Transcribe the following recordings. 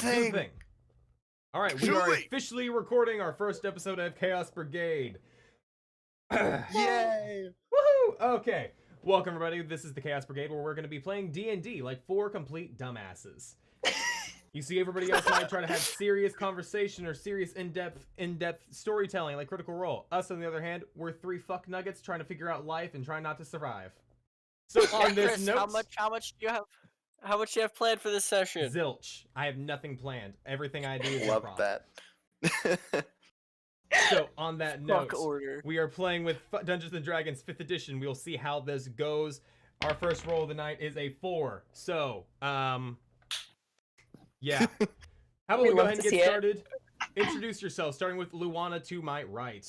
thing. All right, we are officially recording our first episode of Chaos Brigade. Yay! Woohoo! Okay, welcome everybody. This is the Chaos Brigade, where we're going to be playing D&D like four complete dumbasses. You see, everybody else might try to have serious conversation or serious in-depth storytelling like Critical Role. Us, on the other hand, we're three fuck nuggets trying to figure out life and trying not to survive. So on this Chris, note, how much do you have? How much do you have planned for this session? zilch. I have nothing planned. Everything I do is Love improv. that. So on that note, order. we are playing with Dungeons & Dragons 5th edition. We'll see how this goes. Our first roll of the night is a 4. So, yeah. How about we go ahead and get started? Introduce yourself, starting with Luana to my right.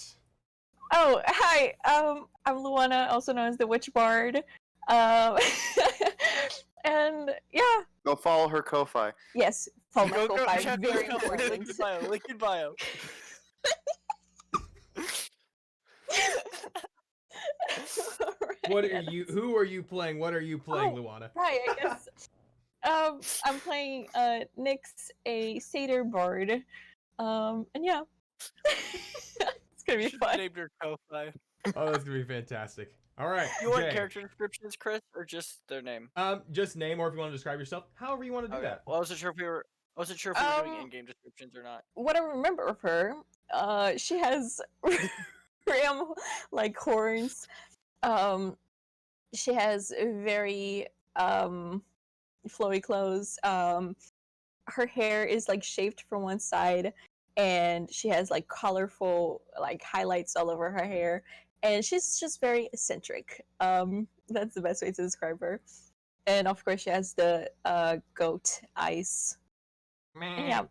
Oh, hi. I'm Luana, also known as the Witch Bard. And yeah. Go follow her Ko-Fi. Yes, follow my Go, Ko-Fi. check Very link important. in bio. Link in bio. What are you? Who are you playing? What are you playing, Oh, Luana? Right, I guess. I'm playing Nyx, a satyr bard. And yeah. It's gonna be Should've fun. named her Ko-Fi. Oh, that's gonna be fantastic. All right. You want Jay. character descriptions, Chris, or just their name? Just name, or if you want to describe yourself, however you want to do that. Well, I wasn't sure if we were doing in-game descriptions or not. What I remember of her, she has ram like horns. She has very flowy clothes. Her hair is like shaved from one side, and she has like colorful like highlights all over her hair, and she's just very eccentric. That's the best way to describe her. And of course, she has the goat eyes. And yeah.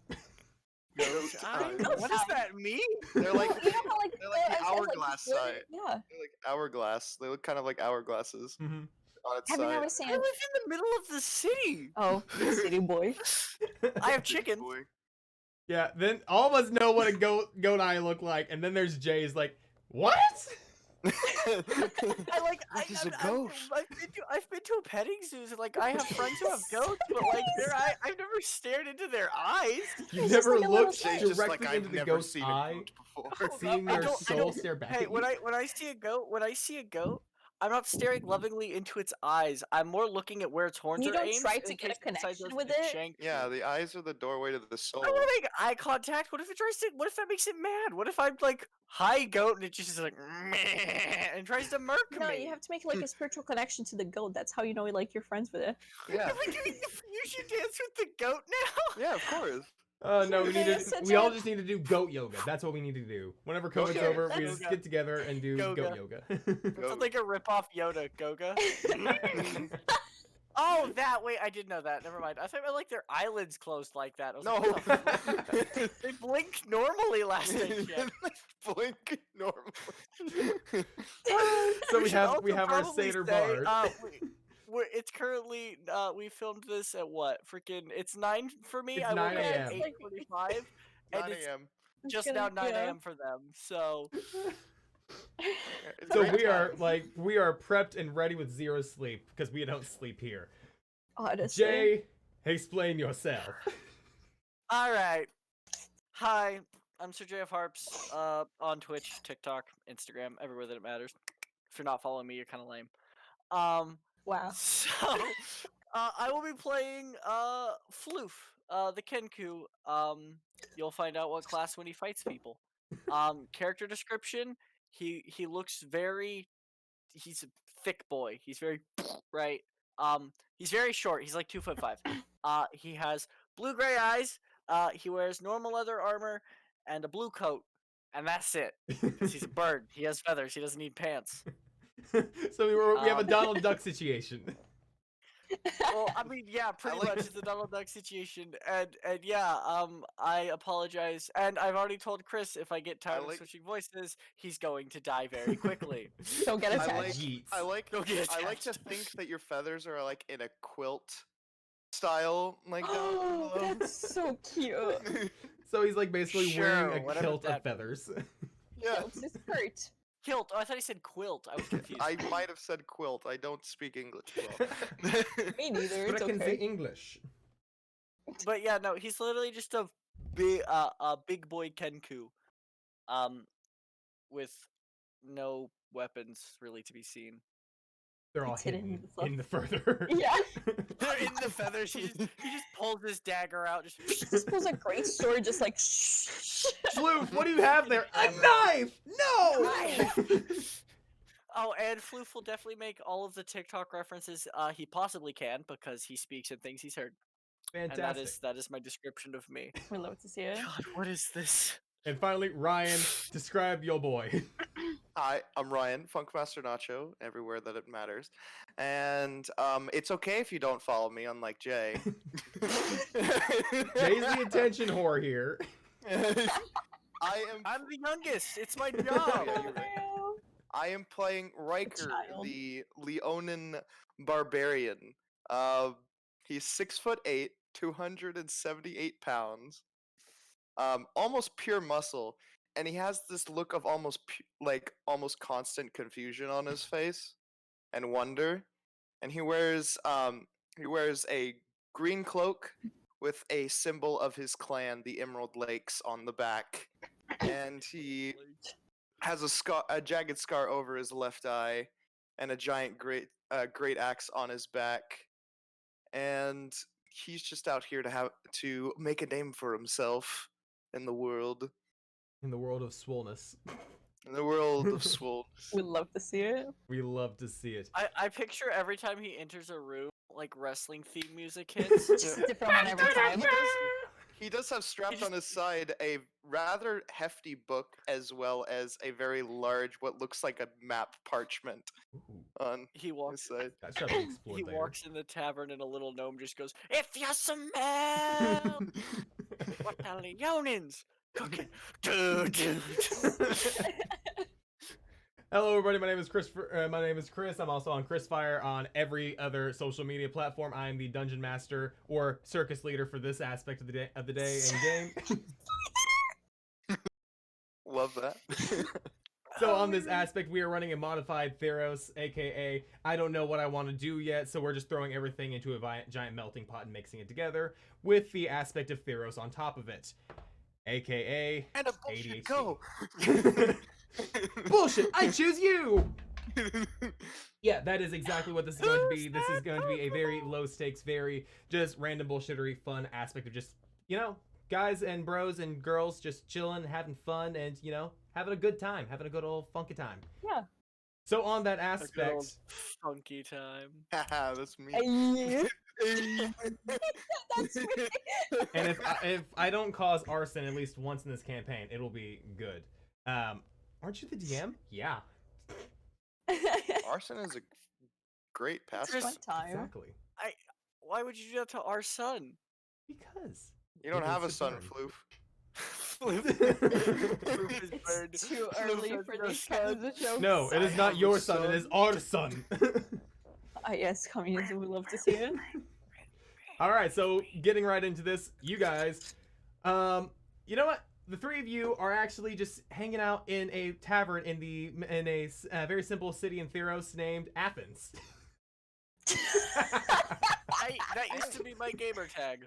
What does that mean? They're like You know how, like, they're like the it has, hourglass really- side. Yeah. They're like hourglass. They look kind of like hourglasses Mhm. on its Have you side. never I seen? live in the middle of the city. Oh, city boy. I have chickens. Boy. Yeah. Then all of us know what a goat eye look like, and then there's Jay's like, what? What is a goat? I've been to a petting zoo. So, like I have friends who have goats, but like I've never stared into their eyes. You It's just never like a little looked Jay's thing. just like, directly I've into the never goat's seen a eye, goat before. seeing I their don't- soul stare back Hey, at when you. I see a goat, I'm not staring lovingly into its eyes. I'm more looking at where its horns You are don't aimed. try to in get a case it decides connection to with it? shank Yeah, me. the eyes are the doorway to the soul. I want to make eye contact. What if it tries to? What if that makes it mad? What if I'm like, "Hi, goat," and it just is like, meh, and tries to murk No, me? you have to make like a spiritual connection to the goat. That's how you know like you're friends with it. Yeah. Are we doing the fusion dance with the goat now? Yeah, of course. No, we need Yeah, to. such We all a- just need to do goat yoga. That's what we need to do. Whenever Goat COVID's yoga. over, we That's- just get together and do Goga. goat yoga. Sounds Goat. like a rip-off Yoda, Goga. Oh, that way I did know that. Never mind. I thought it like their eyelids closed like that. I was No. like, what the fuck? They blinked normally last I checked. Blink normal. So we should have also our probably satyr say, bard. it's currently we filmed this at what? Freaking it's 9 for me. It's I woke 9 up at a.m. 8:45, and 9 it's a.m. just gonna- now 9 yeah. a.m. for them. So It's So great time. we are prepped and ready with zero sleep because we don't sleep here. Honestly. Jay, explain yourself. all right. Hi, I'm Sir JF Harps. On Twitch, TikTok, Instagram, everywhere that it matters. If you're not following me, you're kind of lame. Wow. So, I will be playing Floof, the Kenku. You'll find out what class when he fights people. Character description: he looks very. He's a thick boy. He's very right. He's very short. He's like 2'5". He has blue-gray eyes. He wears normal leather armor and a blue coat, and that's it. 'Cause he's a bird. He has feathers. He doesn't need pants. So we have a Donald Duck situation. Well, I mean, yeah, pretty like- much it's a Donald Duck situation, and yeah, I apologize, and I've already told Chris if I get tired of like- switching voices, he's going to die very quickly. Don't get I attached. like- Jeez. I like Go get I like to attached. think that your feathers are like in a quilt style, like down Oh, below. that's so cute. So he's like basically Sure, wearing a whatever kilt that of feathers. Yeah. It's a skirt. Kilt. Oh, I thought he said quilt. I was confused. I might have said quilt. I don't speak English well. Me neither. But It's I can say okay. English. But yeah, no, he's literally just a big boy Kenku, with no weapons really to be seen. They're all It's hidden hidden in in the further. Yeah. They're in the feathers. He just pulls his dagger out. Just pulls a great sword, just like shh. Floof, what do you have there? A knife! No! Oh, and Floof will definitely make all of the TikTok references he possibly can because he speaks in things he's heard. Fantastic. And that is my description of me. We love to see it. God, what is this? And finally, Ryan, describe your boy. Hi, I'm Ryan, Funkmaster Nacho, everywhere that it matters. And it's okay if you don't follow me, unlike Jay. Jay's the attention whore here. I'm the youngest. It's my job. Yeah, you're right. I am playing Riker, child. the Leonin barbarian. He's 6'8", 278 pounds. Almost pure muscle, and he has this look of almost almost constant confusion on his face and wonder. And he wears a green cloak with a symbol of his clan, the Emerald Lakes, on the back, and he has a jagged scar over his left eye, and a giant great axe on his back, and he's just out here to make a name for himself in the world. In the world of swollenness. In the world of swole. We love to see it. We love to see it. I picture every time he enters a room, like wrestling theme music hits. Just a different one every time. He does have strapped just- on his side a rather hefty book, as well as a very large, what looks like a map parchment Ooh, on He his walks. side. that shall be explored He later. walks in the tavern and a little gnome just goes, "If you smell what the Leonins cooking, do." Hello, everybody. My name is Chris. My name is Chris. I'm also on Krisfire on every other social media platform. I am the dungeon master or circus leader for this aspect of the day in game. Love that. So on this aspect, we are running a modified Theros, aka I don't know what I want to do yet, so we're just throwing everything into a giant melting pot and mixing it together with the aspect of Theros on top of it, aka And a bullshit ADHD. go. Bullshit! I choose you! Yeah, that is exactly what this is going to be. This is going to be a very low stakes, very just random bullshittery fun aspect of just, you know, guys and bros and girls just chilling, having fun, and, you know, having a good time, having a good old funky time. Yeah. So on that A good old aspect, funky time. Haha, that's me. That's me. and if I don't cause arson at least once in this campaign, it'll be good. Aren't you the DM? Yeah, Arson is a great It's a pastime. fun time. exactly. Why would you do that to our son? Because You don't it have a is son, burn. Floof. Floof is It's burned. too Floof early has for no these kinds of jokes. No, it is I not have a your son. It is son. our son. Ah, yes, communism. We love to see it. All right, so getting right into this, you guys, you know what? The three of you are actually just hanging out in a tavern in a very simple city in Theros named Athens. That used to be my gamer tag.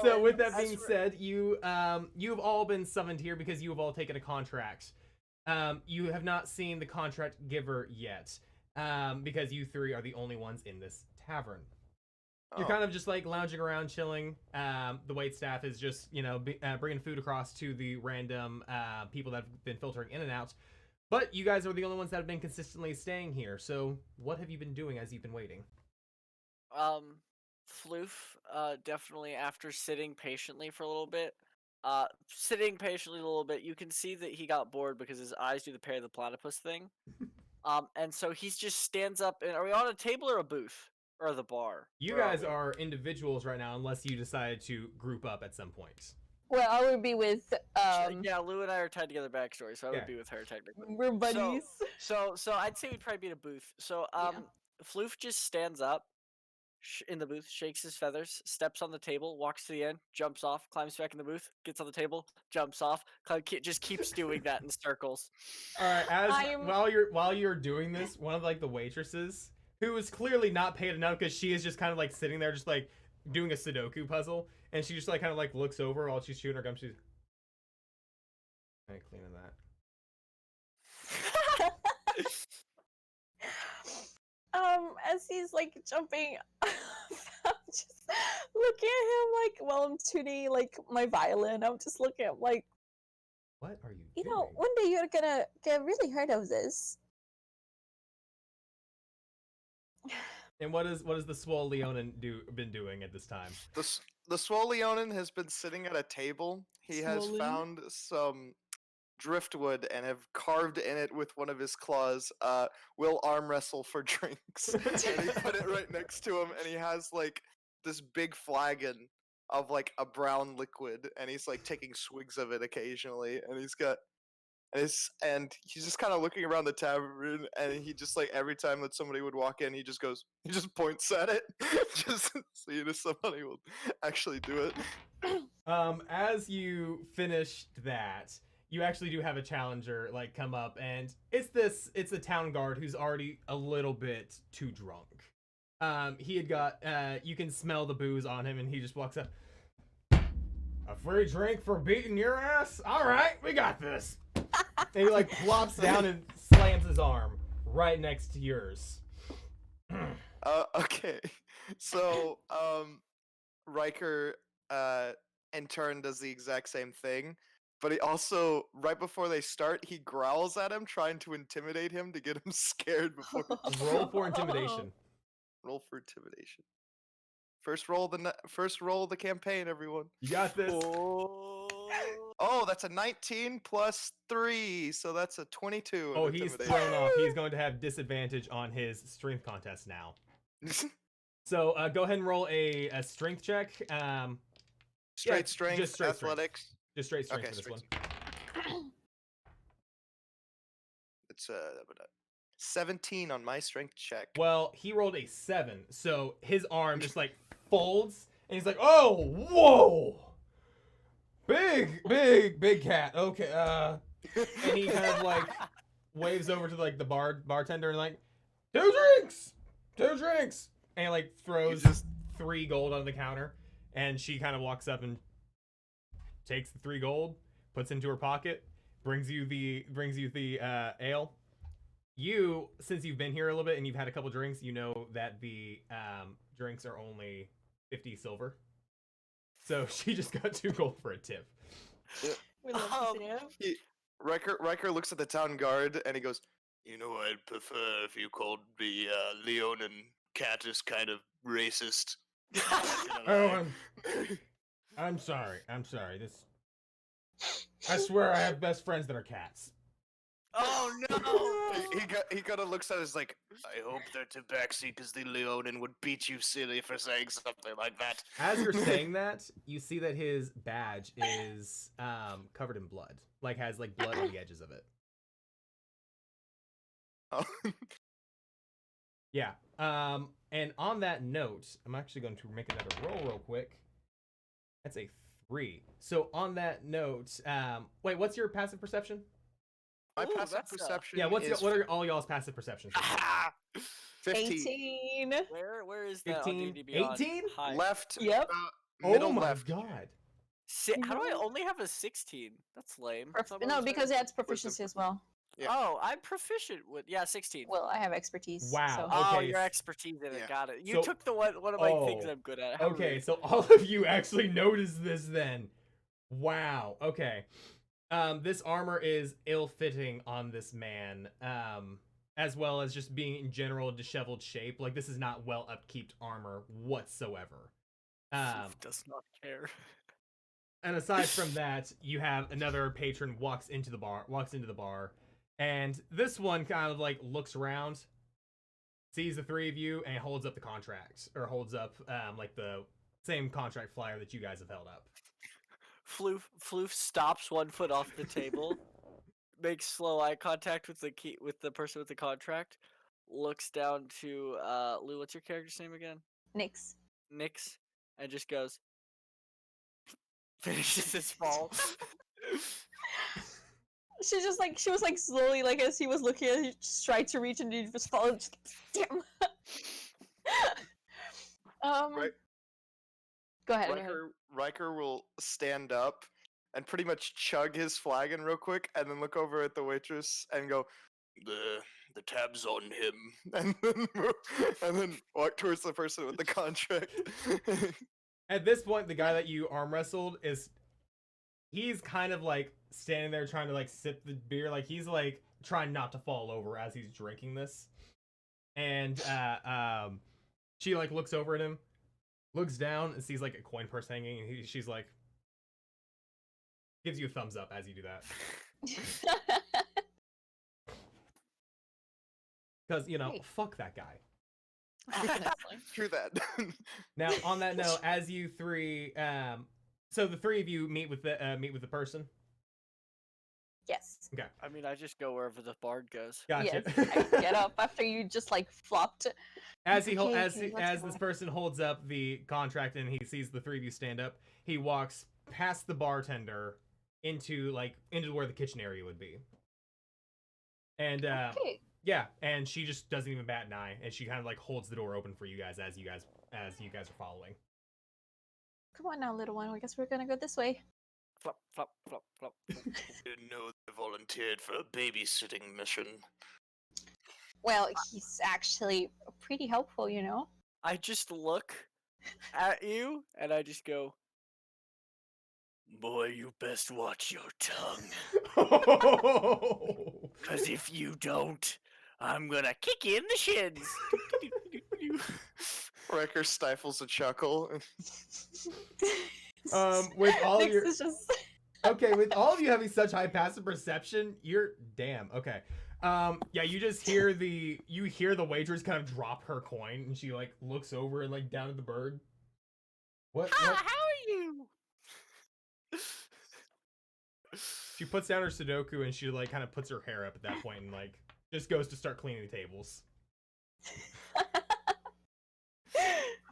So with that as being for- said, you've all been summoned here because you have all taken a contract. You have not seen the contract giver yet, because you three are the only ones in this tavern. You're Oh. kind of just like lounging around, chilling. The wait staff is just, you know, bringing food across to the random people that have been filtering in and out. But you guys are the only ones that have been consistently staying here. So what have you been doing as you've been waiting? Floof, definitely after sitting patiently for a little bit, you can see that he got bored because his eyes do the Perry the Platypus thing. And so he just stands up. And are we on a table or a booth or the bar? You Where guys we? are individuals right now, unless you decide to group up at some point. Well, I would be with Yeah, Lou and I are tied together backstory, so I Yeah. would be with her technically. we're buddies. So I'd say we'd probably be in a booth. So Yeah. Floof just stands up in the booth, shakes his feathers, steps on the table, walks to the end, jumps off, climbs back in the booth, gets on the table, jumps off, just keeps doing that in circles. All right, I'm- while you're doing this, one of like the waitresses, who is clearly not paid enough because she is just kind of like sitting there, just like doing a Sudoku puzzle, and she just like kind of like looks over while she's shooting her gun. She's cleaning that. As he's like jumping, I'm just looking at him like while I'm tuning like my violin. I'm just looking at him like, What are you you doing? know, one day you're gonna get really hurt of this. And what is the Swole Leonin been doing at this time? The Swole Leonin has been sitting at a table. He has Swollen? found some driftwood and have carved in it with one of his claws, will arm wrestle for drinks. And he put it right next to him, and he has like this big flagon of like a brown liquid, and he's like taking swigs of it occasionally, and he's just kind of looking around the tavern, and he just like every time that somebody would walk in, he just points at it, just so you know somebody will actually do it. As you finished that, you actually do have a challenger like come up, and it's a town guard who's already a little bit too drunk. He had got you can smell the booze on him, and he just walks up. A free drink for beating your ass? All right, we got this. And he like plops down and slams his arm right next to yours. Okay, so Riker in turn does the exact same thing, but he also, right before they start, he growls at him, trying to intimidate him to get him scared before he Roll for intimidation. Roll for intimidation. First roll of the campaign, everyone. You got this. Oh, that's a 19 plus 3, so that's a 22. Oh, he's thrown off. He's going to have disadvantage on his strength contest now. So go ahead and roll a strength check. Straight strength, just straight athletics. Just straight strength Okay, for this straight one. It's 17 on my strength check. Well, he rolled a 7, so his arm just like folds, and he's like, "Oh, whoa, big cat." Okay, and he kind of like waves over to like the bartender and like, two drinks, and he like throws 3 gold on the counter, and she kind of walks up and takes the 3 gold, puts it into her pocket, brings you the ale. You, since you've been here a little bit and you've had a couple drinks, you know that the drinks are only 50 silver. So she just got 2 gold for a tip. We love to see it. Riker looks at the town guard and he goes, "You know, I'd prefer if you called the Leonin cat is kind of racist." Oh, I'm sorry. I swear I have best friends that are cats. Oh no! He kind of looks at us like, "I hope they're tabaxi because the Leonin would beat you silly for saying something like that." As you're saying that, you see that his badge is covered in blood. Like, has like blood on the edges of it. Oh. Yeah. And on that note, I'm actually going to make another roll real quick. That's a 3. So on that note, wait, what's your passive perception? My Ooh, passive that's, perception Yeah, what is are all y'all's passive perceptions? 15. 18. Where is that 15? on D&D Beyond? 18? High. Left, Yep. middle Oh my left. god. How do I only have a 16? That's lame. I thought I No, was because it better. adds proficiency as well. Yeah. Oh, I'm proficient with 16. Well, I have expertise. Wow. So. Oh, Okay, your s- expertise in it. Yeah. Got it. You So- took the one of my things Oh, I'm good at. How Okay, rude. so all of you actually noticed this then. Wow. Okay. This armor is ill-fitting on this man, as well as just being in general disheveled shape. Like, this is not well upkept armor whatsoever. Does not care. And aside from that, you have another patron walks into the bar, and this one kind of like looks around, sees the 3 of you, and holds up the contract, or holds up like the same contract flyer that you guys have held up. Floof stops 1 foot off the table, makes slow eye contact with the person with the contract, looks down to Lou. What's your character's name again? Nix. Nix, and just goes. Finishes his fall. She was like slowly, like as he was looking at it, he just tried to reach and he just followed. Just, damn. Right. Go ahead. Go ahead. Riker will stand up and pretty much chug his flagon real quick, and then look over at the waitress and go, "The tab's on him," and then walk towards the person with the contract. At this point, the guy that you arm wrestled he's kind of like standing there trying to like sip the beer, like he's like trying not to fall over as he's drinking this. And she like looks over at him, looks down, and sees like a coin purse hanging, and she's like, gives you a thumbs up as you do that. Because, Great. fuck that guy. Honestly. True that. Now, on that note, as you three, so the three of you meet with the person. Yes. Okay, I mean, I just go wherever the bard goes. gotcha. Yes. I get up after you just like flopped. As Okay, as let's this go. person holds up the contract and he sees the three of you stand up, he walks past the bartender into where the kitchen area would be. And Okay. yeah, and she just doesn't even bat an eye, and she kind of like holds the door open for you guys as you guys are following. Come on now, little one. I guess we're gonna go this way. Flop, flop, flop, flop. Didn't know they volunteered for a babysitting mission. Well, he's actually pretty helpful, you know. I just look at you and I just go, "Boy, you best watch your tongue. Because if you don't, I'm gonna kick you in the shins." Riker stifles a chuckle. With all Nix your is just okay, with all of you having such high passive perception, you're damn okay. Yeah, you just hear the waitress kind of drop her coin, and she like looks over and like down at the bird. What? How are you? She puts down her Sudoku and she like kind of puts her hair up at that point and like just goes to start cleaning the tables.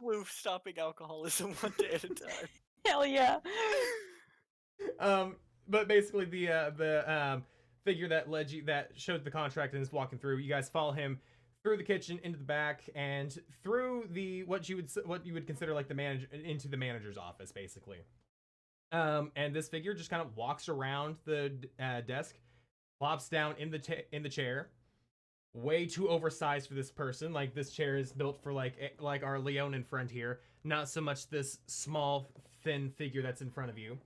Floof stopping alcoholism one day at a time. hell yeah. But basically the figure that showed the contract and is walking through, you guys follow him through the kitchen into the back and through the what you would consider like the manager into the manager's office basically. And this figure just kind of walks around the desk, plops down in the chair. Way too oversized for this person. Like this chair is built for like our Leonin friend here, not so much this small thin figure that's in front of you.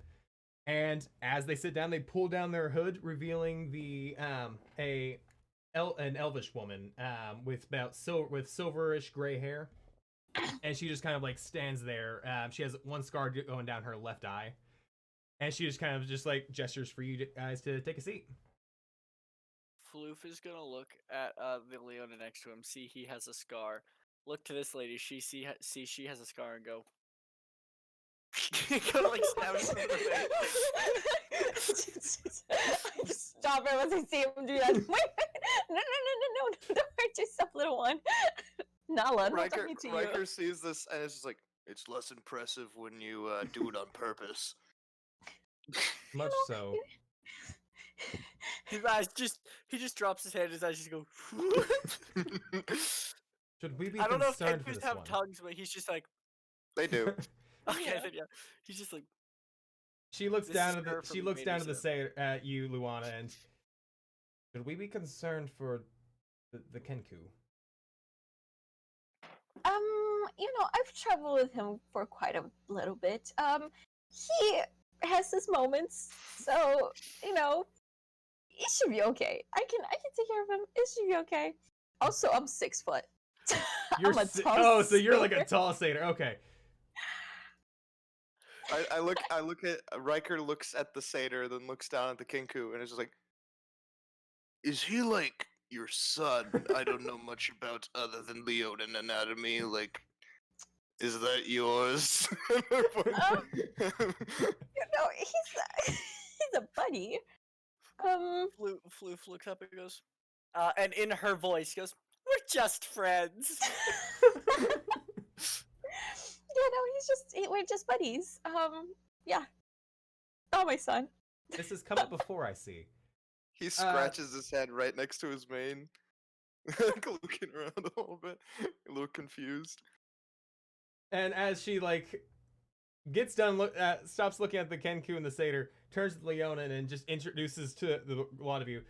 And as they sit down, they pull down their hood, revealing an elvish woman with silverish gray hair, and she just kind of like stands there. She has one scar going down her left eye, and she just kind of just like gestures for you guys to take a seat. Floof is gonna look at the Leona next to him, see he has a scar. Look to this lady, see she has a scar, and go. Go like stab him in the face. Stop it once I see him do that. Wait, no, don't hurt yourself, little one. Nala, I'm not Riker, talking to you. Riker sees this and it's just like, it's less impressive when you do it on purpose. Much so. His eyes he just drops his head. His eyes just go. Should we be I don't know if concerned for Kenkus this have one? tongues, but he's just like. They do. Okay, Yeah. then yeah. He's just like. She looks This down is at her the from Baby sailor at you, Luana, and should we be concerned for the Kenku? I've traveled with him for quite a little bit. He has his moments, so it should be okay. I can take care of him. It should be okay. Also, I'm 6 foot. I'm a tall so you're like a sailor. tall sailor. Okay. I look at Riker looks at the satyr, then looks down at the Kinku, and is just like, is he like your son? I don't know much about other than Leonin anatomy. Like, is that yours? He's a buddy. Floof looks up and goes, and in her voice goes, "We're just friends." We're just buddies. Yeah. Oh, my son. This has come up before, I see. He scratches his head right next to his mane, like looking around a little bit, a little confused. And as she like gets done, stops looking at the Kenku and the satyr, turns to Leona, and just introduces to a lot of you.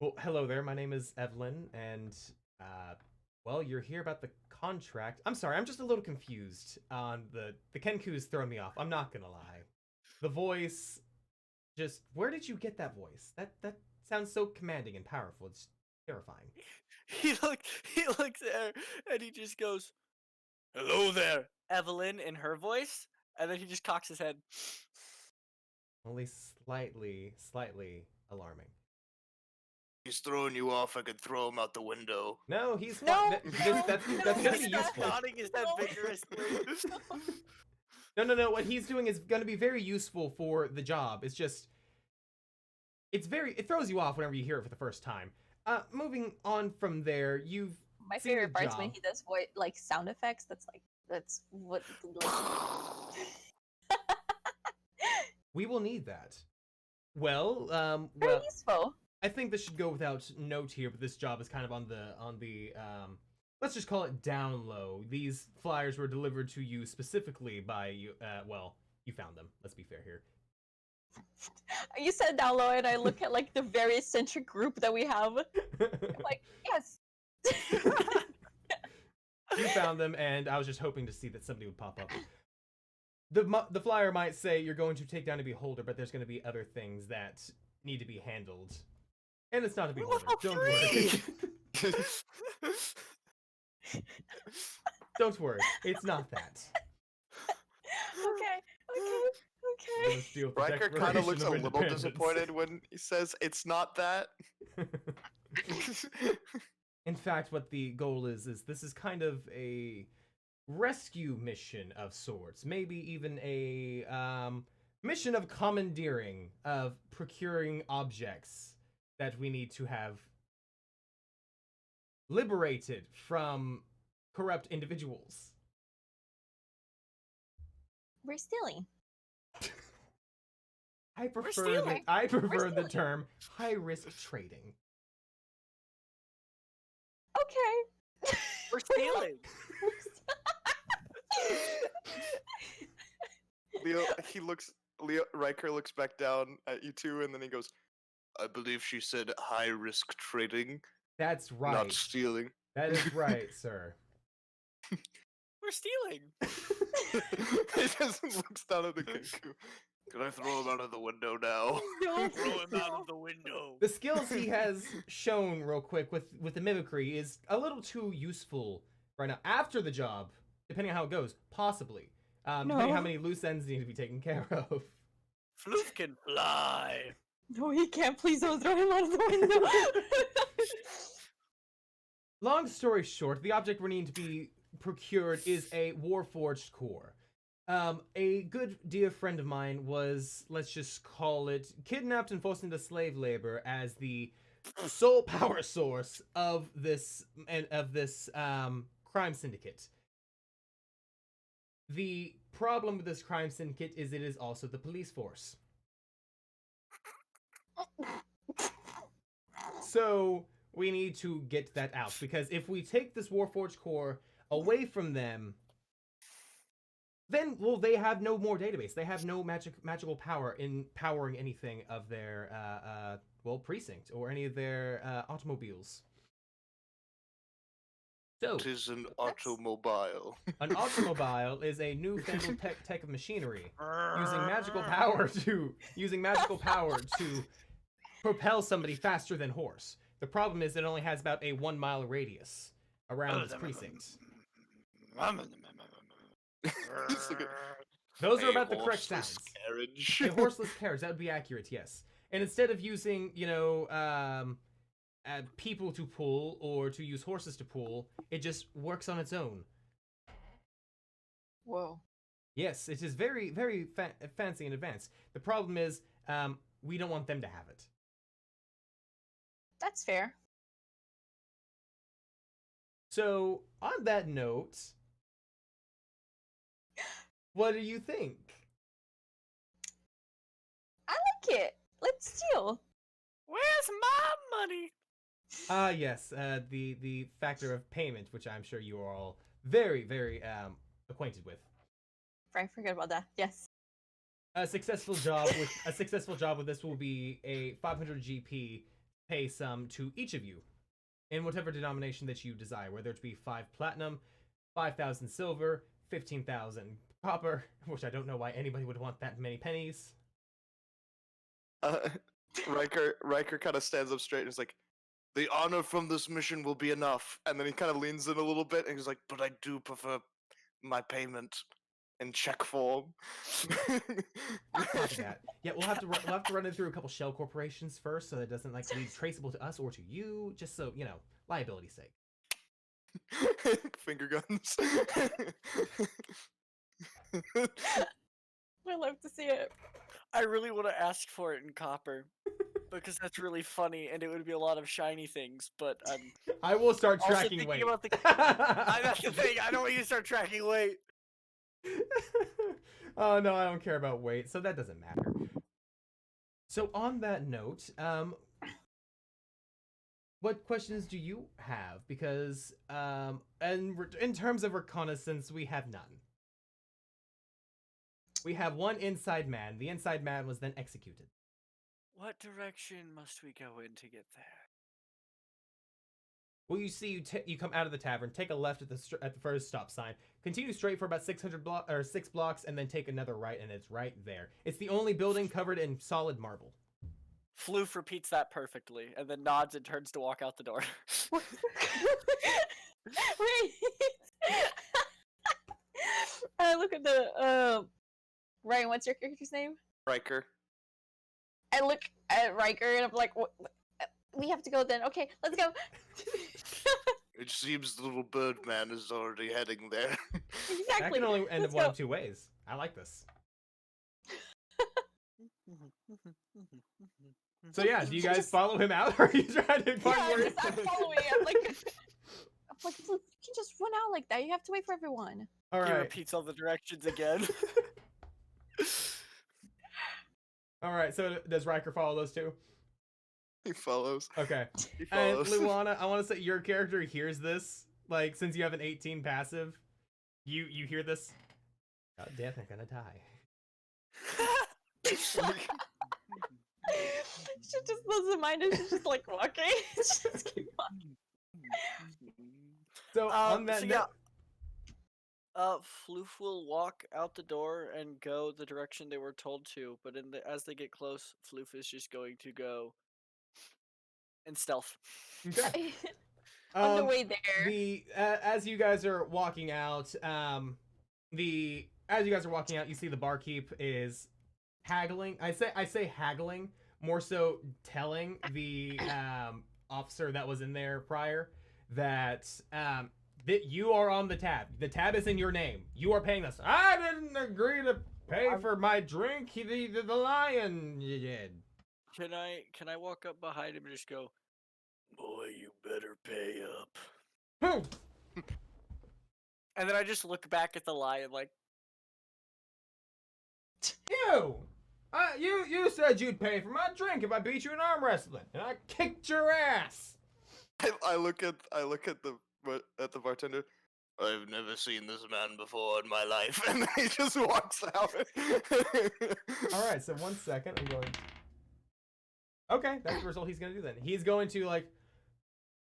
Well, hello there. My name is Evelyn, and well, you're here about the contract. I'm sorry, I'm just a little confused on the Kenku's throwing me off. I'm not gonna lie. The voice, just where did you get that voice? That sounds so commanding and powerful. It's terrifying. He looks at her and he just goes, "Hello there, Evelyn," in her voice, and then he just cocks his head. Only slightly alarming. He's throwing you off. I could throw him out the window. No, he's No, that's gonna be He's useful. nodding his head No. vigorously. No. What he's doing is gonna be very useful for the job. It's just, it throws you off whenever you hear it for the first time. Moving on from there, you've My seen favorite the part is when job. he does voice like sound effects. That's what. We will need that. Well, Very well, useful. I think this should go without note here, but this job is kind of on the let's just call it down low. These flyers were delivered to you specifically by you. Well, you found them. Let's be fair here. You said down low, and I look at like the very eccentric group that we have. I'm like, yes. You found them, and I was just hoping to see that somebody would pop up. The flyer might say you're going to take down a beholder, but there's going to be other things that need to be handled. And it's not a beholder. Don't worry. Don't worry. It's not that. Okay. Let's deal with the Riker kind of Declaration looks a of little Independence. disappointed when he says it's not that. In fact, what the goal is this is kind of a rescue mission of sorts. Maybe even a mission of commandeering, of procuring objects that we need to have liberated from corrupt individuals. We're stealing. I prefer stealing. the stealing. term high risk trading. Okay. We're stealing. Riker looks back down at you two, and then he goes, "I believe she said high risk trading, That's right. not stealing." That is right, sir. We're stealing. He just looks down at the Kenku. Can I throw him out of the window now? No, Throw him out of the window. The skills he has shown real quick with the mimicry is a little too useful right now. After the job, depending on how it goes, possibly. Depending on how No. many loose ends need to be taken care of. Floof can fly. No, he can't. Please don't throw him out of the window. Long story short, the object we need to be procured is a Warforged core. A good dear friend of mine was, let's just call it, kidnapped and forced into slave labor as the sole power source of this crime syndicate. The problem with this crime syndicate is it is also the police force. So we need to get that out, because if we take this Warforged core away from them, then, well, they have no more database. They have no magical power in powering anything of their, precinct or any of their automobiles. So, It is an automobile. an automobile is a newfangled tech of machinery using magical power to propel somebody faster than horse. The problem is it only has about a 1 mile radius around its precinct. Just look at Those are a about the correct horseless sounds. carriage. A horseless carriage, that would be accurate, yes. And instead of using, people to pull or to use horses to pull, it just works on its own. Whoa. Yes, it is very, very fancy and advanced. The problem is, we don't want them to have it. That's fair. So, on that note, what do you think? I like it. Let's steal. Where's my money? Yes, the factor of payment, which I'm sure you are all very, very acquainted with. I forgot about that. Yes. A successful job with this will be a 500 GP pay sum to each of you in whatever denomination that you desire, whether it be 5 platinum, 5,000 silver, 15,000 copper, which I don't know why anybody would want that many pennies. Riker kind of stands up straight and is like, "The honor from this mission will be enough." And then he kind of leans in a little bit and he's like, "But I do prefer my payment in check form." Copy that. Yeah, we'll have to run it through a couple shell corporations first, so that it doesn't like be traceable to us or to you, just so you know, liability's sake. Finger guns. I love to see it. I really want to ask for it in copper because that's really funny, and it would be a lot of shiny things. But I'm I will start also tracking thinking weight. about that's the thing. I don't want you to start tracking weight. Oh no, I don't care about weight, so that doesn't matter. So on that note, what questions do you have? Because in terms of reconnaissance, we have none. We have one inside man. The inside man was then executed. What direction must we go in to get there? Well, you see, you come out of the tavern, take a left at the first stop sign, continue straight for about 6 blocks, and then take another right, and it's right there. It's the only building covered in solid marble. Floof repeats that perfectly, and then nods and turns to walk out the door. Wait. I look at the Ryan. What's your character's name? Riker. I look at Riker and I'm like, what? We have to go then. Okay, let's go. It seems the little bird man is already heading there. That Exactly. can only end Let's up one go. of 2 ways. I like this. So yeah, do you guys Just- follow him out, or are you trying to find Yeah, where just I'm following. I'm like, look, you can just run out like that. You have to wait for everyone. All He right, repeats all the directions again. all right. So does Riker follow those 2? He follows. Okay. He And follows. Luana, I want to say your character hears this. Like, since you have an 18 passive, you hear this. God damn, they're gonna die. She just doesn't mind it. She's just like walking. Just keep walking. So on that so note, Floof will walk out the door and go the direction they were told to, but as they get close, Floof is just going to go in stealth. okay. On the way there. As you guys are walking out, you see the barkeep is haggling. I say haggling, more so telling the officer that was in there prior that that you are on the tab. The tab is in your name. You are paying us. I didn't agree to pay for my drink. The lion did. Can I walk up behind him and just go, "Boy, you better pay up." Who? And then I just look back at the lion like, You! You said you'd pay for my drink if I beat you in arm wrestling, and I kicked your ass. I look at the bartender. I've never seen this man before in my life, and then he just walks out. All right, so 1 second. I'm going. Okay, that's the result he's gonna do then. He's going to like,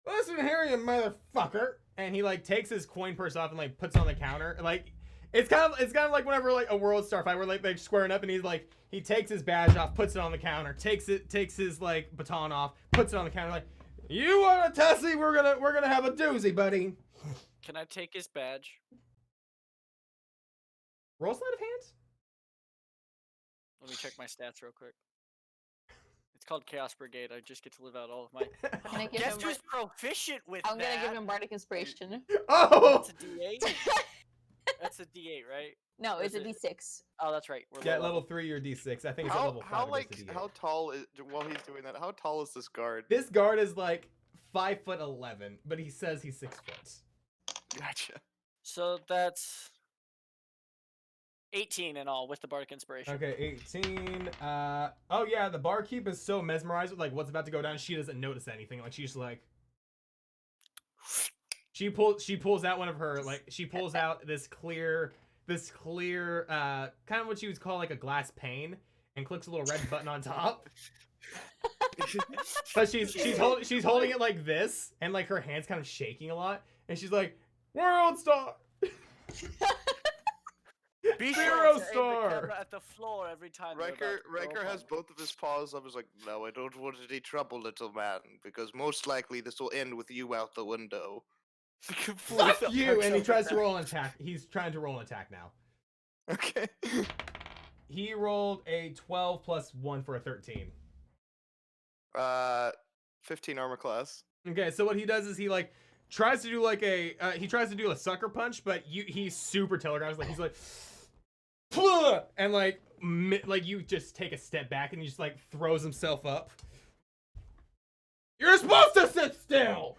listen here, you motherfucker, and he like takes his coin purse off and like puts it on the counter. Like, it's kind of like whenever like a World Star fight where like they're squaring up and he's like he takes his badge off, puts it on the counter, takes his like baton off, puts it on the counter. Like, you want a tussie? We're gonna have a doozy, buddy. "Can I take his badge?" Roll sleight of hand. Let me check my stats real quick. It's called Chaos Brigade. I just get to live out all of my. Can I give Guess him who's proficient with I'm that? gonna give him Bardic Inspiration. Oh! That's a D8. That's a D8, right? No, it's a Is it- D6. Oh, that's right. We're Yeah, low level 3 or D6. I think it's at how level 5. how it like goes to D8. how tall is while he's doing that? How tall is this guard? This guard is like 5'11", but he says he's 6 foot. Gotcha. So that's 18 in all with the Bardic Inspiration. Okay, 18. Oh yeah, the barkeep is so mesmerized with like what's about to go down. She doesn't notice anything. Like she's like, she pulls out one of her she pulls out this clear this clear, kind of what you would call like a glass pane, and clicks a little red button on top. But she's holding it like this, and like her hand's kind of shaking a lot, and she's like, "World star." Be Zero sure to aim the star. camera at the floor every time. they're about to Riker throw has up. both of his paws up. He's like, no, I don't want any trouble, little man, because most likely this will end with you out the window. Fuck Floof you! perks And he up tries with to that. roll an attack. He's trying to roll an attack now. Okay. He rolled a 12 plus 1 for a 13. 15 armor class. Okay, so what he does is he like tries to do like he tries to do a sucker punch, but he's super telegraphed. Like he's like, "Plugh!" And like you just take a step back and he just like throws himself up. You're supposed to sit still.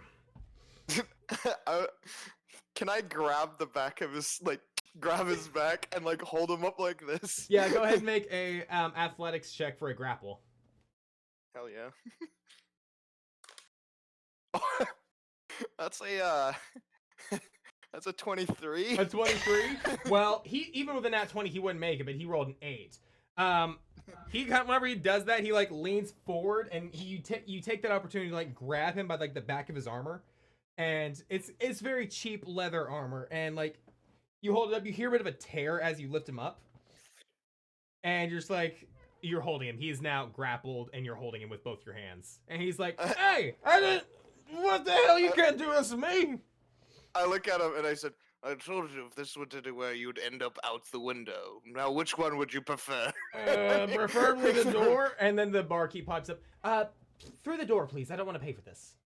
Can I grab the back of his grab his back and like hold him up like this? Yeah, go ahead and make a athletics check for a grapple. Hell yeah. That's a that's a 23. A 23. Well, he even with a nat 20, he wouldn't make it, but he rolled an 8. He whenever he does that, he like leans forward and you take that opportunity to like grab him by like the back of his armor, and it's very cheap leather armor, and like you hold it up, you hear a bit of a tear as you lift him up, and you're just like you're holding him. He's now grappled, and you're holding him with both your hands, and he's like, "Hey, I didn't. What the hell? You can't do this to me." I look at him and I said, I told you if this were anywhere, you'd end up out the window. Now, which one would you prefer? Preferably the door. And then the barkeep pops up. Through the door, please. I don't want to pay for this.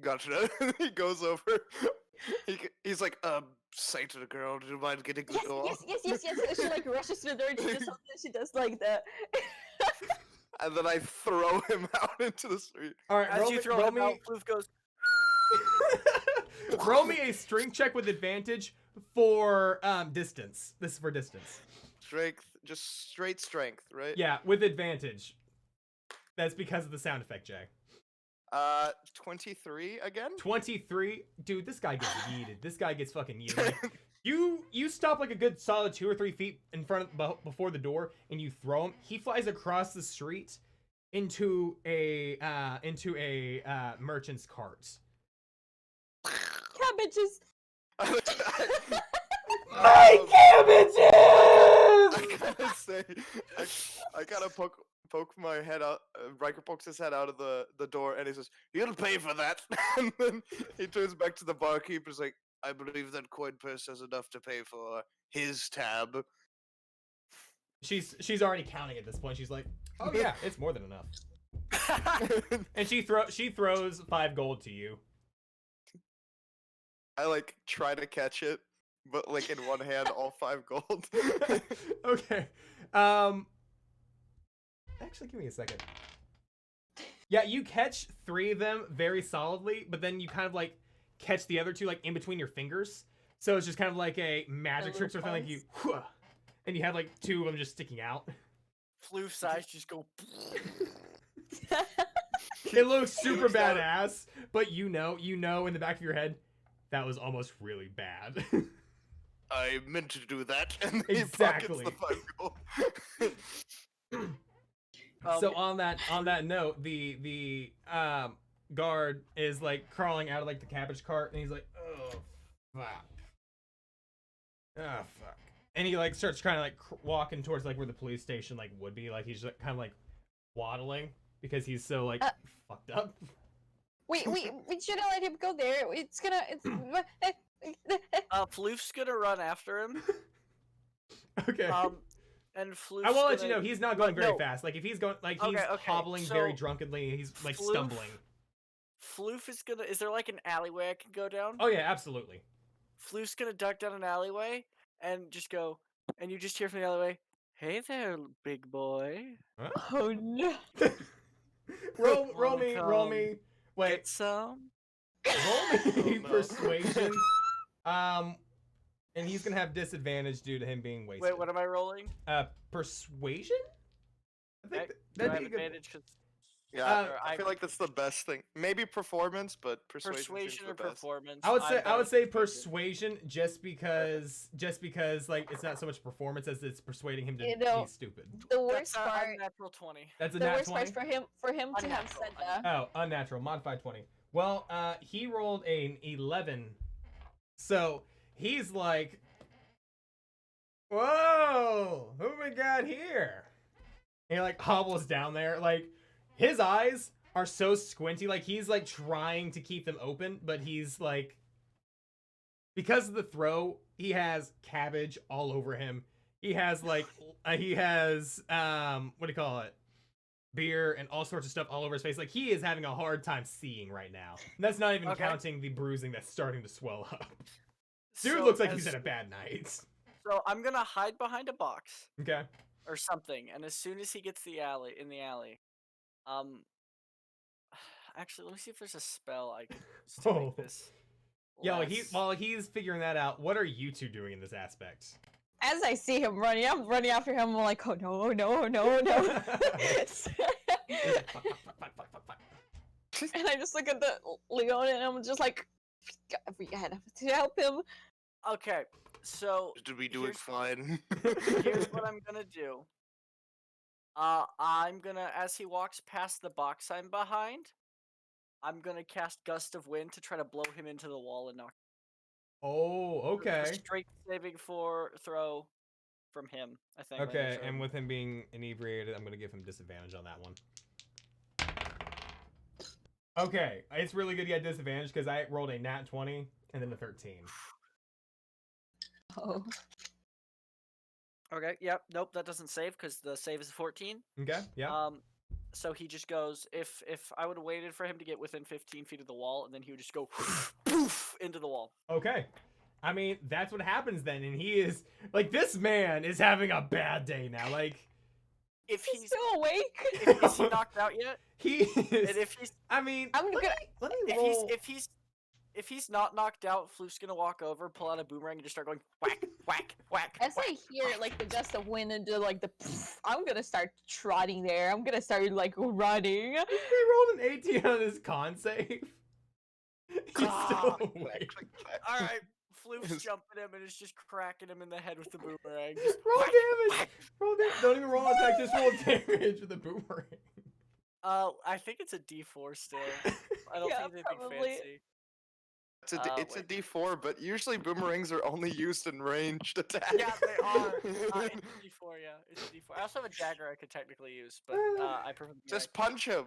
Gotcha. He goes over. He's like, say to the girl, do you mind getting the door? Yes. And she like rushes to the door and she does like that. And then I throw him out into the street. All right, As you throw him out, Floof goes. roll me a strength check with advantage for distance. This is for distance. Strength, just straight strength, right? Yeah, with advantage. That's because of the sound effect, Jay. 23 again? 23. Dude, this guy gets yeeted. This guy gets fucking yeeted. Like, you stop like a good solid 2 or 3 feet in front of before the door, and you throw him. He flies across the street into a merchant's cart. Cabbages. My cabbages! I gotta say, I gotta poke my head out. Riker pokes his head out of the door and he says, "You'll pay for that." And then he turns back to the barkeep and is like, "I believe that coin purse has enough to pay for his tab." She's already counting at this point. She's like, "Oh yeah, it's more than enough." And she throws 5 gold to you. I like try to catch it, but like in one hand, all 5 gold. Okay. Actually, give me a second. Yeah, you catch 3 of them very solidly, but then you kind of like catch the other 2 like in between your fingers. So it's just kind of like a magic trick sort of thing, like you, and you have like 2 of them just sticking out. Floof's eyes just go. It looks super He's got- badass, but you know in the back of your head, that was almost really bad. I meant to do that, and he Exactly. pockets the 5 gold. So on that note, the guard is like crawling out of like the cabbage cart, and he's like, "Oh fuck, oh fuck," and he like starts kind of like walking towards like where the police station like would be. Like he's just kind of like waddling because he's so like fucked up. We shouldn't let him go there. It's gonna. Floof's gonna run after him. Okay. And Floof's I won't let you gonna- know he's not going very no. fast. Like if he's going, like he's Okay, hobbling very so drunkenly. He's like Floof- stumbling. Floof is gonna. Is there like an alleyway I can go down? Oh yeah, absolutely. Floof's gonna duck down an alleyway and just go, and you just hear from the alleyway, "Hey there, big boy. Huh? Oh no. roll Wanna me. come Wait, Get some." roll me no. persuasion. And he's gonna have disadvantage due to him being wasted. Wait, what am I rolling? Persuasion? I think Okay, do I that'd have be a good. advantage 'cause Yeah, Sure, I feel like that's the best thing. Maybe performance, but persuasion, seems persuasion the or best. performance. I would I'm say better at persuasion just because like it's not so much performance as it's persuading him to You know, be stupid. The That's worst part, unnatural 20. That's a the nat worst 20. part for him to have Unnatural, said that. Oh, unnatural, modified 20. Well, he rolled an 11. So, he's like, "Whoa, who we got here?" And he like hobbles down there. Like his eyes are so squinty, like he's like trying to keep them open, but he's like, because of the throw, he has cabbage all over him. He has like what do you call it? Beer and all sorts of stuff all over his face. Like he is having a hard time seeing right now. And that's not even Okay. counting the bruising that's starting to swell up. Dude So looks like as- he's had a bad night. So I'm gonna hide behind a box Okay. or something, and as soon as he gets in the alley, actually, let me see if there's a spell I can use to Oh. make this. Yeah, less- while he's figuring that out, what are you two doing in this aspect? As I see him running, I'm running after him. I'm like, oh no, no, no, no. And I just look at the Leona and I'm just like, we gotta to help him. Okay, so Did we do it here's- fine? here's what I'm gonna do. I'm gonna, as he walks past the box I'm behind, I'm gonna cast Gust of Wind to try to blow him into the wall and knock. Oh, A okay. straight saving throw from him, I think. Let me Okay, try and to- with him being inebriated, I'm gonna give him disadvantage on that one. Okay, it's really good you had disadvantage because I rolled a nat 20 and then a 13. Oh. Okay, yep, nope, that doesn't save because the save is 14. Okay, yeah. So he just goes, if I would have waited for him to get within 15 feet of the wall, and then he would just go poof into the wall. Okay. I mean, that's what happens then, and he is like, this man is having a bad day now. Like, If He's he's still awake. is he knocked out yet? he is. And if he's I mean, I'm gonna. let me if roll. if he's not knocked out, Floof's gonna walk over, pull out a boomerang, and just start going whack, whack, whack. As whack. I hear like the gust of wind and do like the, I'm gonna start trotting there. I'm gonna start like running. He rolled an 18 on his con save. He's Ah, still awake. All right, Floof's jumping him and is just cracking him in the head with the boomerang. Just Roll whack, damage. whack. Roll damage. Don't even roll attack. Just roll damage with the boomerang. I think it's a D4 still. I don't Yeah, think it's anything probably. fancy. It's a Wait. D4, but usually boomerangs are only used in ranged attacks. Yeah, they are. It's a D4, yeah. It's a D4. I also have a dagger I could technically use, but I prefer the Just boomerang. punch him.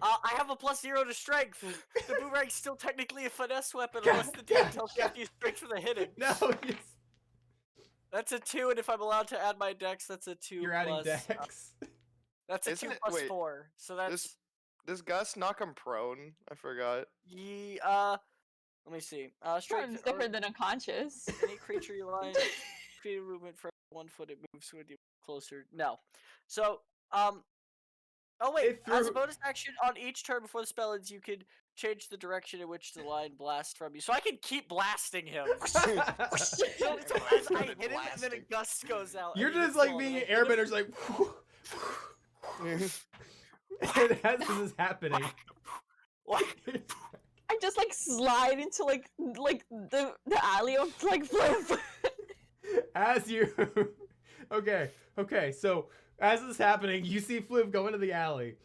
I have a +0 to strength. The boomerang's still technically a finesse weapon God, unless the God, damn can't use strength for the hitting. No, yes. That's a 2, and if I'm allowed to add my dex, that's a 2 You're adding plus, dex. that's a Isn't 2 it- plus wait, 4. So that's Does Gus knock him prone? I forgot. let me see. Sounds Strength different than unconscious. any creature you line create a movement for 1 foot it moves with you closer. No. So, oh wait, It as a threw- bonus action on each turn before the spell ends, you could change the direction in which the line blasts from you. So I can keep blasting him. So as I hit him, and then a gust goes out. and You're he just gets like swallowed, being and an I hit him. airbender's like. And as this is happening, Whack. I just like slide into like the alley of like flip. as you okay, so as this is happening, you see Flip go into the alley.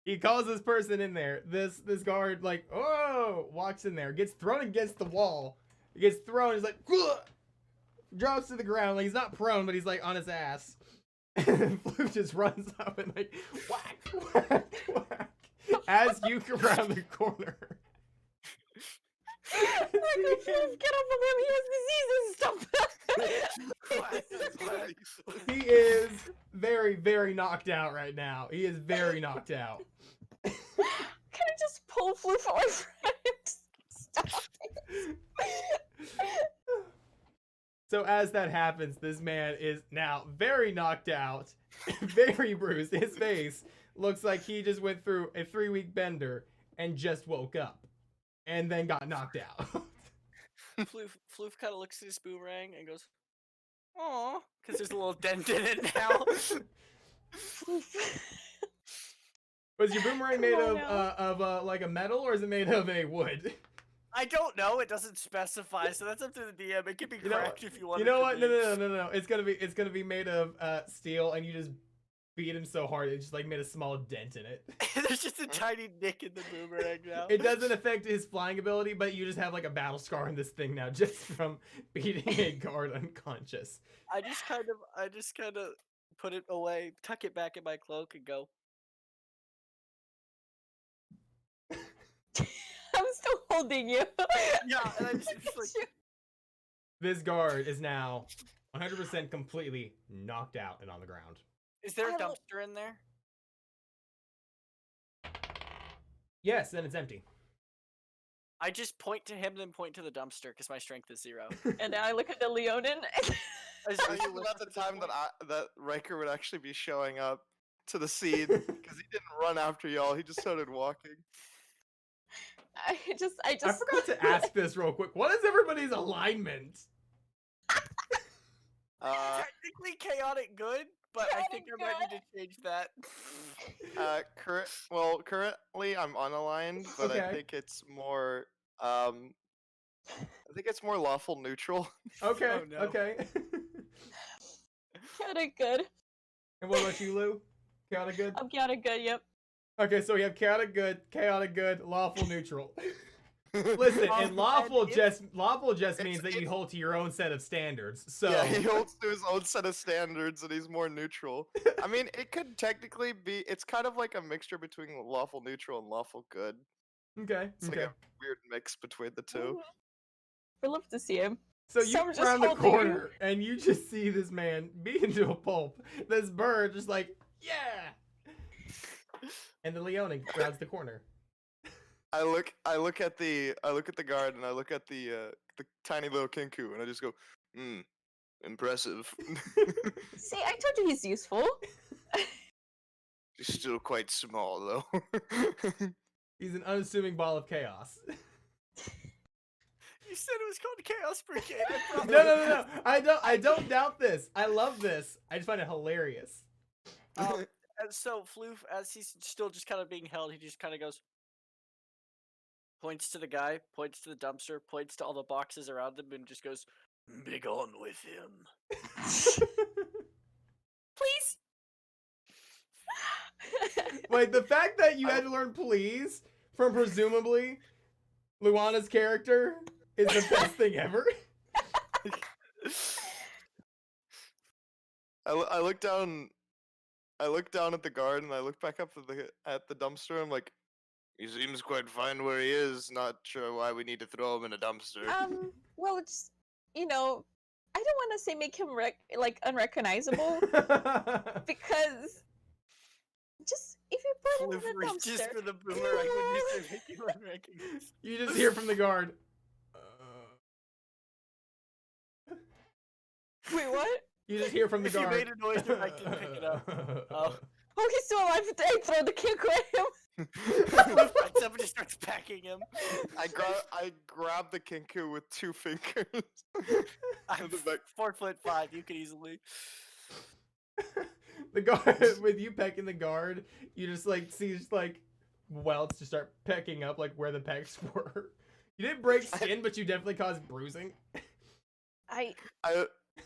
He calls this person in there. This guard like, oh, walks in there, gets thrown against the wall. He gets thrown, he's like, "Ugh!" Drops to the ground. Like he's not prone, but he's like on his ass. And Flip just runs up and like whack, whack, whack as you come around the corner. Like, Flip, get off of him. He has diseases and stuff. He is very, very knocked out right now. He is very knocked out. Can I just pull Flip away from him? Stop it. So as that happens, this man is now very knocked out, very bruised. His face looks like he just went through a 3-week bender and just woke up, and then got knocked out. Floof kind of looks at his boomerang and goes, "Aw," because there's a little dent in it now. Was your boomerang made Come of on now. like a metal, or is it made of a wood? I don't know. It doesn't specify, so that's up to the DM. It could be You know cracked if you want You it know to what? be. No. It's gonna be made of steel, and you just beat him so hard it just like made a small dent in it. There's just a tiny nick in the boomerang now. It doesn't affect his flying ability, but you just have like a battle scar in this thing now just from beating a guard unconscious. I just kind of put it away, tuck it back in my cloak, and go. I'm still holding you. Yeah, and I just like. This guard is now 100% completely knocked out and on the ground. Is there a I don't- dumpster in there? Yes, then it's empty. I just point to him, then point to the dumpster because my strength is 0. And then I look at the Leonin. Is- This are is you about the listening to time this that Riker would actually be showing up to the scene because he didn't run after y'all. He just started walking. I just I forgot to ask this real quick. What is everybody's alignment? Technically chaotic good, but I think I might need to change that. Currently I'm unaligned, but I Okay. think it's more lawful neutral. Okay, Oh, no. okay. chaotic good. And what about you, Lou? Chaotic good? I'm chaotic good, yep. Okay, so we have chaotic good, lawful neutral. Listen, and And lawful it's- just means that you it's- hold to your own set of standards. So Yeah, he holds to his own set of standards and he's more neutral. I mean, it could technically be. It's kind of like a mixture between lawful neutral and lawful good. okay, It's okay. like a weird mix between the two. We'd love to see him. So you Someone just round the holding you. corner and you just see this man beat into a pulp. This bird just like, yeah. And the Leonin rounds the corner. I look at the guard and I look at the tiny little Kinku and I just go, impressive. See, I told you he's useful. He's still quite small though. He's an unassuming ball of chaos. You said it was called Chaos Brigade. I No. I don't doubt this. I love this. I just find it hilarious. And so Floof, as he's still just kind of being held, he just kind of goes, points to the guy, points to the dumpster, points to all the boxes around him, and just goes, "Begone with him." Please. Wait, the fact that you had to learn please from presumably Luana's character is the best thing ever. I look down at the guard and I look back up at the dumpster. I'm like, he seems quite fine where he is. Not sure why we need to throw him in a dumpster. Well, it's, I don't want to say make him unrecognizable because just if you put him Floof in the reaches dumpster. for the boomerang when you say make him unrecognizable. You just hear from the guard. Wait, what? You just hear from the If you guard. made a noise, then I can pick it up. Oh. Oh, he's still alive. I throw the Kinku at him. Floof backs up and just starts packing him. I grab the Kinku with 2 fingers. I'm the back. 4'5". You could easily. The guard with you pecking the guard, you just like see just like welts just start pecking up like where the pecks were. You didn't break skin, but you definitely caused bruising. I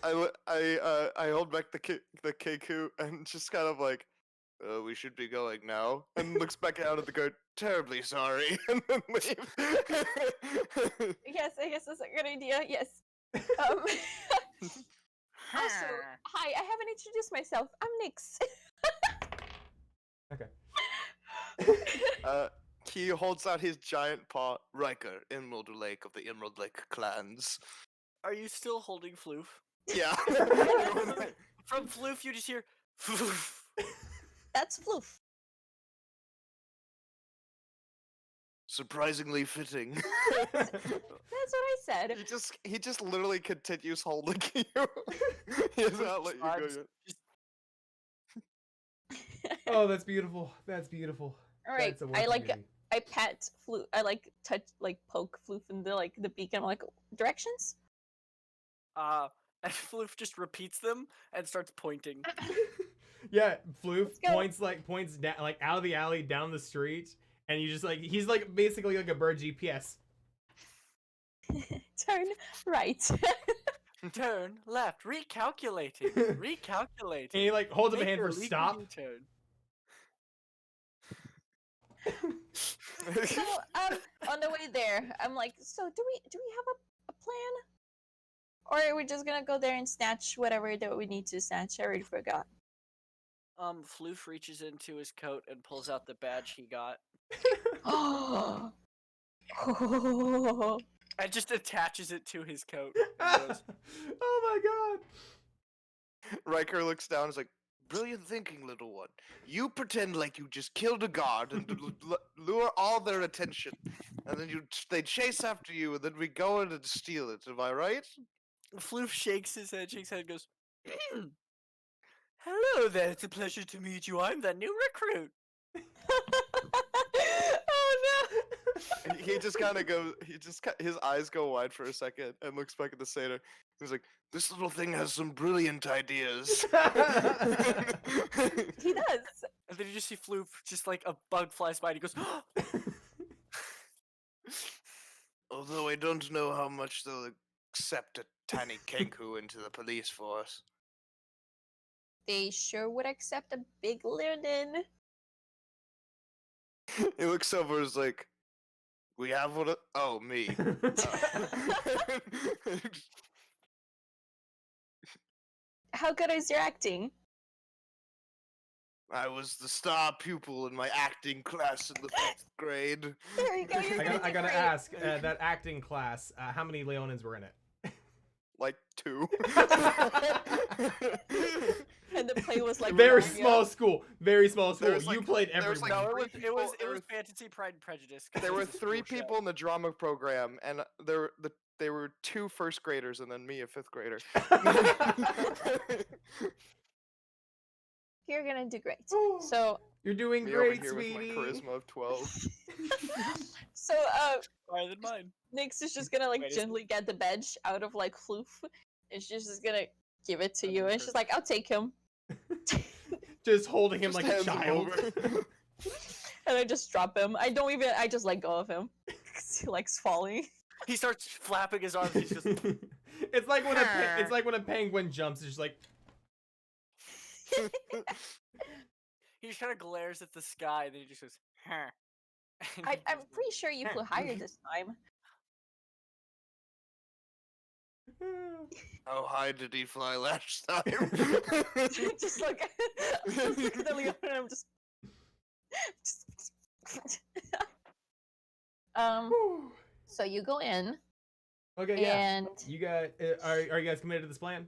hold back the Kinku and just kind of like, we should be going now. And looks back out at the guard, terribly sorry, and then leave. Yes, I guess that's a good idea. Yes. Also, hi, I haven't introduced myself. I'm Nyx. He holds out his giant paw. Riker, Emerald Lake of the Emerald Lake clans. Are you still holding Floof? Yeah. From Floof, you just hear. Floof. That's Floof. Surprisingly fitting. That's what I said. He just literally continues holding you. He has not let you go Vibes. yet. Oh, that's beautiful. That's beautiful. All right, That's a work I of like beauty. I pat Floof. I touch poke Floof in the beak, and I'm like, directions. And Floof just repeats them and starts pointing. Yeah, Floof go. points down like out of the alley down the street, and you just like he's like basically like a bird GPS. Turn right. Turn left. Recalculating. And Recalculating. he like holds up a Make hand your for legal stop. U-turn. So on the way there, I'm like, so do we have a plan? Or are we just gonna go there and snatch whatever that we need to snatch? I already forgot. Floof reaches into his coat and pulls out the badge he got. Oh. And just attaches it to his coat. And goes, Oh my god. Riker looks down and is like, brilliant thinking, little one. You pretend like you just killed a guard and lure all their attention. And then they chase after you, and then we go in and steal it. Am I right? Floof shakes his head and goes, hello there, it's a pleasure to meet you. I'm the new recruit. Oh no! And he just kind of goes, his eyes go wide for a second and looks back at the sailor. He's like, this little thing has some brilliant ideas. He does. And then you just see Floof, just like a bug flies by and he goes, Although I don't know how much they'll accept a tiny Kenku into the police force. They sure would accept a big Linden. He looks over and is like, we have one. Oh, me. How good is your acting? I was the star pupil in my acting class in the 5th grade. There you go. You're I gotta ask, that acting class, how many Leonins were in it? Like 2. And the play was like Very Narnia. small school. Very small school. was, You like- played there was, everyone. like, no, three it was people- Fantasy Pride and Prejudice. 'cause There it were was a 3 school show. people in the drama program, and there were 2 first graders, and then me, a 5th grader. You're gonna do great. So, You're doing Me over great, here with my sweetie. charisma of 12. so Higher than mine. Nyx is just gonna like Wait, is- gently get the badge out of like Floof, and she's just gonna give it to And you, then and she's like, "I'll take him," Just holding him Just like a hands him child. over. and I just drop him. I just let go of him because he likes falling. He starts flapping his arms. He's just, It's like when a penguin jumps. It's just like he just kind of glares at the sky, and then he just goes, huh. And he I'm just- pretty sure you flew higher this time. How high did he fly last time? Just look at the Leon, and I'm just So you go in, okay, yeah. and You got are you guys committed to this plan?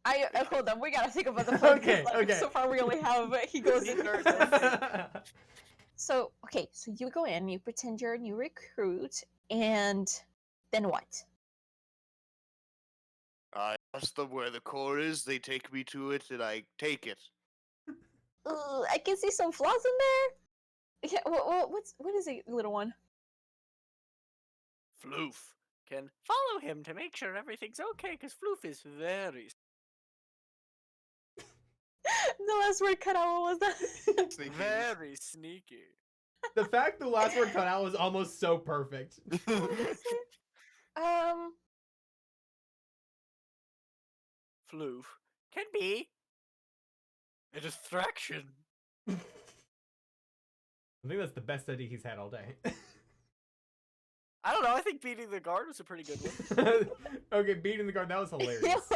I hold on. We gotta think about the plan. 'cause, Okay, like, okay. So far, we only have he goes in. Okay. So okay, so you go in, you pretend you're a new recruit, and then what? I ask them where the core is, they take me to it, and I take it. I can see some flaws in there. Yeah, what is it, little one? Floof can follow him to make sure everything's okay, because Floof is very. The last word cut out. What was that? Sneaky. Very sneaky. The fact the last word cut out was almost so perfect. Floof can be a distraction. I think that's the best idea he's had all day. I don't know. I think beating the guard was a pretty good one. Okay, beating the guard, that was hilarious.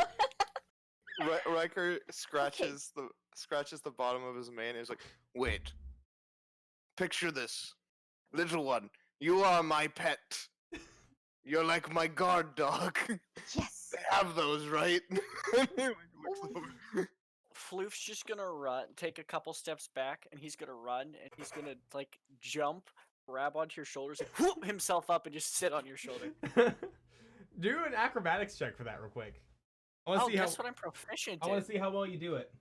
Riker scratches the bottom of his mane. He's like, "Wait, picture this, little one. You are my pet. You're like my guard dog. Yes. They have those, right?" He looks over. Floof's just gonna run, take a couple steps back, and he's gonna run, and he's gonna like jump, grab onto your shoulders, and whoop himself up, and just sit on your shoulder. Do an acrobatics check for that real quick. I want to Oh, see how guess what I'm proficient I in. want to see how well you do it.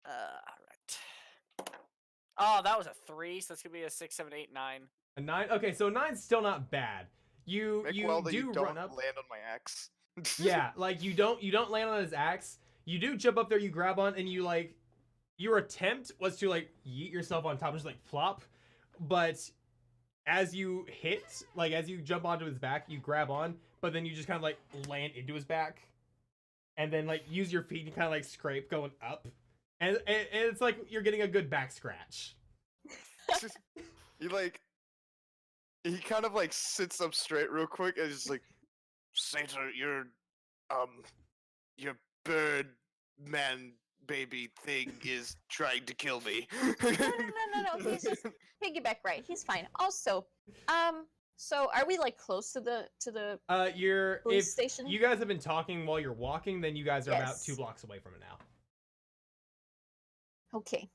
Right. Oh, that was a 3, so that's gonna be a 6, 7, 8, 9. A 9. Okay, so 9's still not bad. You Make you well that do you run don't up. land on my axe. Yeah, like you don't land on his axe. you do jump up there, you grab on, and you like, your attempt was to like yeet yourself on top and just like flop, but as you hit, like as you jump onto his back, you grab on, but then you just kind of like land into his back, and then like use your feet to kind of like scrape going up, and it's like you're getting a good back scratch. He like, he kind of like sits up straight real quick and just like, Satyr, your bird man baby thing is trying to kill me. No. He's just piggyback right. He's fine. Also, so are we like close to the You're police if station? you guys have been talking while you're walking, then you guys are about Yes. 2 blocks away from it now. Okay.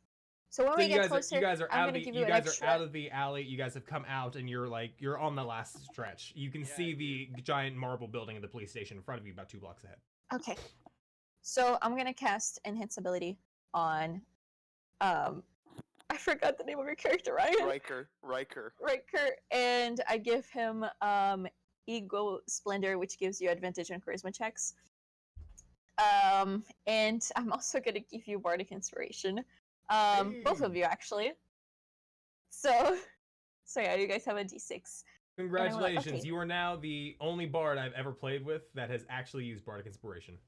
So when So we you get guys closer, are, you guys are I'm out of gonna the give you you an guys extra. are out of the alley. You guys have come out, and you're on the last stretch. You can see the giant marble building of the police station in front of you, about 2 blocks ahead. Okay. So I'm gonna cast Enhance ability on, I forgot the name of your character, Ryan. Riker. Riker, and I give him Ego Splendor, which gives you advantage on charisma checks. And I'm also gonna give you Bardic Inspiration. Both of Hey. you actually. So yeah, you guys have a D6. Congratulations! okay. You are now the only bard I've ever played with that has actually used bardic inspiration.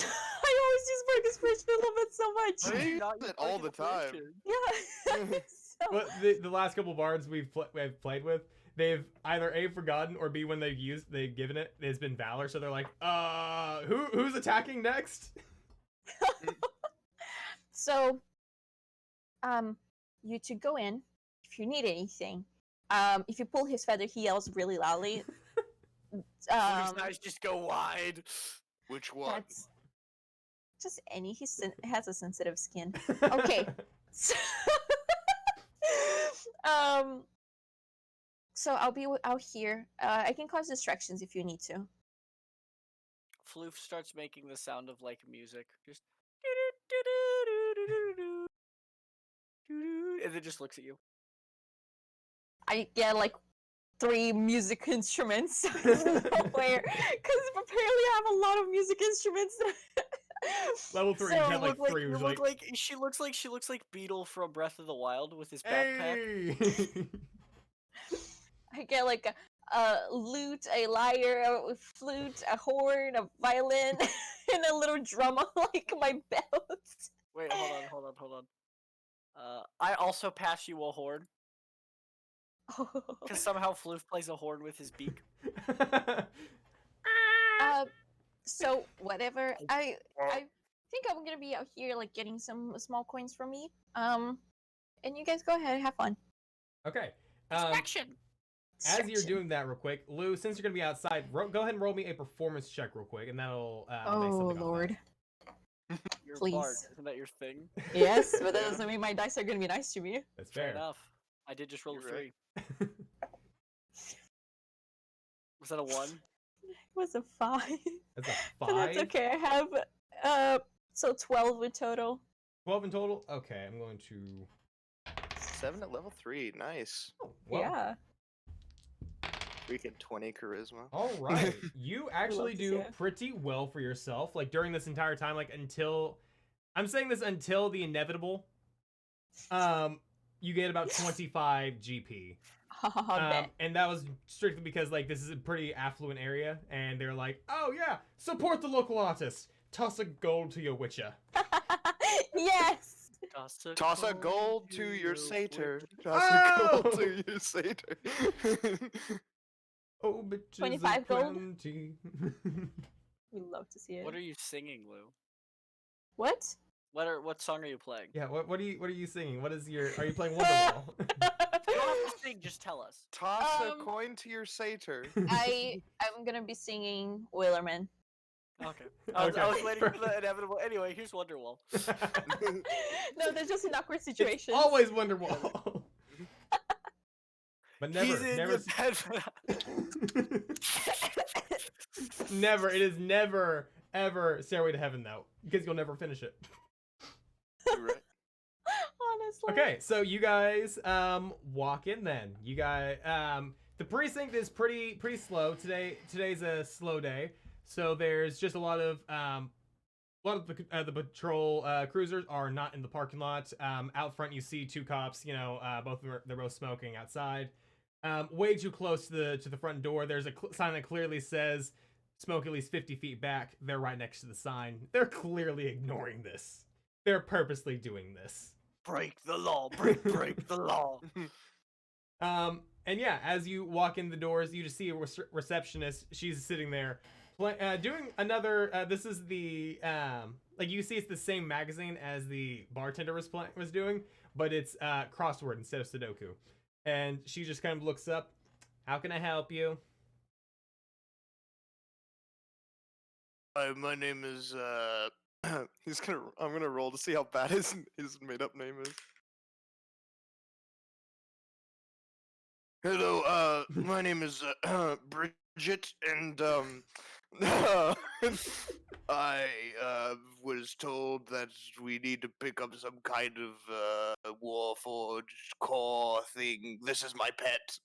I always use Bardic Inspiration. I love it so much. I use Not it use all Bardic the time. Inspiration. Yeah. So, But the last couple bards we've played with, they've either A, forgotten, or B, when they've given it, it's been Valor, so they're like, who's attacking next? so, you two go in if you need anything. If you pull his feather, he yells really loudly. His Um, eyes just go wide. Which one? that's just any. He has a sensitive skin. Okay. So, so I'll be out here. I can cause distractions if you need to. Floof starts making the sound of like music. Just and then just looks at you. I get like 3 music instruments out of nowhere because apparently I have a lot of music instruments. Level 3, So, you You have like look 3. you which is look like she looks like Beetle from Breath of the Wild with his backpack. Hey! I get like a lute, a lyre, a flute, a horn, a violin, and a little drum on like my belt. Wait, hold on. I also pass you a horn because somehow Floof plays a horn with his beak. So whatever. I think I'm gonna be out here like getting some small coins from me. And you guys go ahead, have fun. Okay. Distraction. As you're Distraction. doing that real quick, Lou, since you're gonna be outside, go ahead and roll me a performance check real quick, and that'll make Oh something on Lord. You're a bard, Please. isn't that your thing? Yes, but that Yeah. doesn't mean my dice are gonna be nice to me. That's Fair fair. enough. I did just roll a You're right. 3. Was that a 1? It was a 5. That's a But 5. that's okay. I have so 12 in total. 12 in total. Okay, I'm going to. 7 at level 3. Nice. Oh, well, Yeah. Freaking 20 charisma. All right, you actually to see do it. pretty well for yourself. Like during this entire time, like until I'm saying this until the inevitable. You get about 25 GP. Bet. And that was strictly because like this is a pretty affluent area, and they're like, oh yeah, support the local artist. Toss a gold to your witcher. Yes. Toss a gold to your satyr. witch. Toss a gold to your satyr. Oh, bitches 25 of gold? 20. We love to see it. What are you singing, Lou? What? What song are you playing? Yeah, what are you singing? What is your? Are you playing Wonderwall? You don't have to sing, just tell us. Toss a Um, coin to your satyr. I'm gonna be singing Wailerman. Okay. I was Okay, waiting for the inevitable. Anyway, here's Wonderwall. No, there's just an awkward It's situation. always Wonderwall. But never, He's in never, your bed. never. It is never, ever Stairway to Heaven though, because you'll never finish it. You're right. Honestly. Okay, so you guys walk in then. You guys the precinct is pretty slow today. Today's a slow day. So there's just a lot lot of the patrol cruisers are not in the parking lot. Out front, you see two cops. You know, they're both smoking outside. Way too close to the front door. There's a sign that clearly says "Smoke at least 50 feet back." They're right next to the sign. They're clearly ignoring this. They're purposely doing this. Break the law. Break the law. And yeah, as you walk in the doors, you just see a receptionist. She's sitting there, doing another. This is the like you see, it's the same magazine as the bartender was doing, but it's crossword instead of Sudoku. And she just kind of looks up. How can I help you? Hi, my name is I'm gonna roll to see how bad his made up name is. Hello, my name is Bridget, and I was told that we need to pick up some kind of Warforged core thing. This is my pet.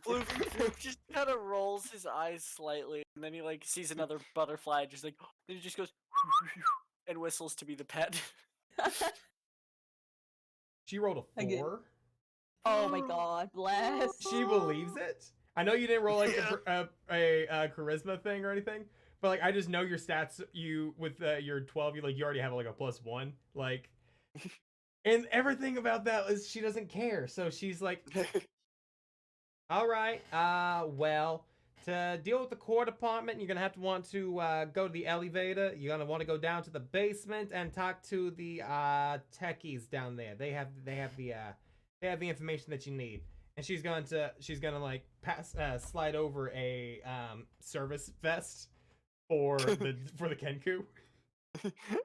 Floof just kind of rolls his eyes slightly, and then he like sees another butterfly, just like then he just goes and whistles to be the pet. She rolled a 4. Again. Oh my god, bless. She believes it. I know you didn't roll like a charisma thing or anything, but like I just know your stats. You with your 12, you already have like a +1. Like, and everything about that is she doesn't care. So she's like, all right, well, to deal with the core department, you're gonna have to want to go to the elevator. You're gonna want to go down to the basement and talk to the techies down there. They have the information that you need. And she's gonna like slide over a service vest for the Kenku.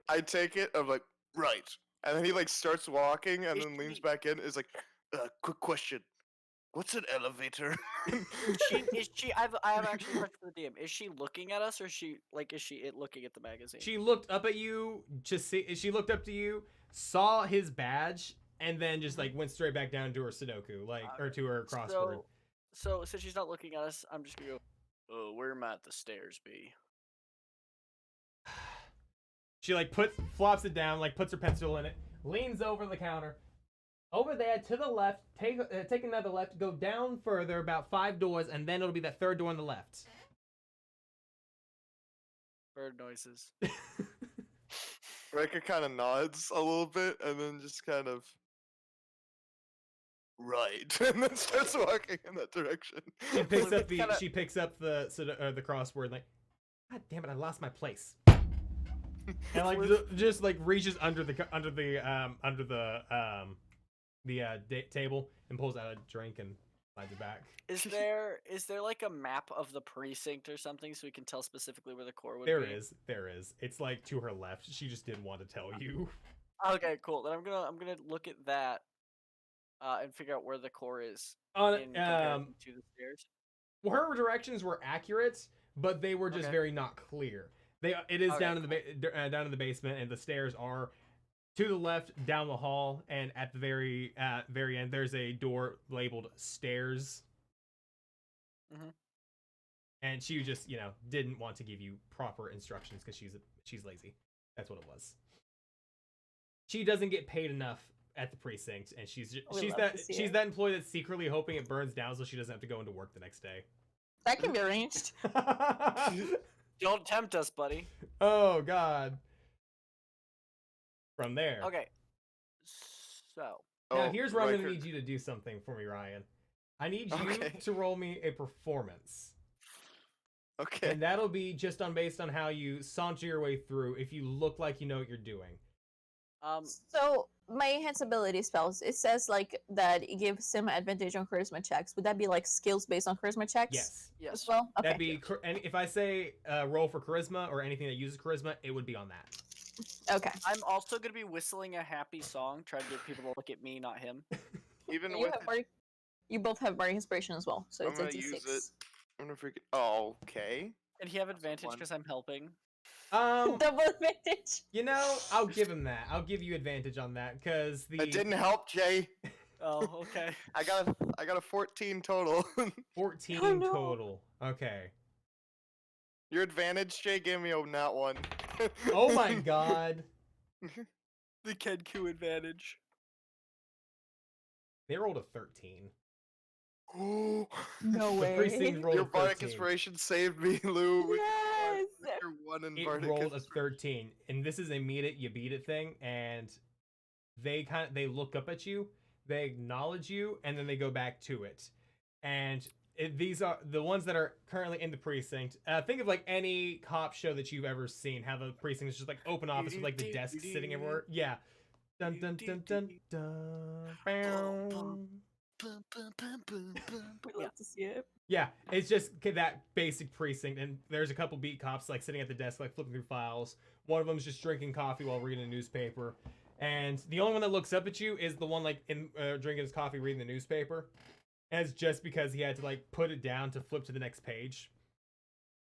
I take it. I'm like, right, and then he like starts walking and Is then leans she- back in. Is like, quick question. What's an elevator? Is she? I have actually a question for the DM. Is she looking at us, or is she looking at the magazine? She looked up at you she looked up to you, saw his badge, and then just like went straight back down to her Sudoku, like or to her crossword. So since she's not looking at us, I'm just gonna go. Oh, where might the stairs be? She like flops it down, like puts her pencil in it, leans over the counter. Over there to the left, take another left, go down further about 5 doors, and then it'll be that third door on the left. Bird noises. Riker kind of nods a little bit and then just kind of right, and then starts walking in that direction. She picks up kinda- she picks up the crossword, like, God damn it, I lost my place. And like just like reaches under the table and pulls out a drink and slides it back. Is there like a map of the precinct or something so we can tell specifically where the core would be? There is. It's like to her left. She just didn't want to tell you. Okay, cool. Then I'm gonna look at that and figure out where the core is On in comparison to the stairs. well, her directions were accurate, but they were just Okay. very not clear. It is Okay, down in the down in the basement, and the stairs are to the left down the hall, and at the very end there's a door labeled stairs. Mhm. And she just didn't want to give you proper instructions because she's lazy. That's what it was. She doesn't get paid enough at the precinct, and she's that employee that's secretly hoping it burns down so she doesn't have to go into work the next day. That can be arranged. Don't tempt us, buddy. Oh God. From there. Okay. So. Now here's where I'm Riker- gonna need you to do something for me, Ryan. I need you Okay. to roll me a performance. Okay. And that'll be just based on how you saunter your way through, if you look like you know what you're doing. So my enhanced ability spells, it says like that it gives him advantage on charisma checks. Would that be like skills based on charisma checks? Yes. Yes. As well? Okay. That'd be, and if I say roll for charisma or anything that uses charisma, it would be on that. Okay. I'm also gonna be whistling a happy song, trying to get people to look at me, not him. Even You with have bardic, you both have bardic inspiration as well, so I'm it's a gonna d6. use it. I'm gonna freaking. Oh, okay. And he have advantage one. because I'm helping. Double advantage. I'll give him that. I'll give you advantage on that because That didn't help, Jay. Oh, okay. I got a 14 total. 14 Oh, no. total. Okay. Your advantage, Jay, gave me a nat 1. Oh my god. The Kenku advantage. They rolled a 13. Oh, No The way. precinct rolled your a bardic 13. inspiration saved me, Lou. with Yes. your 1 in It bardic rolled a inspiration. 13, and this is a meet it, you beat it thing, and they look up at you, they acknowledge you, and then they go back to it. And these are the ones that are currently in the precinct. Think of like any cop show that you've ever seen. How the precinct is just like open office with like the desks sitting everywhere. Yeah. Dun dun dun dun dun. Bow. Boom, boom, boom, boom, boom. We love to see it. Yeah, it's just that basic precinct, and there's a couple beat cops like sitting at the desk, like flipping through files. One of them's just drinking coffee while reading a newspaper, and the only one that looks up at you is the one like in drinking his coffee, reading the newspaper. And it's just because he had to like put it down to flip to the next page.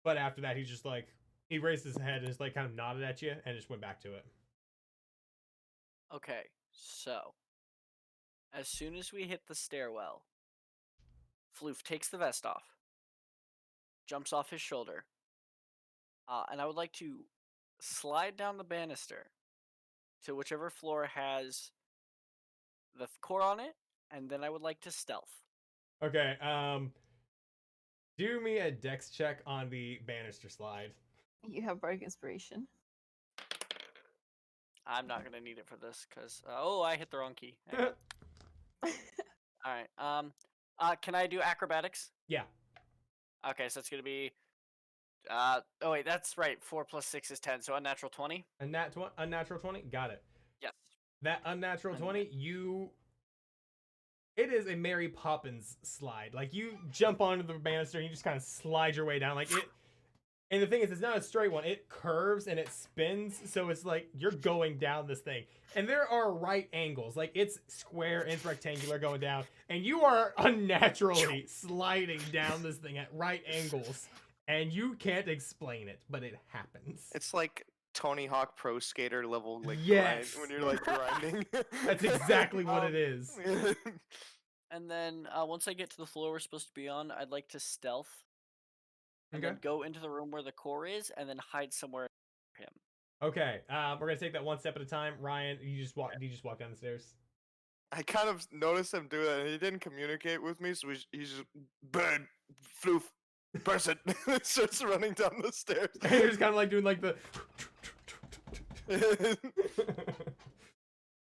But after that, he's just like he raised his head and just like kind of nodded at you and just went back to it. Okay, so as soon as we hit the stairwell, Floof takes the vest off, jumps off his shoulder, and I would like to slide down the banister to whichever floor has the core on it, and then I would like to stealth. Okay, do me a dex check on the banister slide. You have bardic inspiration. I'm not gonna need it for this because I hit the wrong key. All right. Can I do acrobatics? Yeah. Okay, so it's gonna be. Oh wait, that's right. 4 + 6 is 10, so unnatural 20. Unnatural 20? Got it. Yes. That unnatural And- 20, it is a Mary Poppins slide. Like you jump onto the banister and you just kind of slide your way down. Like it, and the thing is, it's not a straight one. It curves and it spins, so it's like you're going down this thing. And there are right angles. Like it's square and it's rectangular going down, and you are unnaturally sliding down this thing at right angles. And you can't explain it, but it happens. It's like Tony Hawk Pro Skater level, like Yes. grind, when you're like grinding. That's exactly what it is. And then once I get to the floor we're supposed to be on, I'd like to stealth and Okay. then go into the room where the core is, and then hide somewhere near him. Okay. We're gonna take that one step at a time. Ryan, you just walk down the stairs. I kind of noticed him do that, and he didn't communicate with me, so he's just bird, floof, person, starts running down the stairs. And you're just kind of like doing like the.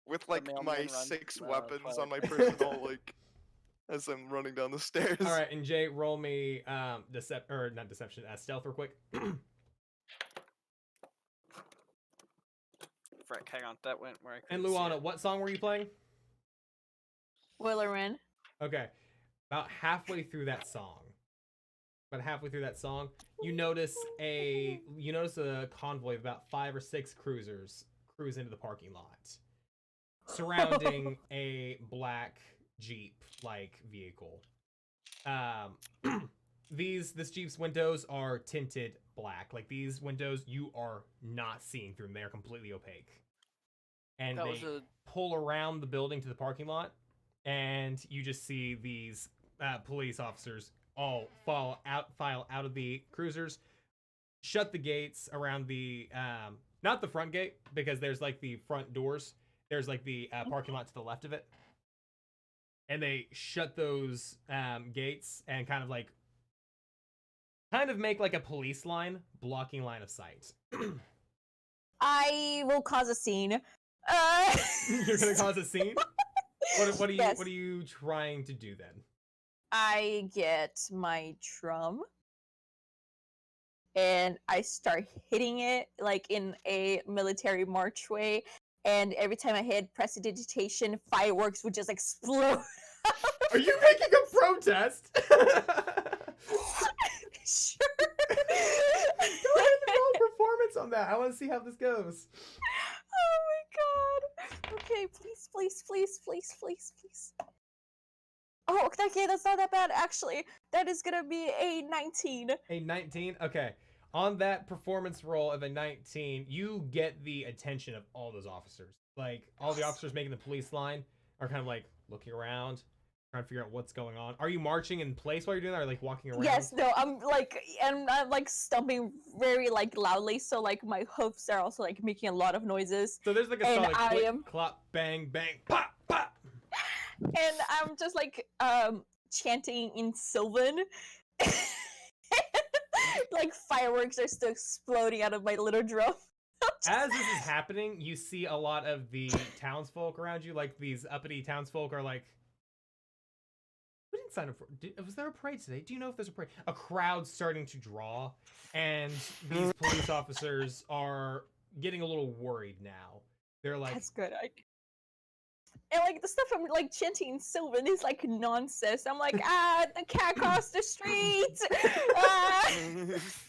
With like mailman my runs, 6 uh, weapons Twilight. on my personal, like, as I'm running down the stairs. All right, and Jay, roll me stealth real quick. Frick, hang on, that went where I And couldn't see Luana, it. what song were you playing? Willerin. Okay, about halfway through that song. You notice a convoy of about 5 or 6 cruisers cruise into the parking lot, surrounding a black Jeep-like vehicle. This Jeep's windows are tinted black. Like these windows, you are not seeing through them; they are completely opaque. And That they was a pull around the building to the parking lot, and you just see these police officers all file out of the cruisers, shut the gates around the not the front gate, because there's like the front doors. There's like the parking lot to the left of it, and they shut those gates and kind of make like a police line blocking line of sight. I will cause a scene. You're gonna cause a scene. What are you Yes. What are you trying to do then? I get my drum and I start hitting it like in a military march way. And every time I hit prestidigitation, fireworks would just explode. Are you making a protest? Sure. Go ahead and roll a performance on that. I want to see how this goes. Oh my god. Okay, please, please, please, please, please, please. Oh, okay, that's not that bad, actually. That is gonna be a 19. A 19? Okay. On that performance roll of a 19, you get the attention of all those officers. Like, all the officers making the police line are kind of like looking around. trying to figure out what's going on. Are you marching in place while you're doing that, or like walking around? Yes, no, I'm like stumping very like loudly, so like my hoofs are also like making a lot of noises. So there's like a And solid I click, am- clop, bang, bang, pop, pop. And I'm just like chanting in Sylvan. Like fireworks are still exploding out of my little drum. As this is happening, you see a lot of the townsfolk around you, like these uppity townsfolk are like, we didn't sign up for, was there a parade today? Do you know if there's a parade? A crowd starting to draw, and these police officers are getting a little worried now. They're like, That's good. And like the stuff I'm like chanting in Sylvan is like nonsense. I'm like, the cat crossed the street.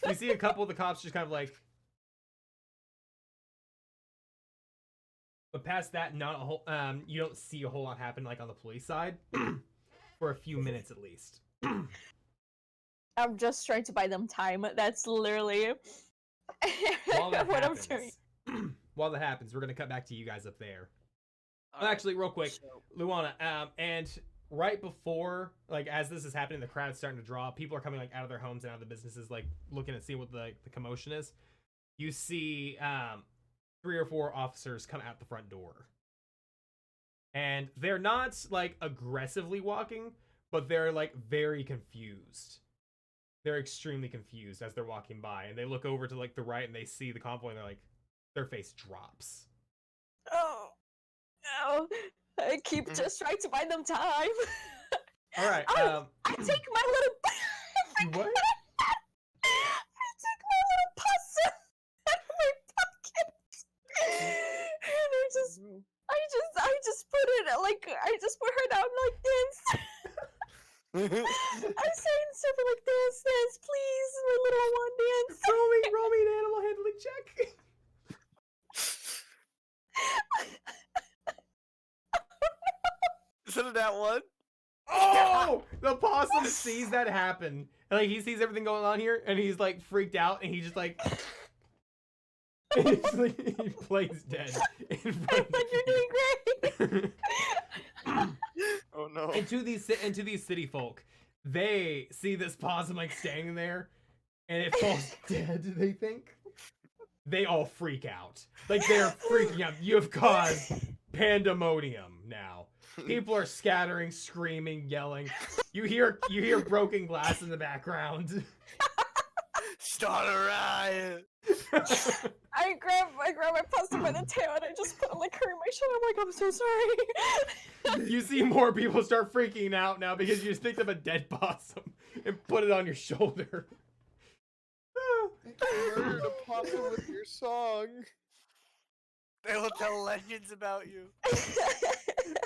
you see a couple of the cops just kind of like, but past that, not a whole, you don't see a whole lot happen like on the police side for a few minutes at least. I'm just trying to buy them time. That's literally While that what I'm happens, doing. while that happens, we're gonna cut back to you guys up there. Alright, Actually, real quick, so- Luana, and right before, like, as this is happening, the crowd's starting to draw. People are coming like out of their homes and out of the businesses, like looking to see what the commotion is. You see, 3 or 4 officers come out the front door, and they're not like aggressively walking, but they're like very confused. They're extremely confused as they're walking by, and they look over to like the right and they see the convoy, and they're like, their face drops. Oh, no. I keep just trying to buy them time. All right. I take my little. What? I take my little possum out of my pocket, and I just put it like I just put her down like this. I'm saying something like this, please, my little one, dance. roll me an animal handling check. Is it that one? Oh! The possum sees that happen. And like he sees everything going on here, and he's like freaked out, and he just like he plays dead. In front I of thought you're doing great. Oh no. and to these city folk, they see this possum like standing there, and it falls dead. They think they all freak out. Like they're freaking out. You have caused pandemonium now. People are scattering, screaming, yelling. You hear broken glass in the background. Start a riot. I grab my possum by the tail and I just put like her in my shoulder. I'm like, I'm so sorry. You see more people start freaking out now because you just picked up a dead possum and put it on your shoulder. You murdered a possum with your song. They will tell legends about you.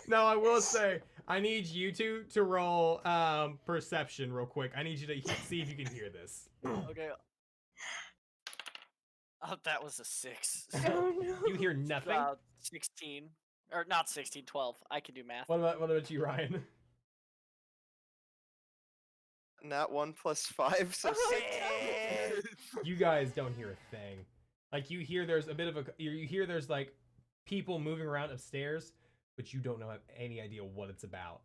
Now I will say, I need you two to roll perception real quick. I need you to see if you can hear this. Okay. Oh, that was a 6. Oh no. You hear nothing. 16. Or not 16, 12. I can do math. What about you, Ryan? Nat 1 plus 5, so 6. You guys don't hear a thing. Like you hear there's a bit of a you hear there's like people moving around upstairs, but you don't know any idea what it's about.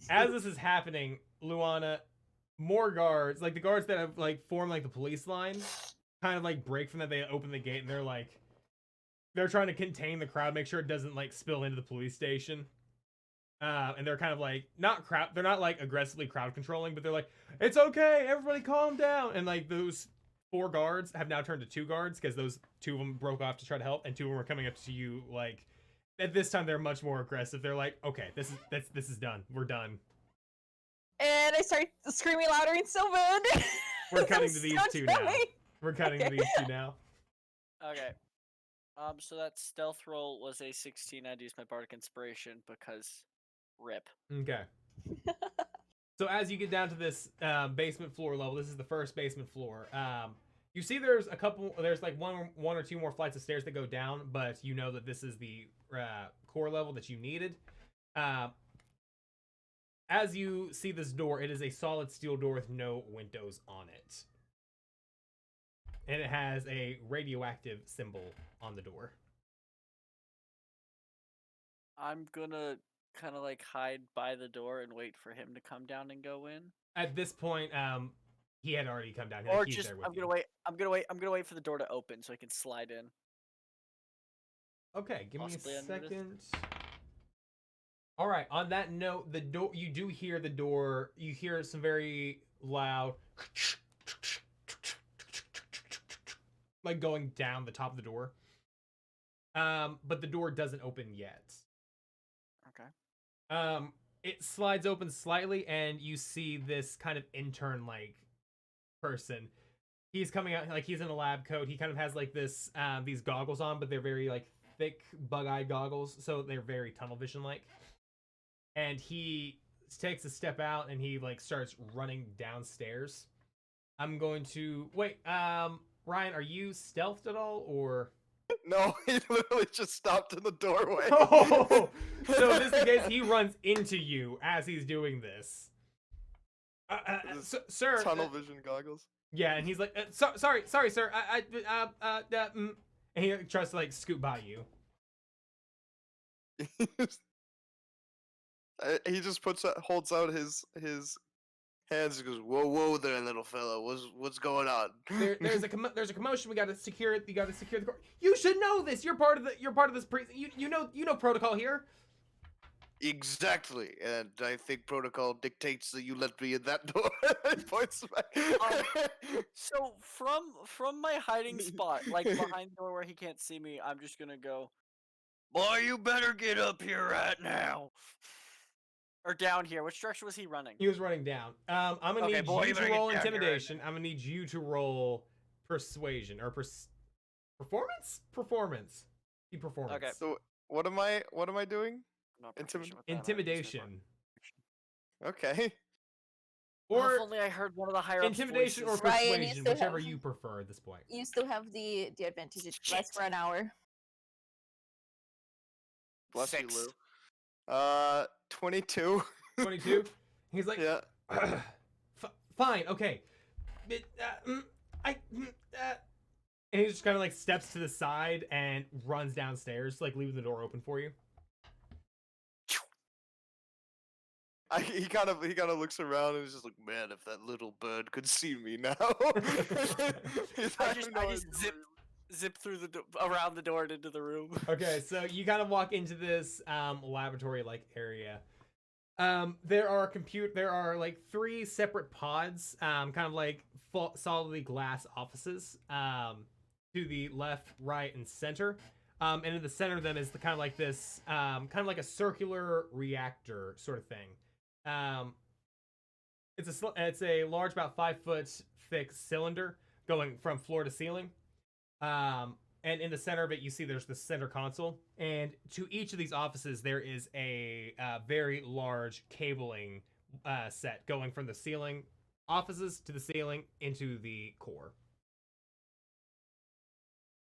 As this is happening, Luana, more guards, like the guards that have like formed like the police line, kind of like break from that. They open the gate and they're trying to contain the crowd, make sure it doesn't like spill into the police station. And they're kind of like they're not like aggressively crowd controlling, but they're like, it's okay, everybody calm down. And like those 4 guards have now turned to 2 guards because those 2 of them broke off to try to help, and 2 of them are coming up to you like at this time they're much more aggressive. They're like, okay, this is done. We're done. And I start screaming louder in Sylvan. We're cutting I'm to these so 2 now. jelly. We're cutting to these 2 now. Okay. So that stealth roll was a 16. I'd use my bardic inspiration because rip. Okay. So as you get down to this basement floor level, this is the first basement floor. You see there's like one or 2 more flights of stairs that go down, but you know that this is the core level that you needed. As you see this door, it is a solid steel door with no windows on it. And it has a radioactive symbol on the door. I'm gonna kind of like hide by the door and wait for him to come down and go in? At this point, he had already come down. Or He's just there with I'm gonna you. wait. I'm gonna wait for the door to open so I can slide in. Okay, give me a Possibly unnoticed. second. All right. On that note, the door. You do hear the door. You hear some very loud, like going down the top of the door. But the door doesn't open yet. Okay. It slides open slightly, and you see this kind of intern like person. He's coming out like he's in a lab coat. He kind of has like this these goggles on, but they're very like thick bug-eye goggles, so they're very tunnel vision like. And he takes a step out and he like starts running downstairs. I'm going to wait. Ryan, are you stealthed at all or? No, he literally just stopped in the doorway. Oh, so this is the case. He runs into you as he's doing this. Sir. Tunnel vision goggles. Yeah, and he's like, sorry, sir. And he tries to like scoot by you. He just holds out his hands and goes, "Whoa, there, little fella. What's going on?" There's a commotion. We gotta secure it. You gotta secure the court. You should know this. You're part of this you know protocol here. Exactly, and I think protocol dictates that you let me in that door. He points back. So from my hiding spot, like behind the door where he can't see me, I'm just gonna go, boy, you better get up here right now. Or down here. Which direction was he running? He was running down. I'm gonna Okay, need boy, you you to better get roll down here right intimidation. I'm gonna need you to roll persuasion or performance. Performance. The performance. Okay. So what am I doing? Not Intim- proficient with that, I just Intimidation. Okay. Well, Or if only I heard one of the higher intimidation or voices. Ryan, you persuasion, still whichever have- you prefer at this point. You still have the advantage. It lasts for an hour. Bless Six. you, Lou. 22. 22. He's like, Yeah. Fine, okay. And he just kind of like steps to the side and runs downstairs, like leaving the door open for you. He kind of looks around and is just like, man, if that little bird could see me now. I just zip through around the door and into the room. Okay, so you kind of walk into this laboratory-like area. There are like 3 separate pods, kind of like solidly glass offices, to the left, right, and center. And in the center of them is the kind of like this, kind of like a circular reactor sort of thing. It's a large, about 5 foot thick cylinder going from floor to ceiling. And in the center of it, you see there's the center console. And to each of these offices, there is a very large cabling set going from the ceiling offices to the ceiling into the core.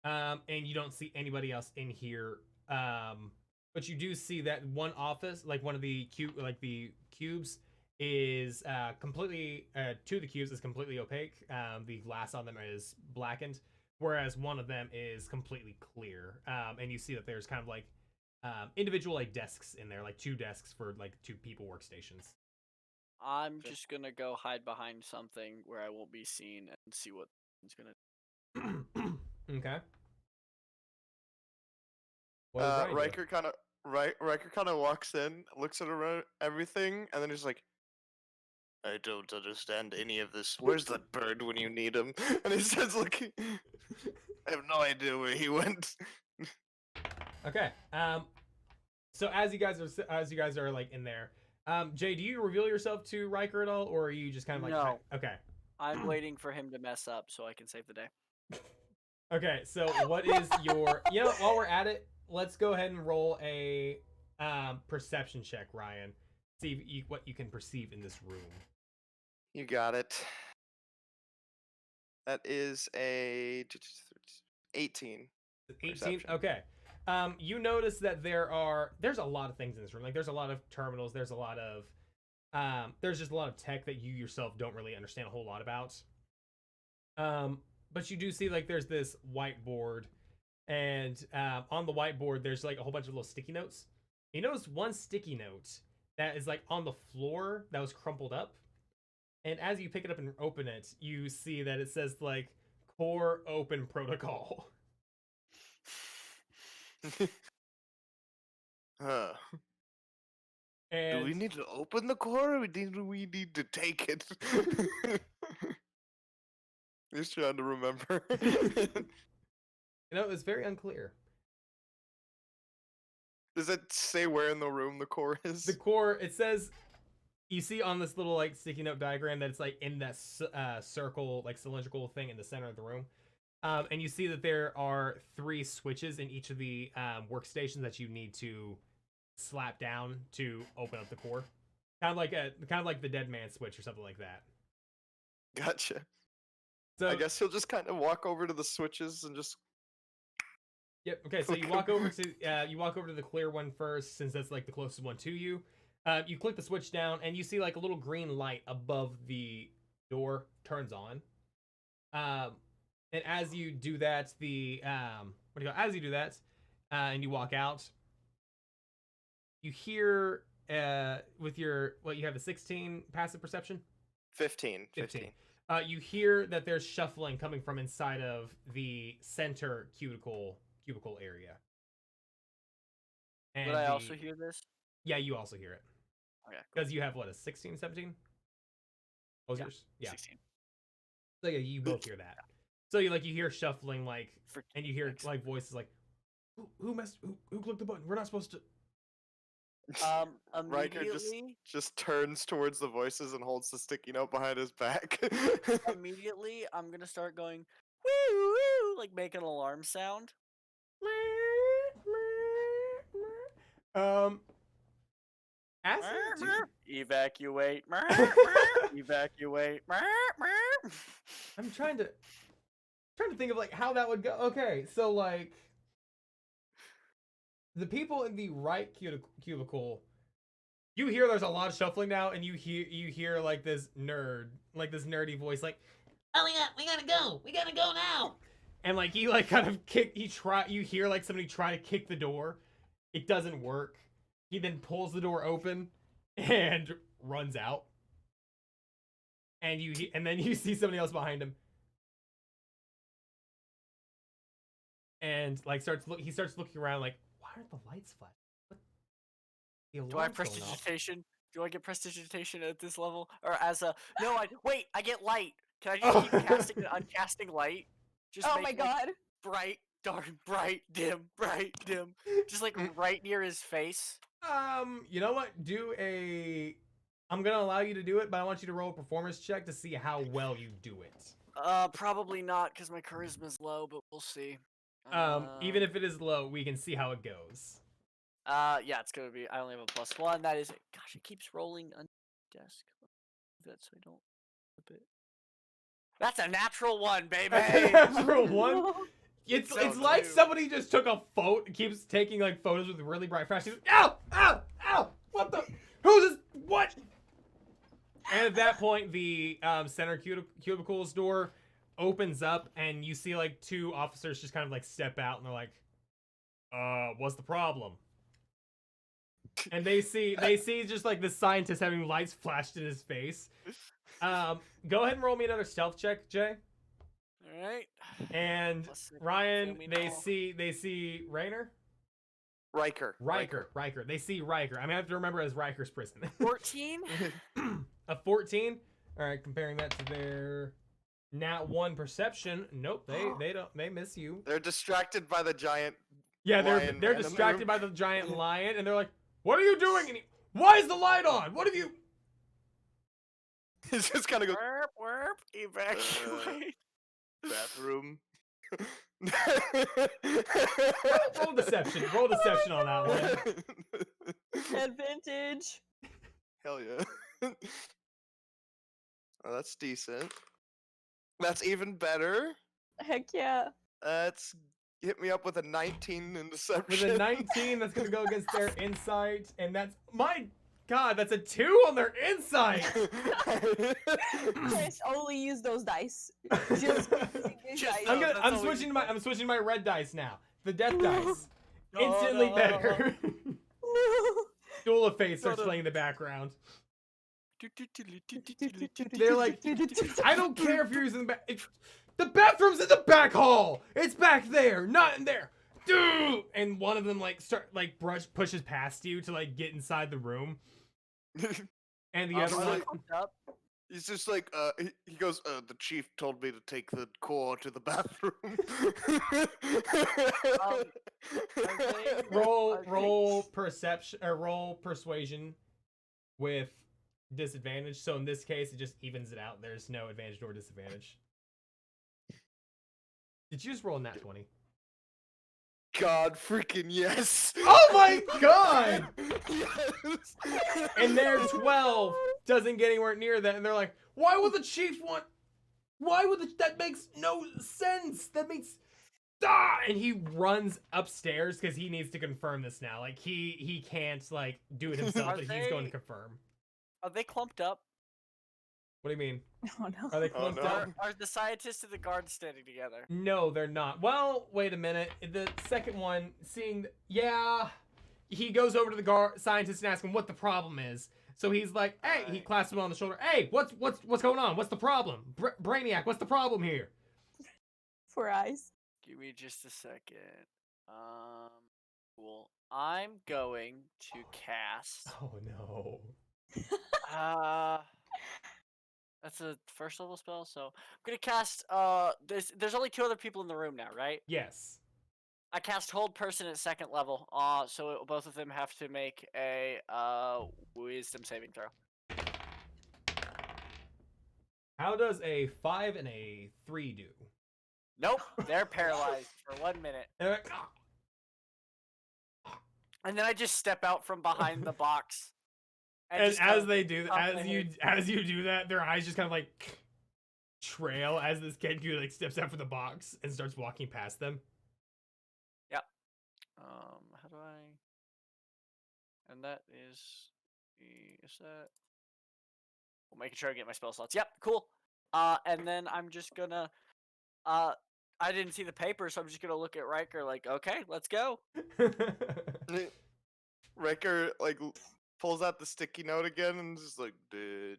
And you don't see anybody else in here. But you do see that one office, like one of the cubes, is completely. 2 of the cubes is completely opaque. The glass on them is blackened, whereas one of them is completely clear. And you see that there's kind of like individual like desks in there, like 2 desks for like 2 people workstations. I'm just gonna go hide behind something where I won't be seen and see what it's gonna. Okay. What is Ryan doing? Riker kind of walks in, looks at around everything, and then he's like, I don't understand any of this. Where's that bird when you need him? And he starts looking. I have no idea where he went. Okay. So as you guys are like in there, Jay, do you reveal yourself to Riker at all, or are you just kind of like No. Okay. I'm waiting for him to mess up so I can save the day. Okay. So what is your? While we're at it, let's go ahead and roll a perception check, Ryan. See what you can perceive in this room. You got it. That is a 18. 18. Perception. Okay. You notice that there's a lot of things in this room. Like there's a lot of terminals. There's just a lot of tech that you yourself don't really understand a whole lot about. But you do see like there's this whiteboard, and on the whiteboard there's like a whole bunch of little sticky notes. You notice one sticky note that is like on the floor that was crumpled up. And as you pick it up and open it, you see that it says like core open protocol. Huh. And Do we need to open the core or do we need to take it? He's trying to remember. it was very unclear. Does it say where in the room the core is? The core, it says, you see on this little like sticky note diagram that it's like in that circle, like cylindrical thing in the center of the room. And you see that there are 3 switches in each of the workstations that you need to slap down to open up the core. Kind of like the dead man switch or something like that. Gotcha. So I guess he'll just kind of walk over to the switches and just. Yep. Okay. So you walk over to the clear one first, since that's like the closest one to you. You click the switch down, and you see like a little green light above the door turns on. And as you do that, and you walk out, you hear with your you have a 16 passive perception. 15. You hear that there's shuffling coming from inside of the center cubicle area. And Would I also hear this? Yeah, you also hear it. Okay. Because you have what, a 16, 17? What was yours? Yeah. 16. So yeah, you both hear that. So you hear shuffling and you hear like voices like, who clicked the button? We're not supposed to. Riker Immediately, just turns towards the voices and holds the sticky note behind his back. immediately, I'm gonna start going woo woo, like make an alarm sound. As you do- Evacuate. Evacuate. I'm trying to think of like how that would go. Okay, so like the people in the right cubicle, you hear there's a lot of shuffling now, and you hear like this nerdy voice like, "Oh yeah, we gotta go now." And like he like kind of you hear like somebody try to kick the door. It doesn't work. He then pulls the door open and runs out. And then you see somebody else behind him. And like he starts looking around like, why aren't the lights flashing? Do I have prestidigitation? Do I get prestidigitation at this level? Or as a no, I get light. Can I just keep casting and uncasting light? Just Oh make, my like, god. bright, dark, bright, dim, just like right near his face. You know what? I'm gonna allow you to do it, but I want you to roll a performance check to see how well you do it. Probably not, because my charisma's low, but we'll see. Even if it is low, we can see how it goes. Yeah, it's gonna be. I only have a +1. That is. Gosh, it keeps rolling on the desk. That's so I don't flip it. That's a natural 1, baby. Natural 1. It's So like true. somebody just took a photo, keeps taking like photos with really bright flash. He's like, ow! What the? Who's this? What? And at that point, the center cubicle's door opens up, and you see like 2 officers just kind of like step out, and they're like, what's the problem? And they see just like the scientist having lights flashed in his face. Go ahead and roll me another stealth check, Jay. All right. And +6, Ryan, family they see Rainer. Riker. They see Riker. I mean, I have to remember as Riker's prison. 14. A 14. All right, comparing that to their nat 1 perception. Nope, they miss you. They're distracted by the giant. Yeah, lion they're man in the distracted room. by the giant lion, and they're like, "What are you doing? And why is the light on? What have you?" He's just kind of go Warp. Evacuate. bathroom. Roll deception. Roll deception on that one. Advantage. Hell yeah. Oh, that's decent. That's even better. Heck yeah. That's hit me up with a 19 in With deception. a 19, that's gonna go against their insight, and that's my God. That's a 2 on their insight. Chris, only use those dice. Just use these Just dice. those. That's I'm all we switching can my red dice now. The death dice. Oh, Instantly no. better. Duel of Fate starts Shut up. playing in the background. They're like, I don't care if you're using the back. The bathroom's in the back hall. It's back there, not in there. Dude! And one of them like pushes past you to like get inside the room, and the other Are one. they pumped up? He's just like, he goes, the chief told me to take the core to the bathroom. Roll perception or roll persuasion with disadvantage. So in this case, it just evens it out. There's no advantage nor disadvantage. Did you just roll a nat 20? God freaking yes! Oh my god! Yes! And their 12 doesn't get anywhere near that, and they're like, why would the chief want? Why would that makes no sense? That makes and he runs upstairs because he needs to confirm this now. Like he can't like do it himself, but he's going to confirm. Are they clumped up? What do you mean? Oh no. Are they clumped no. up? Are the scientists and the guards standing together? No, they're not. Well, wait a minute. The second one, he goes over to the scientist and asks him what the problem is. So he's like, hey, he claps him on the shoulder. Hey, what's going on? What's the problem? Brainiac, what's the problem here? 4 eyes. Give me just a second. Cool. I'm going to cast. Oh no. That's a first level spell, so I'm gonna cast. There's only 2 other people in the room now, right? Yes. I cast hold person at 2nd level. So both of them have to make a wisdom saving throw. How does a 5 and a 3 do? Nope, they're paralyzed for 1 minute. They're like, And then I just step out from behind the box. and just as go, they do, pump my as you do that, their eyes just kind of like trail as this kid like steps out from the box and starts walking past them. How do I? And that is that. Well, making sure I get my spell slots. Yep, cool. And then I'm just gonna. I didn't see the paper, so I'm just gonna look at Riker like, okay, let's go. Riker like pulls out the sticky note again and just like, 2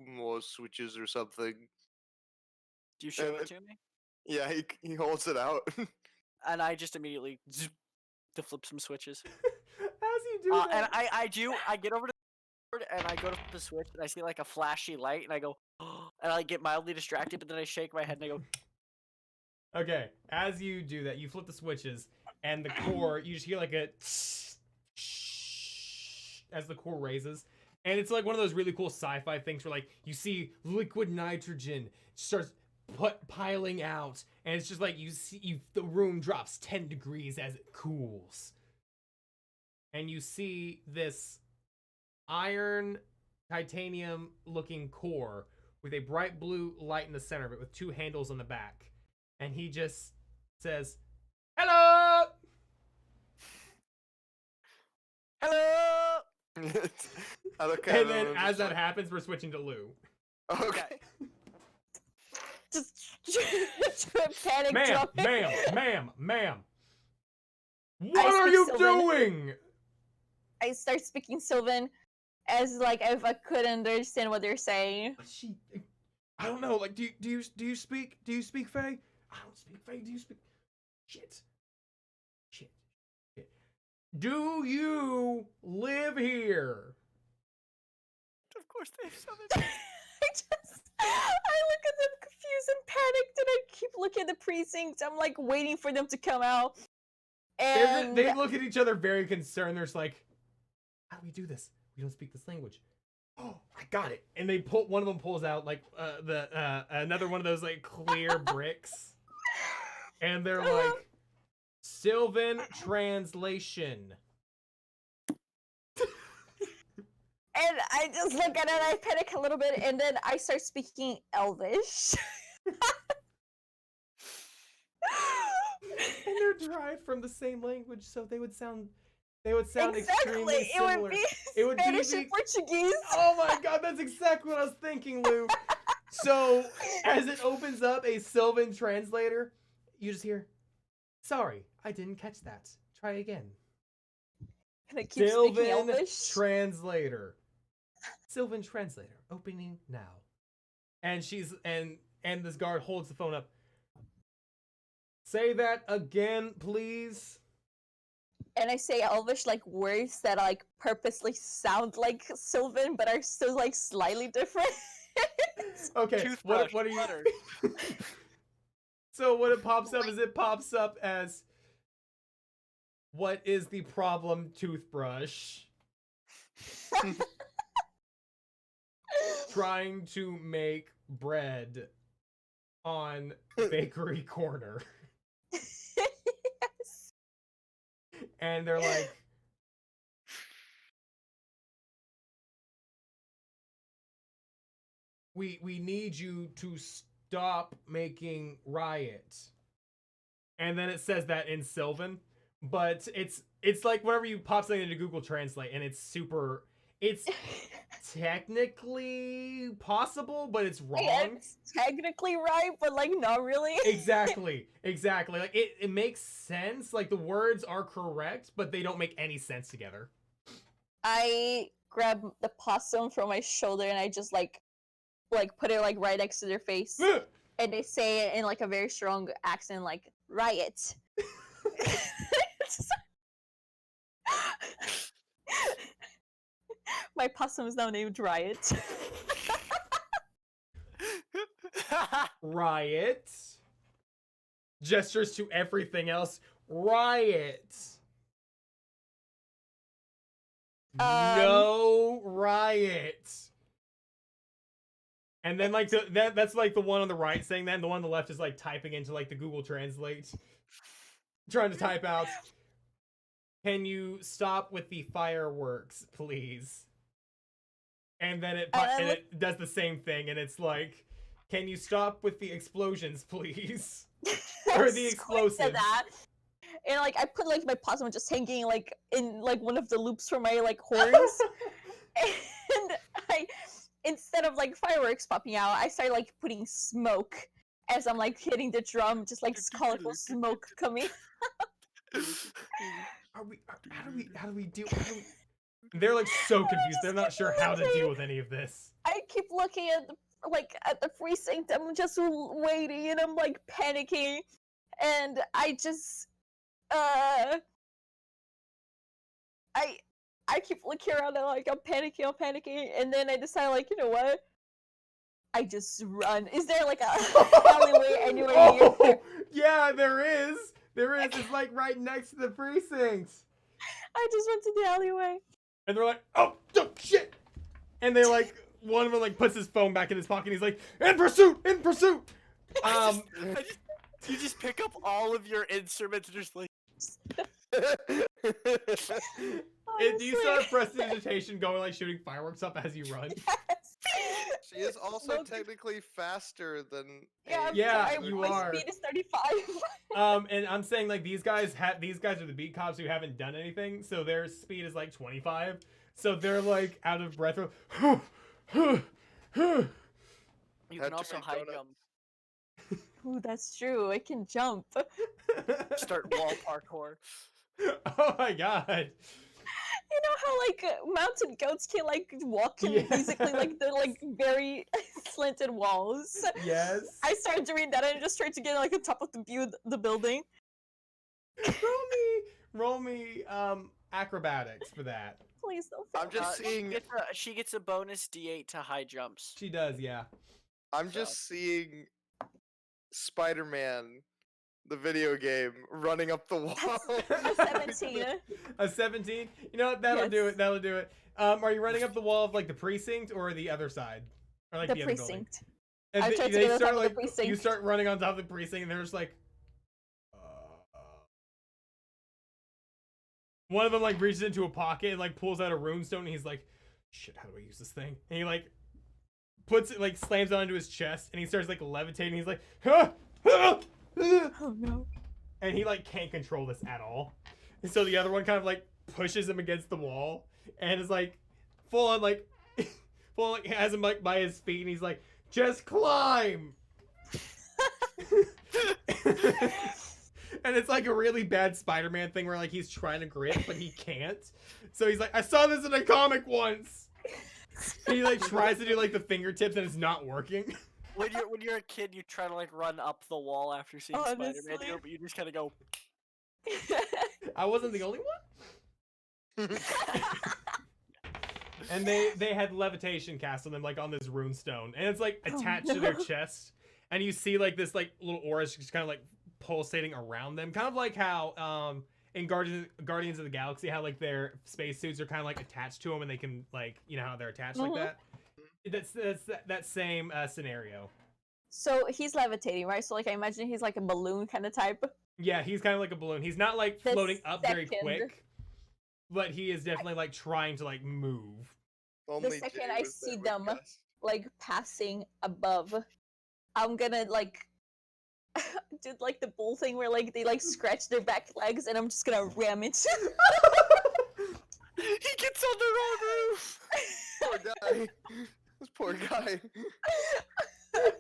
more switches or something. Do you show And it to me? Yeah, he holds it out. And I just immediately to flip some switches. As you do And that, I get over to the board and I go to flip the switch and I see like a flashy light and I go, and I get mildly distracted, but then I shake my head and I go, okay, as you do that, you flip the switches, and the core, you just hear like a as the core raises, and it's like one of those really cool sci-fi things where like you see liquid nitrogen starts piling out, and it's just like the room drops 10 degrees as it cools, and you see this iron titanium looking core with a bright blue light in the center of it with 2 handles on the back. And he just says, hello! hello. I look at And him then I'm as just that like, happens, we're switching to Lou. okay. Just panic Ma'am, dropping. ma'am. I What are speak you Sylvan. doing? I start speaking Sylvan as like if I couldn't understand what they're saying. I don't know. Like, do you speak Fae? I don't speak Fae. Do you speak? Shit. Do you live here? Of course they have something. I look at them confused and panicked, and I keep looking at the precincts. I'm like waiting for them to come out. And They look at each other very concerned. They're just like, how do we do this? We don't speak this language. Oh, I got it. And one of them pulls out like another one of those like clear bricks. And they're like, Sylvan translation. And I just look at it, and I panic a little bit, and then I start speaking Elvish. And they're derived from the same language, so they would sound extremely Exactly. It similar. would be It would be Spanish the- and Portuguese. Oh my god, that's exactly what I was thinking, Lou. So, as it opens up a Sylvan translator, you just hear, sorry, I didn't catch that. Try again. And I keep speaking Sylvan Elvish. translator. Sylvan translator opening now. And she's and this guard holds the phone up. Say that again, please. And I say Elvish like words that like purposely sound like Sylvan, but are still like slightly different. Okay, Toothbrush, what are you? butter. So what it pops up is it pops up as, what is the problem, toothbrush? Trying to make bread on bakery corner. Yes. And they're like, we need you to stop making riot. And then it says that in Sylvan, but it's like whenever you pop something into Google Translate and it's technically possible, but it's wrong. It's technically right, but like not really. Exactly. Like it makes sense. Like the words are correct, but they don't make any sense together. I grab the possum from my shoulder and I just like put it like right next to their face. And they say it in like a very strong accent, like riot. My possum is now named Riot. Riot. Gestures to everything else. Riot. No riot. And then like that's like the one on the right saying that, and the one on the left is like typing into like the Google Translate, trying to type out, "Can you stop with the fireworks, please?" And then it does the same thing, and it's like, "Can you stop with the explosions, please?" Or the explosives. That. And like I put like my possum just hanging like in like one of the loops for my like horns. And instead of like fireworks popping out, I started like putting smoke as I'm like hitting the drum, just like colorful smoke coming. How do we deal? They're like so confused. They're not sure how to deal with any of this. I keep looking at the precinct. I'm just waiting, and I'm like panicking, and I just I keep looking around and like I'm panicking, and then I decide like, you know what? I just run. Is there like a alleyway anywhere near? Yeah, there is. It's like right next to the precinct. I just went to the alleyway. And they're like, oh shit! And they like, one of them like puts his phone back in his pocket. And he's like, in pursuit! You just pick up all of your instruments and just like. Do you start prestidigitation going like shooting fireworks up as you run? Yes. She is also technically faster than. Yeah, Amy. you my are. speed is 35. And I'm saying like these guys are the beat cops who haven't done anything, so their speed is like 25. So they're like out of breath. You can also high jump. Ooh, that's true. I can jump. Start wall parkour. Oh my god. You know how like mountain goats can like walk in basically like they're like very slanted walls. Yes. I started doing that and just tried to get like on top of the building. Roll me acrobatics for that. Please don't fail. I'm just seeing. She gets a bonus D8 to high jumps. She does, yeah. I'm just seeing Spider-Man, the video game, running up the wall. A 17. A 17? You know what? That'll do it. Are you running up the wall of like the precinct or the other side? Or like the other building? Precinct. And I tried to they get on start top of like the precinct. you start running on top of the precinct and they're just like one of them like reaches into a pocket and like pulls out a runestone and he's like, shit, how do I use this thing? And he like puts it like slams it onto his chest and he starts like levitating. He's like, Oh no. and he like can't control this at all. And so the other one kind of like pushes him against the wall and is like full on like has him like by his feet and he's like, just climb. And it's like a really bad Spider-Man thing where like he's trying to grip but he can't. So he's like, I saw this in a comic once. And he like tries to do like the fingertips and it's not working. When you're a kid, you try to like run up the wall after seeing Spider-Man do Honestly. it, but you just kind of go. I wasn't the only one. And they had levitation cast on them like on this rune stone, and it's like attached to their chest, and you see like this like little aura just kind of like pulsating around them, kind of like how in Guardians of the Galaxy how like their spacesuits are kind of like attached to them and they can like, you know how they're attached like that. That's that same scenario. So he's levitating, right? So like I imagine he's like a balloon kind of type. Yeah, he's kind of like a balloon. He's not like The floating up very second- quick, but he is definitely like trying to like move. Only second Jay I was there see with them, Gus. Like passing above, I'm gonna like do like the bull thing where like they like scratch their back legs, and I'm just gonna ram into. He gets on the wrong roof. Poor guy. This poor guy.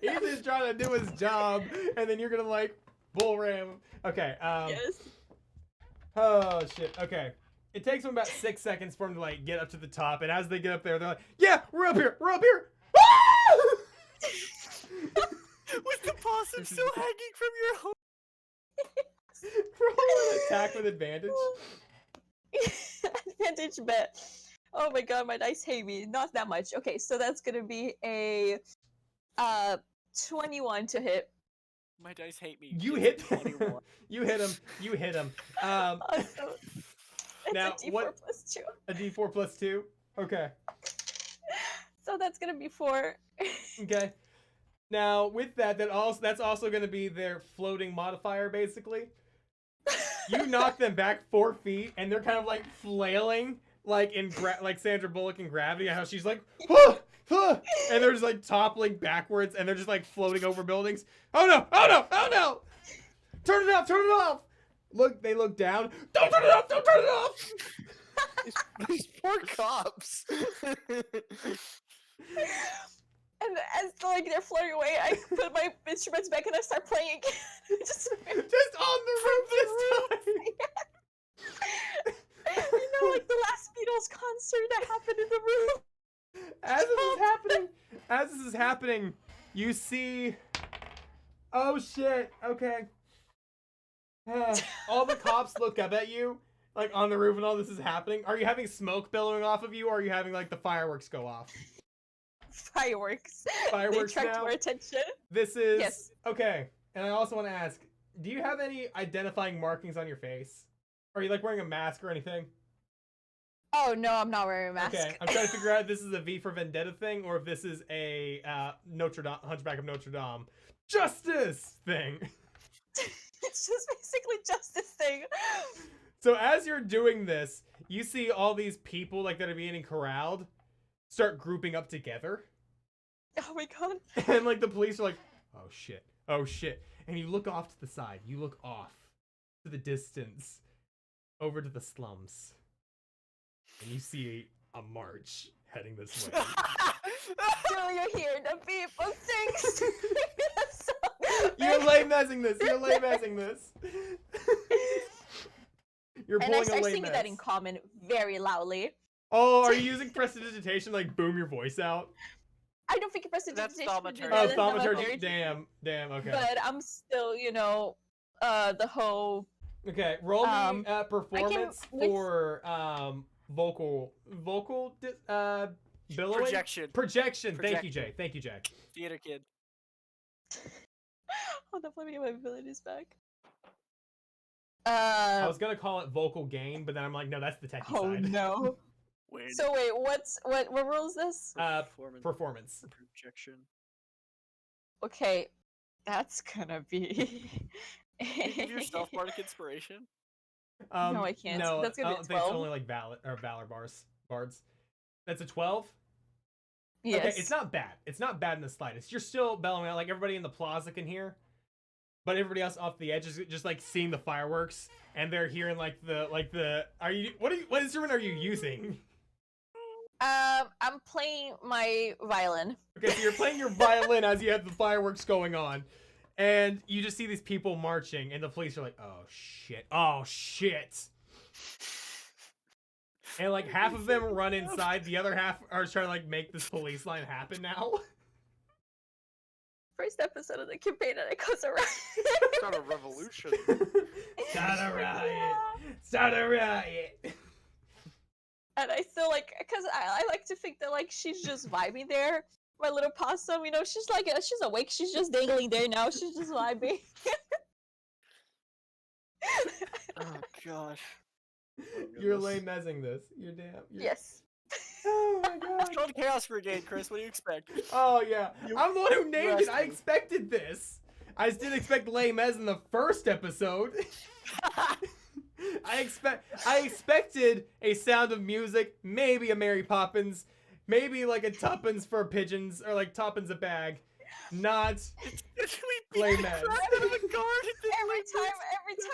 He's just trying to do his job, and then you're gonna like bull ram him. Okay. Yes. Oh shit. Okay. It takes them about 6 seconds for them to like get up to the top, and as they get up there, they're like, "Yeah, we're up here. We're up here." With the possum still hanging from your home. Roll an attack with advantage. Advantage bet. Oh my god, my dice hate me. Not that much. Okay, so that's gonna be a 21 to hit. My dice hate me. You It's hit. 21. You hit him. You hit him. Also, it's Now, a D4 what- plus 2. A D4 plus 2. Okay. So that's gonna be 4. Okay. Now with that's also going to be their floating modifier, basically. You knock them back 4 feet, and they're kind of like flailing, like in like Sandra Bullock in Gravity, how she's like, "Huh, huh," and they're just like toppling backwards, and they're just like floating over buildings. Oh no! Oh no! Oh no! Turn it off! Turn it off! Look, they look down. Don't turn it off! Don't turn it off! These poor cops. And as like they're floating away, I put my instruments back and I start playing again. Just Just on the roof this time. I know, like the last Beatles concert that happened in the room. As this is happening, you see. Oh shit! Okay. All the cops look up at you, like on the roof, and all this is happening. Are you having smoke billowing off of you, or are you having like the fireworks go off? Fireworks. Fireworks They attract now? more attention. This is Yes. okay. And I also want to ask, do you have any identifying markings on your face? Are you like wearing a mask or anything? Oh no, I'm not wearing a mask. Okay, I'm trying to figure out if this is a V for Vendetta thing or if this is a Notre Dame, Hunchback of Notre Dame justice thing. It's just basically just this thing. So as you're doing this, you see all these people like that are being corralled start grouping up together, Oh my god. and like the police are like, "Oh shit, oh shit," and you look off to the side. You look off to the distance, over to the slums, and you see a march heading this way. Do you hear the people sing? You're lame-messing this. You're lame-messing this. You're And I pulling a start lame singing that in common very loudly. Oh, are you using prestidigitation, like boom your voice out? I don't think it's That's prestidigitation. thaumaturgy. Oh, That's thaumaturgy. Damn. Okay. But I'm still, the whole. Okay. Roll me I performance can- for vocal billowing. Projection. Thank you, Jay. Thank you, Jay. Theater kid. Hold up, let me get my abilities back. I was gonna call it vocal gain, but then I'm like, no, that's the techie Oh side. no. Wait. So wait, what rule is this? Performance. Projection. Okay, that's gonna be. Can you do self bardic inspiration? No, I can't. No, That's gonna I be don't think it's 12. only like valor bards. That's a 12. Yes. Okay, it's not bad. It's not bad in the slightest. You're still bellowing out, like everybody in the plaza can hear, but everybody else off the edge is just like seeing the fireworks, and they're hearing like the. What instrument are you using? I'm playing my violin. Okay, so you're playing your violin as you have the fireworks going on, And you just see these people marching, and the police are like, "Oh shit! Oh shit!" And like half of them run inside, the other half are trying to like make this police line happen now. First episode of the campaign and it goes around. Start a revolution. Start a riot! Start a riot! And I feel like, because I like to think that like she's just vibing there. My little possum, you know, she's like, she's awake. She's just dangling there now. She's just vibing. Oh gosh. You're lame mezzing this. You're damn. Yes. Oh my It's god. called Chaos Brigade, Chris. What do you expect? Oh yeah. I'm the one who named it. I wrestling. expected this. I just didn't expect lame mez in the first episode. I expected a Sound of Music, maybe a Mary Poppins, maybe like a Tuppence for pigeons, or like Tuppence a bag. Not lame mez. Every time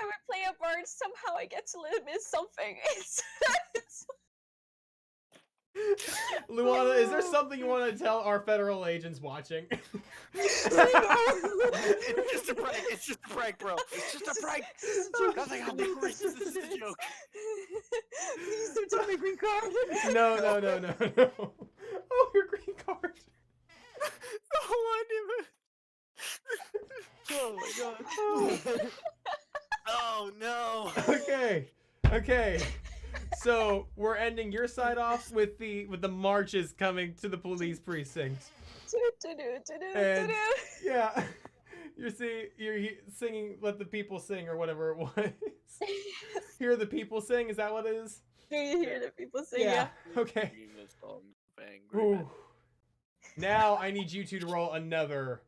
I play a bard, somehow I get to miss something. It's Luana, is there something you want to tell our federal agents watching? It's just a prank. It's just a prank, bro. It's just a prank. Nothing happened. This is a joke. Please don't take my green card. No. Oh, your green card. Oh my god. Oh no. Okay. So we're ending your side off with the marches coming to the police precinct. And yeah, you're singing "Let the People Sing" or whatever it was. Hear the people sing. Is that what it is? You hear the people sing, yeah. Okay. Ooh. Now I need you two to roll another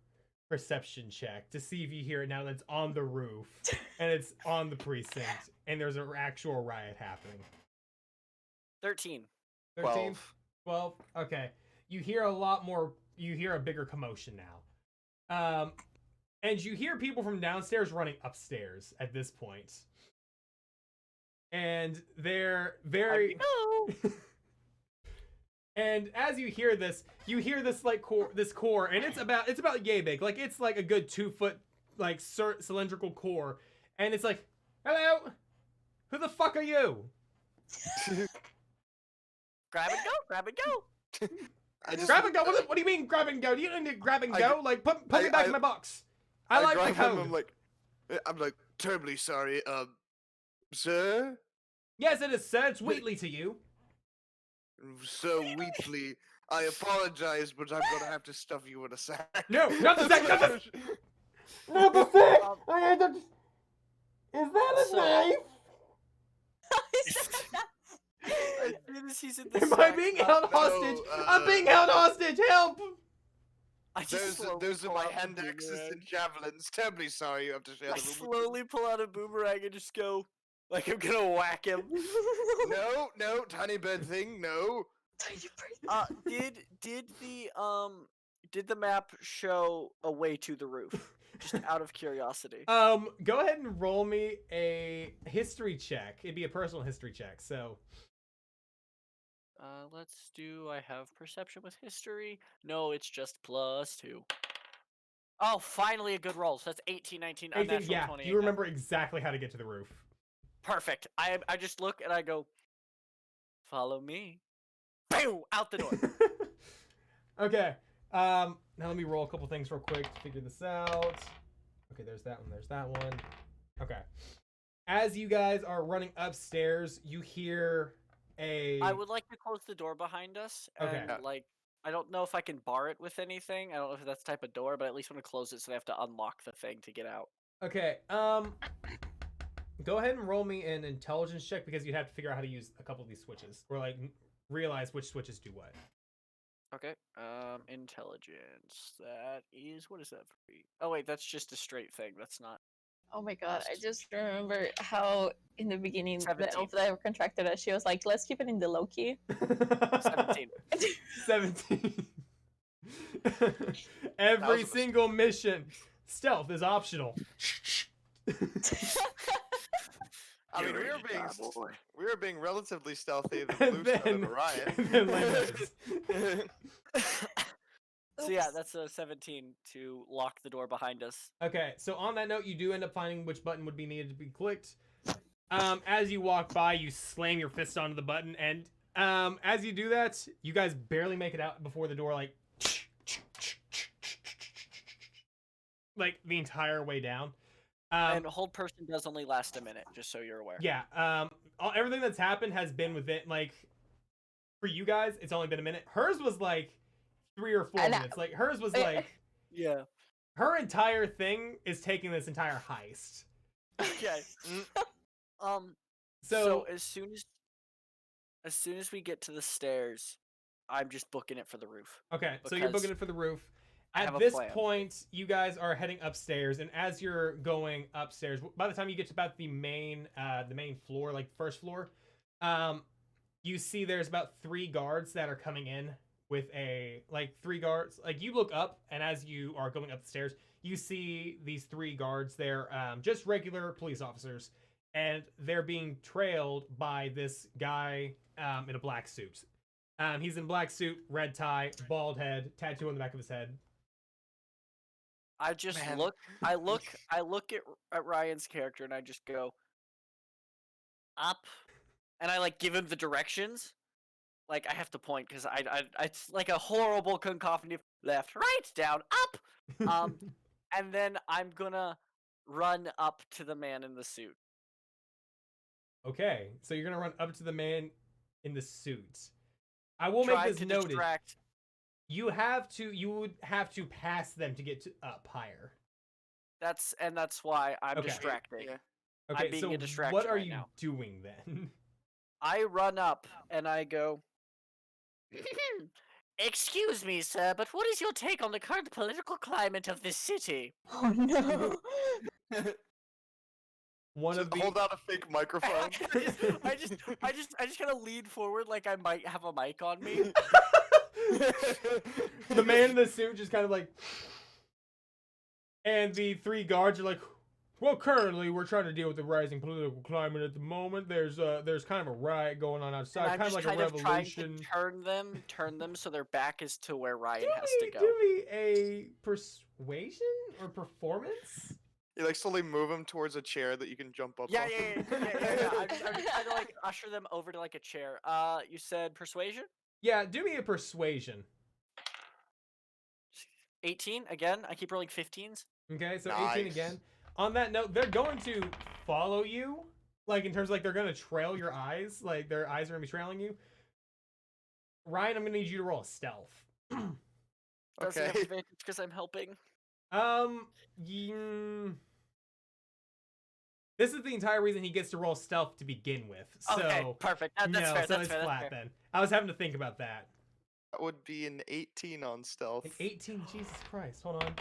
perception check to see if you hear it now that it's on the roof and it's on the precinct and there's an actual riot happening. 13. 13? 12? Okay. You hear a lot more, you hear a bigger commotion now. And you hear people from downstairs running upstairs at this point. And they're very... And as you hear this like core, and it's about yay big. Like it's like a good 2 foot like cylindrical core, and it's like, hello, who the fuck are you? Grab and go. Grab and go. Grab and go. What do you mean grab and go? Do you need to grab and go? Like put me back in my box. I like the grab code. him, I'm like terribly sorry, sir. Yes, it is, sir. It's Wheatley to you. So Wheatley, I apologize, but I'm gonna have to stuff you in a sack. No, not the sack. Not the sack. Is that a knife? As soon as he's in the Am I sack, being held hostage? no, I'm being held hostage. Help! I just Those are pull my out the hand axes boomerang. and javelins. Terribly sorry you have to share I the room with me. slowly pull out a boomerang and just go, like I'm gonna whack him. No, tiny bird thing, no. Did the map show a way to the roof? Just out of curiosity. Go ahead and roll me a history check. It'd be a personal history check, so. Let's do, I have perception with history. No, it's just +2. Oh, finally a good roll. So that's 18, 19, 18, unnatural yeah, 20. you remember exactly how to get to the roof. Perfect. I just look and I go, follow me. Boom! Out the door. Okay, now let me roll a couple things real quick to figure this out. Okay, there's that one. Okay. As you guys are running upstairs, you hear I would like to close the door behind us. And, Okay. like, I don't know if I can bar it with anything. I don't know if that's the type of door, but I at least want to close it so they have to unlock the thing to get out. Okay, go ahead and roll me an intelligence check because you have to figure out how to use a couple of these switches. Or, like, realize which switches do what. Okay. Intelligence. That is, what is that for? Oh, wait, that's just a straight thing. That's not. Oh my god, I just remember how in the beginning the 17. elf that contracted us, she was like, let's keep it in the low key. 17. 17. Every was- single mission, stealth is optional. I mean, Get we were ready, being cowboy. we were being relatively stealthy. The And blue started then- a riot. and then Lambert. So yeah, Oops. that's a 17 to lock the door behind us. Okay, so on that note, you do end up finding which button would be needed to be clicked. As you walk by, you slam your fist onto the button, and as you do that, you guys barely make it out before the door, like the entire way down. And hold person does only last a minute, just so you're aware. Yeah. Everything that's happened has been within like, for you guys, it's only been a minute. Hers was like 3 or 4 minutes. Like hers was like, Yeah. her entire thing is taking this entire heist. Okay. So So as soon as we get to the stairs, I'm just booking it for the roof. okay, so you're because booking it for the roof. I have At a this plan. point, you guys are heading upstairs, and as you're going upstairs, by the time you get to about the main floor, like first floor, you see there's about 3 guards that are coming in with like 3 guards. Like you look up, and as you are going up the stairs, you see these 3 guards. They're just regular police officers, and they're being trailed by this guy in a black suit. He's in black suit, red tie, bald head, tattoo on the back of his head. I just Man. look at Ryan's character and I just go up, and I like give him the directions. Like I have to point because I it's like a horrible cacophony of left, right, down, up. And then I'm gonna run up to the man in the suit. Okay, so you're gonna run up to the man in the suit. I will make Trying this to noted. distract. You would have to pass them to get up higher. That's why I'm Okay. distracting. Yeah. Okay, being so a distraction what are right you now. doing then? I run up and I go, "Excuse me, sir, but what is your take on the current political climate of this city?" Oh no. One Just of the hold out a fake microphone. I just kind of lean forward like I might have a mic on me. the man in the suit just kind of like, and the 3 guards are like, well, currently we're trying to deal with the rising political climate at the moment. There's kind of a riot going on outside, I'm kind of just like a trying revolution. to turn them so their back is to where Ryan has to go. Do me a persuasion or performance. You like slowly move him towards a chair that you can jump up Yeah. on. I'm just trying to like usher them over to like a chair. You said persuasion? Yeah, do me a persuasion. 18 again. I keep rolling 15s. Okay, so 18 Nice. again. On that note, they're going to follow you, like in terms of like they're going to trail your eyes, like their eyes are going to be trailing you. Ryan, I'm going to need you to roll a stealth. Does it have Okay. advantage because I'm helping? This is the entire reason he gets to roll stealth to begin with. So Okay, perfect. That's no, fair. so That's it's fair. flat That's fair. then. I was having to think about that. That would be an 18 on stealth. Like 18, Jesus Christ, hold on.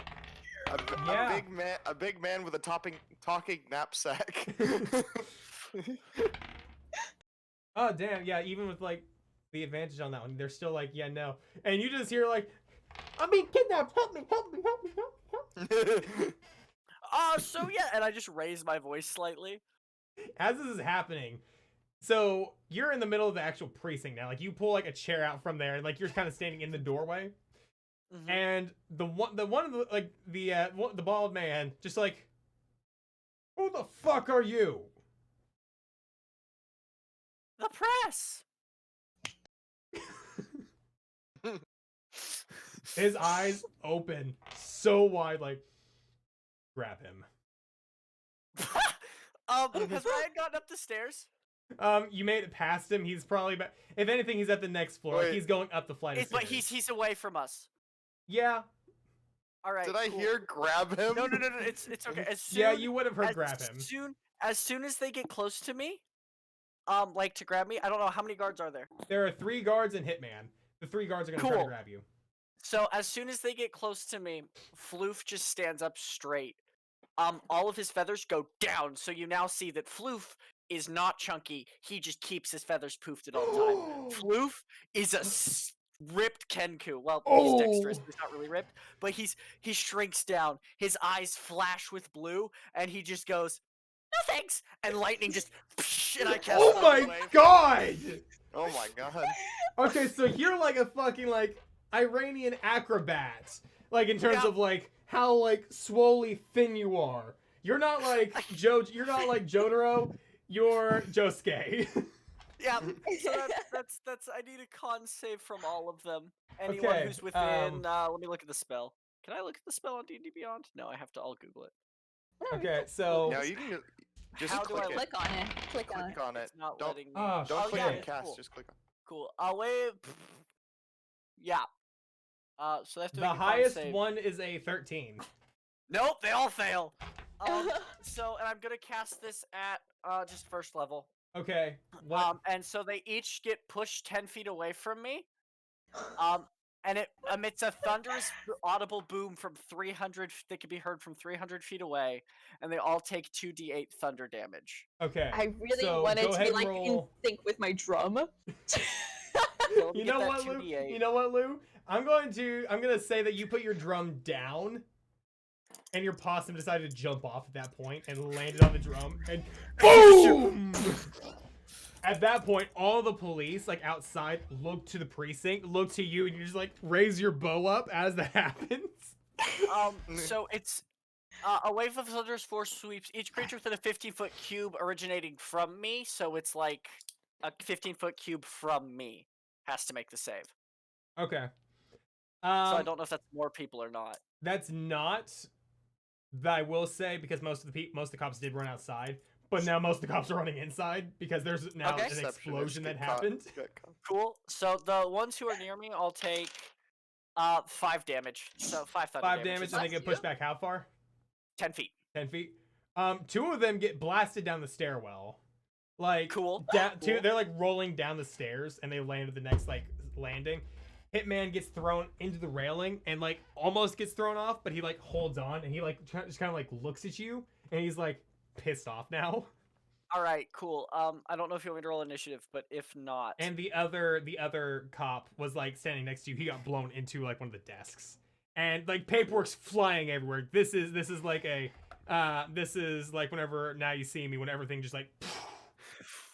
A big man with a talking knapsack. Oh damn, yeah, even with like the advantage on that one, they're still like, yeah, no. And you just hear like, I'm being kidnapped, help me, help me, help me, help me. So yeah, and I just raise my voice slightly. As this is happening, so you're in the middle of the actual precinct now. Like you pull like a chair out from there, and like you're kind of standing in the doorway. Mhm. And the one of the like the bald man just like, who the fuck are you? The press. His eyes open so wide, like, grab him. Has Ryan gotten up the stairs? You made it past him. He's probably back. If anything, he's at the next floor. Like, Wait. he's going up the flight of But stairs. he's away from us. Yeah. All right. Did I cool. hear grab him? No. It's okay. As soon, Yeah, you would have heard grab him. As soon as they get close to me, like to grab me, I don't know how many guards are there. There are 3 guards and Hitman. The 3 guards are gonna try to Cool. grab you. So as soon as they get close to me, Floof just stands up straight. All of his feathers go down, so you now see that Floof is not chunky. He just keeps his feathers poofed at all time. Floof is a ripped Kenku. Well, he's dexterous. He's not really ripped, but he shrinks down. His eyes flash with blue, and he just goes, "No thanks," and lightning just, and I cast. Oh my Thunderwave. god! Oh my god. Okay, so you're like a fucking like Iranian acrobat. Like in terms of like how like swollely thin you are. You're not like You're not like Jotaro. You're Josuke. Yeah, so that's. I need a con save from all of them. Anyone Okay, who's within. Let me look at the spell. Can I look at the spell on D&D Beyond? No, I have to. I'll Google it. Okay, so Now you can just How do click I it. Click on it. Click on it. Click on it. It's not Don't letting me. Oh, don't click yeah, on shit. cast. Cool. Just click on. Cool. I'll wait. Yeah. So they have to the make a con highest save. one is a 13. Nope, they all fail. And I'm gonna cast this at just first level. Okay. What? And so they each get pushed 10 feet away from me. And it emits a thunderous audible boom from 300 that can be heard from 300 feet away, and they all take 2d8 thunder damage. Okay. I really so wanted go to ahead be and like in roll. sync with my drum. So let me You get know that what, Lou? 2d8. You know what, Lou? I'm gonna say that you put your drum down, and your possum decided to jump off at that point and landed on the drum, and boom! At that point, all the police, like outside, look to the precinct, look to you, and you just like raise your bow up as that happens. So it's a wave of thunderous force sweeps each creature within a 15-foot cube originating from me. So it's like a 15-foot cube from me has to make the save. Okay. So I don't know if that's more people or not. That's not. That I will say, because most of the cops did run outside, but now most of the cops are running inside because there's now Okay. an explosion that happened. Cool. So the ones who are near me, I'll take 5 damage. So 5 thunder 5 damage, and they get pushed back how far? 10 feet. 10 feet. 2 of them get blasted down the stairwell. Like Cool. They're like rolling down the stairs, and they land at the next like landing. Hitman gets thrown into the railing and like almost gets thrown off, but he like holds on and he like just kind of like looks at you and he's like pissed off now. All right, cool. I don't know if you want me to roll initiative, but if not, And the other cop was like standing next to you. He got blown into like one of the desks, and like paperwork's flying everywhere. This is like whenever Now You See Me, when everything just like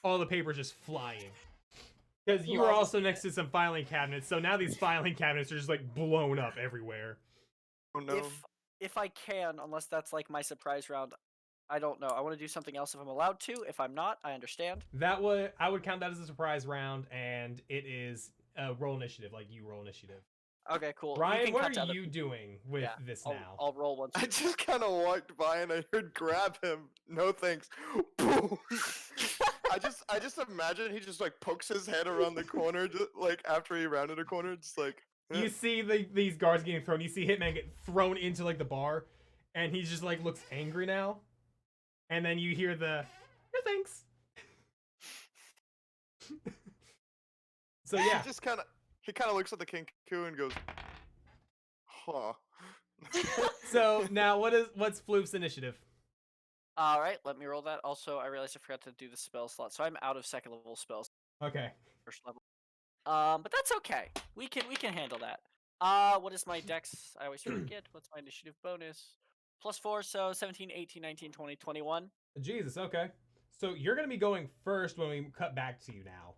all the papers just flying. Because you were also next to some filing cabinets, so now these filing cabinets are just like blown up everywhere. Oh no. if I can, unless that's like my surprise round, I don't know. I want to do something else if I'm allowed to. If I'm not, I understand. I would count that as a surprise round, and it is roll initiative, like you roll initiative. Okay, cool. Ryan, what are you doing with this now? I'll roll once. I just kind of walked by and I heard grab him. No thanks. Boom. I just imagine he just like pokes his head around the corner, just, like after he rounded a corner, just like. You see these guards getting thrown. You see Hitman get thrown into like the bar, and he just like looks angry now. And then you hear the no thanks. So yeah, He kind of looks at the Kenku and goes, huh. so now what's Floop's initiative? All right, let me roll that. Also, I realized I forgot to do the spell slot, so I'm out of second level spells. Okay. First level. But that's okay. We can handle that. What is my dex? I always forget. What's my initiative bonus? +4, so 17, 18, 19, 20, 21. Jesus, okay. So you're gonna be going first when we cut back to you now.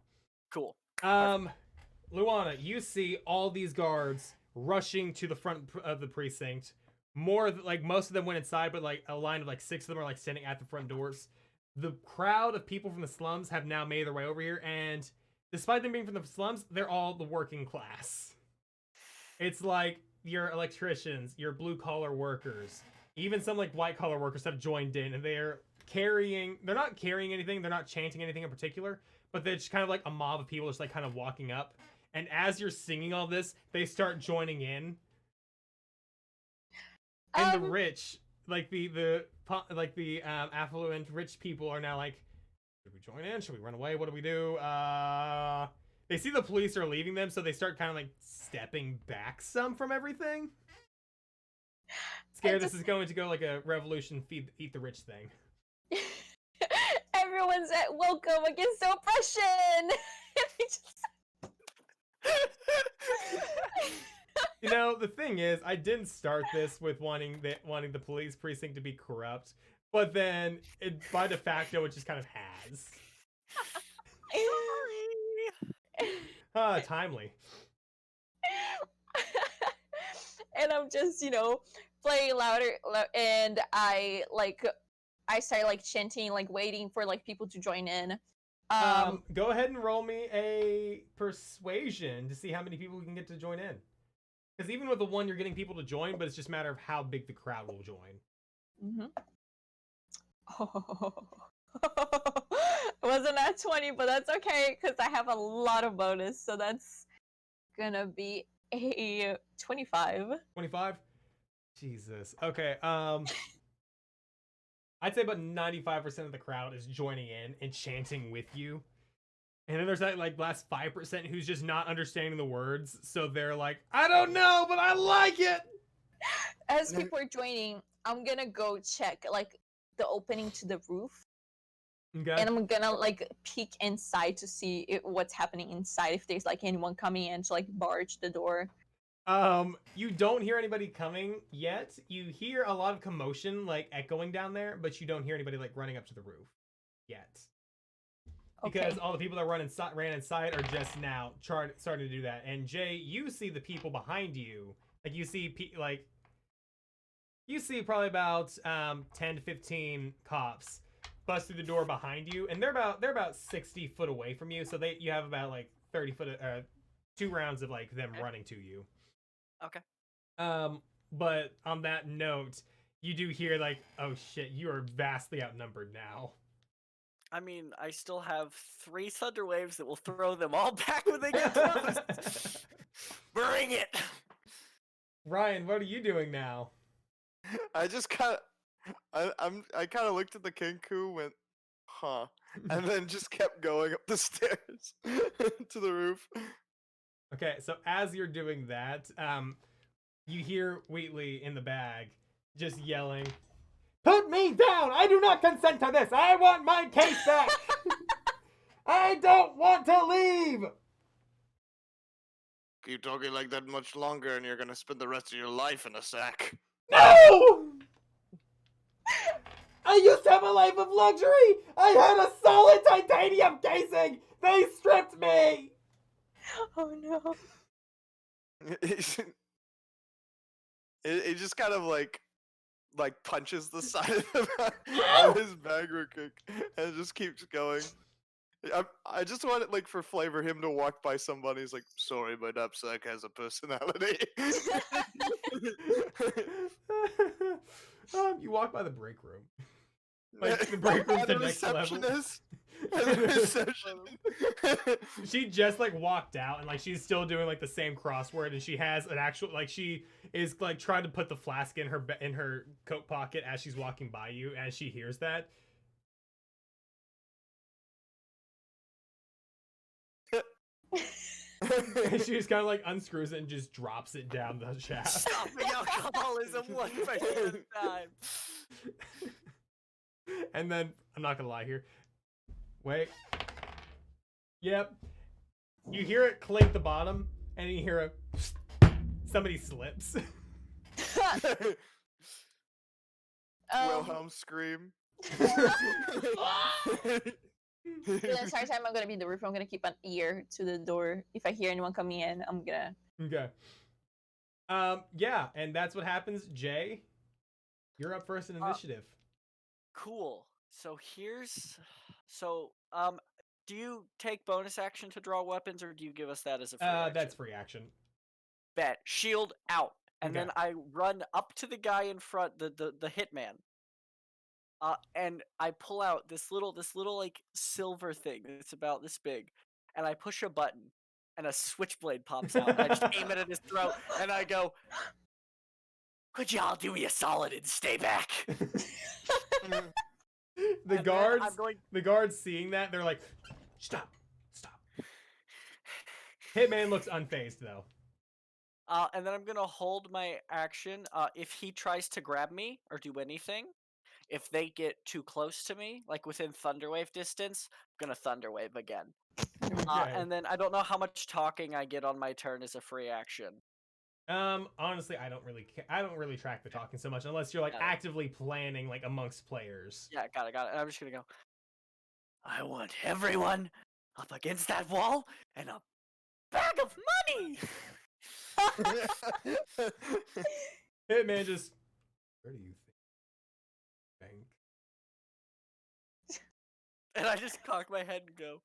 Cool. Luana, you see all these guards rushing to the front of the precinct. Most of them went inside, but like a line of like 6 of them are like standing at the front doors. The crowd of people from the slums have now made their way over here, and despite them being from the slums, they're all the working class. It's like your electricians, your blue collar workers, even some like white collar workers have joined in, and they're not carrying anything, they're not chanting anything in particular, but they're just kind of like a mob of people just like kind of walking up. And as you're singing all this, they start joining in. And the rich, like the affluent rich people are now like, should we join in? Should we run away? What do we do? They see the police are leaving them, so they start kind of like stepping back some from everything. Scared this is going to go like a revolution, eat the rich thing. Everyone's at welcome against oppression. You know, the thing is, I didn't start this with wanting the police precinct to be corrupt, but then by de facto it just kind of has. Sorry. Timely. and I'm just, playing louder, and I start like chanting, like waiting for like people to join in. Go ahead and roll me a persuasion to see how many people we can get to join in. Because even with the one, you're getting people to join, but it's just a matter of how big the crowd will join. It wasn't at 20, but that's okay because I have a lot of bonus, so that's gonna be a 25. 25? Jesus. Okay. I'd say about 95% of the crowd is joining in and chanting with you. And then there's that like last 5% who's just not understanding the words, so they're like, I don't know, but I like it. As people are joining, I'm gonna go check like the opening to the roof. Okay. And I'm gonna like peek inside to see what's happening inside, if there's like anyone coming in to like barge the door. You don't hear anybody coming yet. You hear a lot of commotion like echoing down there, but you don't hear anybody like running up to the roof yet. Because all the people that ran inside are just now starting to do that. And Jay, you see the people behind you. Like you see probably about 10 to 15 cops bust through the door behind you, and they're about 60 foot away from you. So you have about like 30 foot 2 rounds of like them running to you. Okay. But on that note, you do hear like, oh shit, you are vastly outnumbered now. I mean, I still have 3 thunder waves that will throw them all back when they get close. Bring it! Ryan, what are you doing now? I just kind of, I kind of looked at the Kenku, went, huh, and then just kept going up the stairs to the roof. Okay, so as you're doing that, you hear Wheatley in the bag just yelling, "Put me down! I do not consent to this! I want my case back! I don't want to leave!" Keep talking like that much longer and you're gonna spend the rest of your life in a sack. No! I used to have a life of luxury! I had a solid titanium casing! They stripped me! Oh no. It just kind of like punches the side of his bag real quick and just keeps going. I just want it like for flavor him to walk by somebody who's like, sorry, my knapsack has a personality. You walk by the break room. Like the break room's the next level. She just like walked out and like she's still doing like the same crossword, and she has an actual like she is like trying to put the flask in her coat pocket as she's walking by you. As she hears that, she just kind of like unscrews it and just drops it down the shaft. Stopping alcoholism one person at a time. And then I'm not gonna lie here. Wait. Yep. You hear it clink the bottom, and you hear somebody slips. Wilhelm scream. The entire time I'm gonna be in the roof, I'm gonna keep an ear to the door. If I hear anyone coming in, I'm gonna. Okay. Yeah, and that's what happens. Jay, you're up first in initiative. Cool. Do you take bonus action to draw weapons, or do you give us that as a free action? That's free action. Bet. Shield out. And Okay. then I run up to the guy in front, the hitman. And I pull out this little like silver thing that's about this big, and I push a button, and a switchblade pops out. And I just aim it at his throat, and I go, "Could y'all do me a solid and stay back?" The guards seeing that, they're like, stop. Hitman looks unfazed though. And then I'm gonna hold my action. If he tries to grab me or do anything, if they get too close to me, like within Thunderwave distance, I'm gonna Thunderwave again. Okay. And then I don't know how much talking I get on my turn as a free action. Honestly, I don't really track the talking so much unless you're like actively planning like amongst players. Yeah, got it. And I'm just gonna go, I want everyone up against that wall and a bag of money. Hitman just. Where do you think? And I just cock my head and go,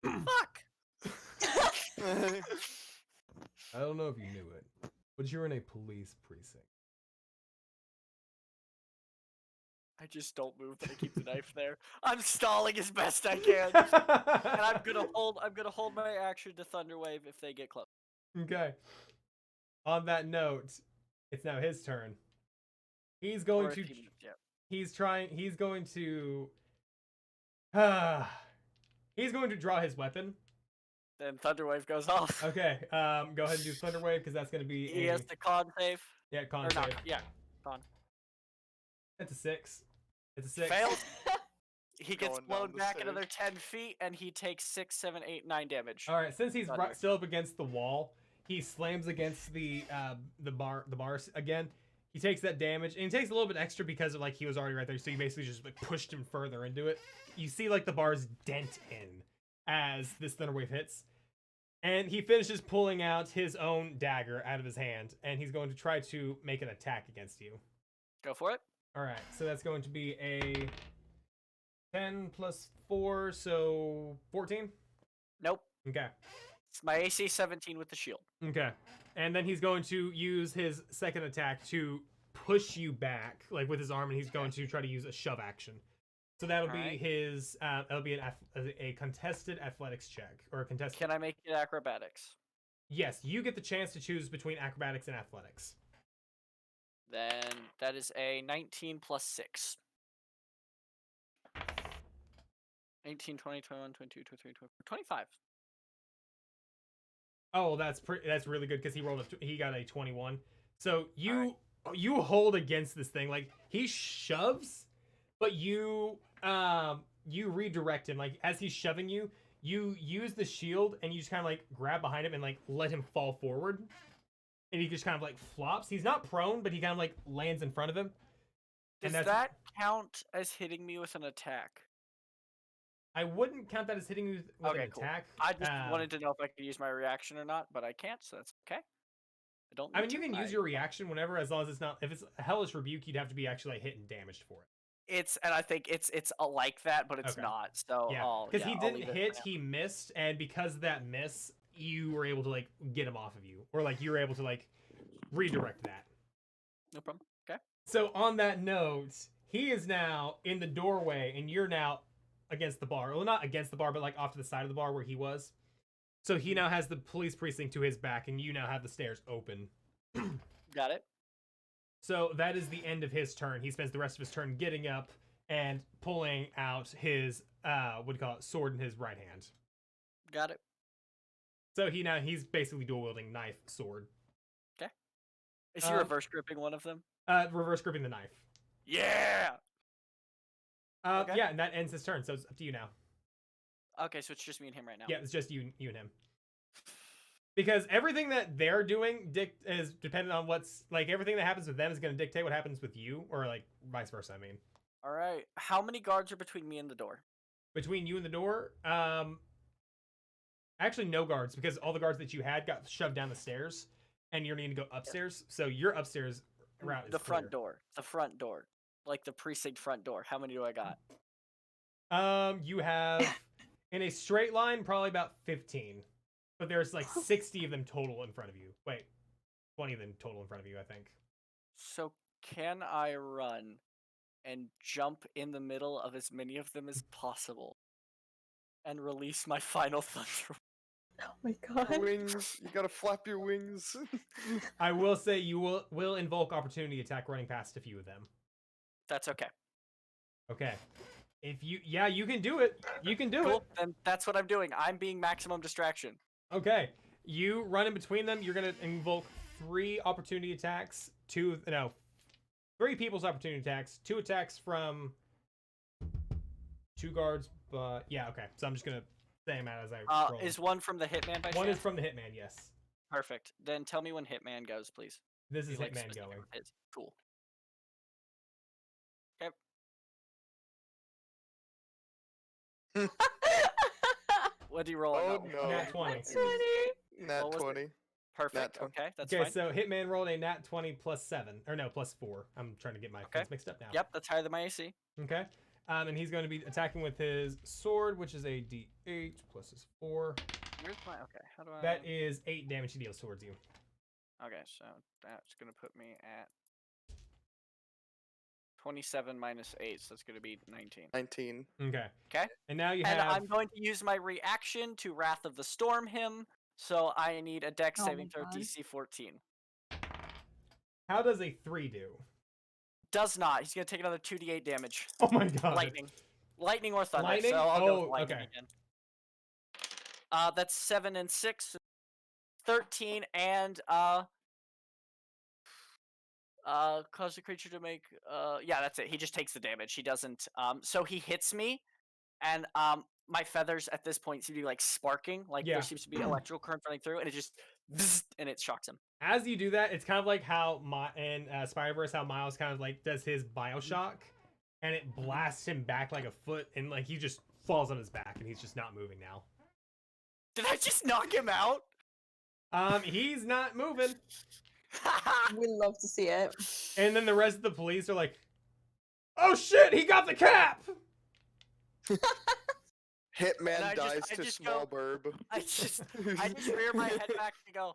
fuck! I don't know if you knew it, but you're in a police precinct. I just don't move, but I keep the knife there. I'm stalling as best I can. And I'm gonna hold my action to Thunderwave if they get close. Okay. On that note, it's now his turn. He's going Or if to. he moves, yeah. He's going to. He's going to draw his weapon. Then Thunderwave goes off. Okay. Go ahead and do Thunder Wave because that's going to be. He has the con save. Yeah, con Or save. not, yeah, con. It's a 6. It's a 6. Fails. He gets Going down blown the back stairs. another 10 feet, and he takes 6, 7, 8, 9 damage. All right. Since he's Thunder. still up against the wall, he slams against the bars again. He takes that damage, and he takes a little bit extra because of, like, he was already right there. So you basically just like pushed him further into it. You see like the bars dent in as this Thunder Wave hits. And he finishes pulling out his own dagger out of his hand, and he's going to try to make an attack against you. Go for it. All right, so that's going to be a 10 plus 4, so 14? Nope. Okay. It's my AC 17 with the shield. Okay. And then he's going to use his second attack to push you back, like with his arm, and he's going to try to use a shove action. So that'll be Alright. his, that'll be a contested athletics check, or a contested... Can I make it acrobatics? Yes, you get the chance to choose between acrobatics and athletics. Then that is a 19 plus 6. 18, 20, 21, 22, 23, 24, 25. Oh, that's really good because he got a 21. So Alright. you hold against this thing, like he shoves, but you redirect him. Like as he's shoving you, you use the shield and you just kind of like grab behind him and like let him fall forward. And he just kind of like flops. He's not prone, but he kind of like lands in front of him. Does And that count as hitting me with an attack? I wouldn't count that as hitting you with Okay, an cool. attack. I just wanted to know if I could use my reaction or not, but I can't, so that's okay. I don't. I mean, need you to. can use your reaction whenever, as long as it's not. If it's a hellish rebuke, you'd have to be actually like, hit and damaged for it. And I think it's like that, but it's Okay. not. So Yeah, because he I'll didn't leave it hit, for now. he missed, and because of that miss, you were able to like get him off of you, or like you were able to like redirect that. No problem. Okay. So on that note, he is now in the doorway, and you're now against the bar. Well, not against the bar, but like off to the side of the bar where he was. So he now has the police precinct to his back, and you now have the stairs open. Got it. So that is the end of his turn. He spends the rest of his turn getting up and pulling out his what do you call it, sword in his right hand. Got it. So he's basically dual wielding knife, sword. Is he reverse gripping one of them? Reverse gripping the knife. Yeah. Okay. Yeah, and that ends his turn. So it's up to you now. Okay, so it's just me and him right now. Yeah, it's just you and him. Because everything that they're doing is dependent on what's like everything that happens with them is going to dictate what happens with you, or like vice versa. I mean, All right. How many guards are between me and the door? between you and the door, actually no guards because all the guards that you had got shoved down the stairs, and you're needing to go upstairs. So your upstairs route is The front clear. door. The front door. Like the precinct front door. How many do I got? You have in a straight line probably about 15, but there's like 60 of them total in front of you. Wait, 20 of them total in front of you, I think. So can I run and jump in the middle of as many of them as possible and release my final thunder? Oh my god. Wings. You gotta flap your wings. I will say you will invoke opportunity attack running past a few of them. That's okay. Okay. If you can do it. You can do Cool. Then that's what I'm doing. I'm being maximum distraction. it. Okay. You run in between them. You're gonna invoke 3 opportunity attacks. 3 people's opportunity attacks. 2 attacks from 2 guards. But yeah, okay. So I'm just gonna say them out as I roll. Is one from the Hitman by One chance? is from the Hitman. Yes. Perfect. Then tell me when Hitman goes, please. This is Be, like, Hitman specific going. with his. Cool. Okay. What do you roll? on Oh that one? no. Nat 20. 20. Nat What was it? 20. Perfect. 20. Okay, that's Okay, fine. so Hitman rolled a nat 20 plus 7. Or no, plus 4. I'm trying to get my things mixed up now. Yep, that's higher than my AC. Okay. And he's going to be attacking with his sword, which is a d8 plus his 4. Where's my? Okay, how do I? That is 8 damage he deals towards you. Okay, so that's gonna put me at 27 minus 8, so that's gonna be 19. 19. Okay. Okay. And now you And have. I'm going to use my reaction to Wrath of the Storm him, so I need a Dex Oh saving my throw God. DC 14. How does a 3 do? Does not. He's gonna take another 2d8 damage. Oh my god. Lightning or thunder. Lightning? So I'll go with Oh, lightning okay. again. That's 7 and 6, 13, and cause the creature to make yeah, that's it. He just takes the damage. He doesn't so he hits me, and my feathers at this point seem to be like sparking, like Yeah. there seems to be electrical current running through, and it just and it shocks him. As you do that, it's kind of like how in Spider-Verse, how Miles kind of like does his Bioshock, and it blasts him back like a foot, and like he just falls on his back, and he's just not moving now. Did I just knock him out? He's not moving. We love to see it. And then the rest of the police are like, "Oh shit, he got the cap!" Hitman And I dies just to go- small burb. I just rear my head back and go,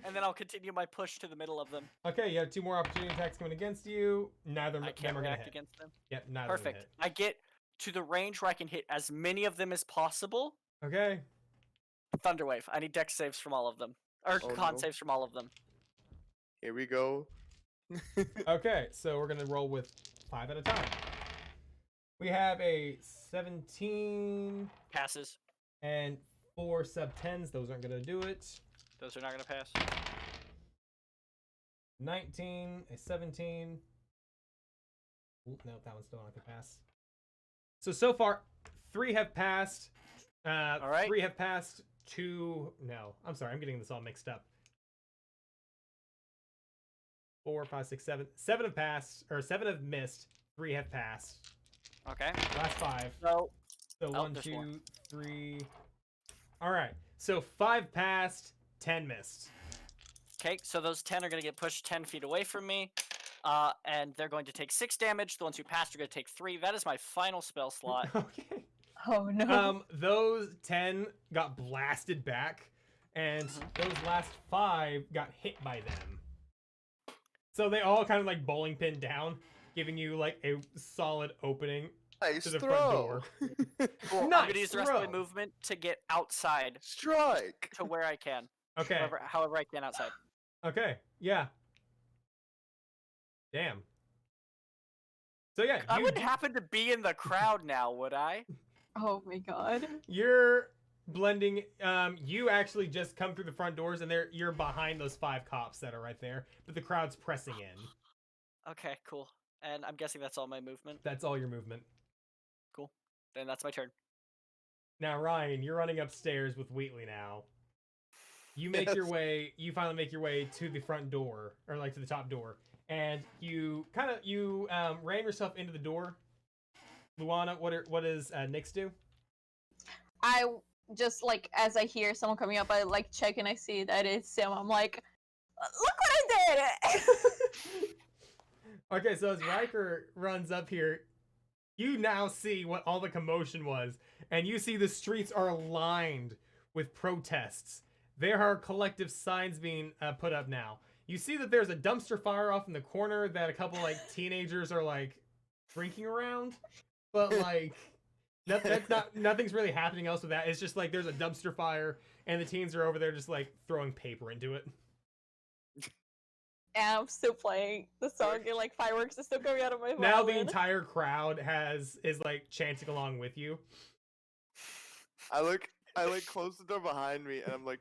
and then I'll continue my push to the middle of them. Okay, you have 2 more opportunity attacks coming against you. Neither of I them can't are gonna react hit. against them. Yep, neither Perfect. of them I get to the range where I can hit as many of them as possible. hit. Okay. Thunderwave. I need dex saves from all of them. Or Oh, con no. saves from all of them. Here we go. Okay, so we're gonna roll with 5 at a time. We have a 17 Passes. and 4 sub-10s. Those aren't gonna do it. Those are not going to pass. 19, a 17. Ooh, no, that one's still not gonna pass. So far, 3 have passed. All right. 3 have passed. 2. No, I'm sorry. I'm getting this all mixed up. 4, 5, 6, 7. 7 have passed, or 7 have missed. 3 have passed. Okay. Last 5. So, So Oh, 1, there's 2, more. 3. All right. So 5 passed, 10 missed. okay, so those 10 are going to get pushed 10 feet away from me. And they're going to take 6 damage. The ones who passed are going to take 3. That is my final spell slot. Okay. Oh no. Those 10 got blasted back, and those last 5 got hit by them. So they all kind of like bowling pin down, giving you like a solid opening Nice to the throw. front door. Cool. I'm Nice going to use the rest of throw. my movement to get outside Strike. to where I can. Okay. However I can outside. Okay. Yeah. Damn. So yeah, I wouldn't happen to be in the crowd now, would I? Oh my god. you're blending. You actually just come through the front doors, and you're behind those 5 cops that are right there, but the crowd's pressing in. Okay, cool. And I'm guessing that's all my movement. That's all your movement. Then that's my turn. Now, Ryan, you're running upstairs with Wheatley now. You make your Yes. way. You finally make your way to the front door, or like to the top door, and you ram yourself into the door. Luana, what does Nyx do? I just like as I hear someone coming up, I like check and I see that it's Sam. I'm like, look what I did! Okay, so as Riker runs up here, you now see what all the commotion was, and you see the streets are lined with protests. There are collective signs being put up now. You see that there's a dumpster fire off in the corner that a couple like teenagers are like drinking around, but like nothing's really happening else with that. It's just like there's a dumpster fire, and the teens are over there just like throwing paper into it. And I'm still playing the song, and like fireworks are still coming out of my Now the violin. entire crowd is like chanting along with you. I close the door behind me, and I'm like,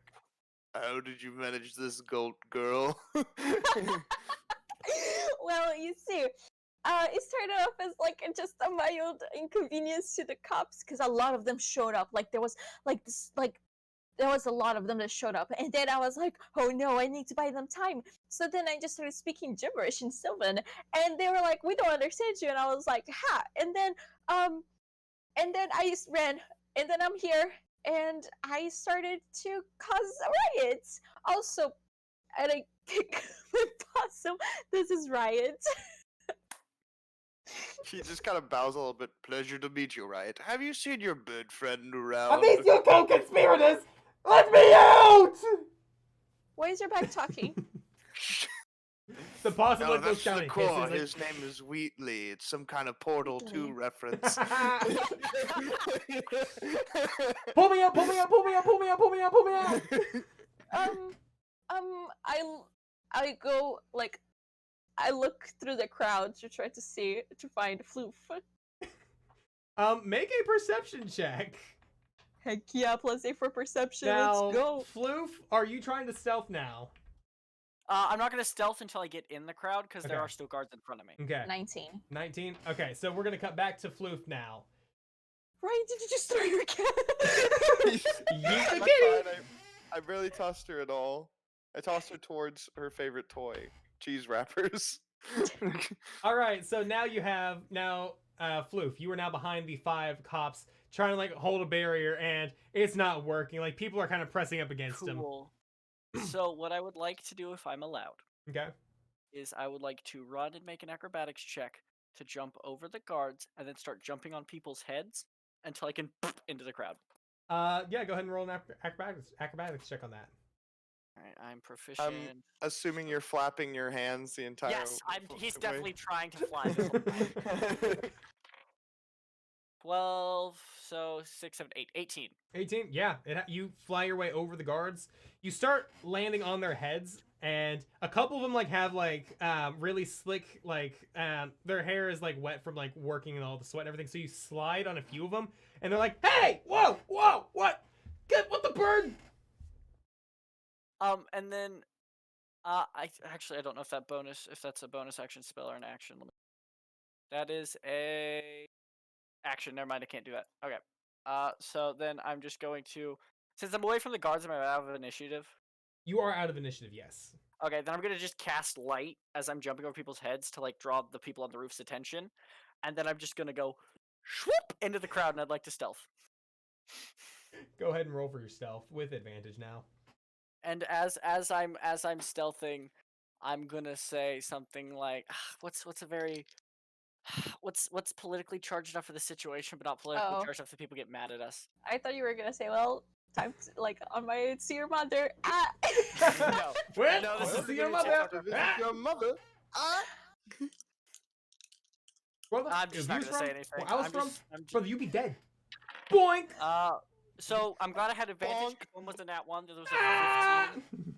"How did you manage this, goat girl?" Well, you see, it started off as like just a mild inconvenience to the cops because a lot of them showed up. Like there was there was a lot of them that showed up, and then I was like, oh no, I need to buy them time. So then I just started speaking gibberish in Sylvan, and they were like, we don't understand you, and I was like, ha. And then I just ran, and then I'm here, and I started to cause riots. Also, and I kick my possum. This is riots. She just kind of bows a little bit. Pleasure to meet you, Riot. Have you seen your bird friend around? Are these your co-conspirators? Let me out! Why is your back talking? The possum No, like goes that's down the and core. hisses, His name is Wheatley. It's some kind of Portal 2 Wheatley. reference. pull me up, pull me up, pull me up, pull me up, pull me up, pull me up! I go like, I look through the crowd to try to find Floof. Make a perception check. Heck yeah, +8 for perception. Now, Let's go. Floof, are you trying to stealth now? I'm not gonna stealth until I get in the crowd because there Okay. are still guards in front of me. Okay. 19. 19? Okay, so we're gonna cut back to Floof now. Ryan, did you just throw your cat? Yeet the That's kitty! fine, I barely tossed her at all. I tossed her towards her favorite toy, cheese wrappers. Alright, so now you have, Floof, you are now behind the 5 cops trying to, like, hold a barrier, and it's not working. Like, people are kind of pressing up against him. Cool. So what I would like to do, if I'm allowed, Okay? is I would like to run and make an acrobatics check to jump over the guards and then start jumping on people's heads until I can into the crowd. Yeah, go ahead and roll an acrobatics check on that. All right, I'm proficient. Assuming you're flapping your hands the entire Yes, he's way. definitely trying to fly. This whole time. 12, so 6, 7, 8, 18. 18? Yeah, you fly your way over the guards. You start landing on their heads, and a couple of them like have like really slick their hair is like wet from like working and all the sweat and everything. So you slide on a few of them, and they're like, "Hey, whoa, what? What the bird?" And then, I don't know if that's a bonus action spell or an action. That is a action. Never mind, I can't do that. Okay. So then I'm just going to, since I'm away from the guards, am I out of initiative? You are out of initiative, yes. Okay, then I'm gonna just cast light as I'm jumping over people's heads to like draw the people on the roof's attention, and then I'm just gonna go, swoop into the crowd, and I'd like to stealth. Go ahead and roll for your stealth with advantage now. And as I'm stealthing, I'm gonna say something like, what's politically charged enough for the situation, but not politically Oh. charged enough that people get mad at us. I thought you were gonna say, well, time to, like, on my see your mother. Ah! No. Well, No, this I'll is see the your beginning mother. of Visit Ah! your mother. Brother, I'm just if not you gonna was say from anything. where I was I'm from, just- brother, you be dead. Boink! So I'm glad I had advantage. Bonk. One was a nat 1. There was a Ah! 15.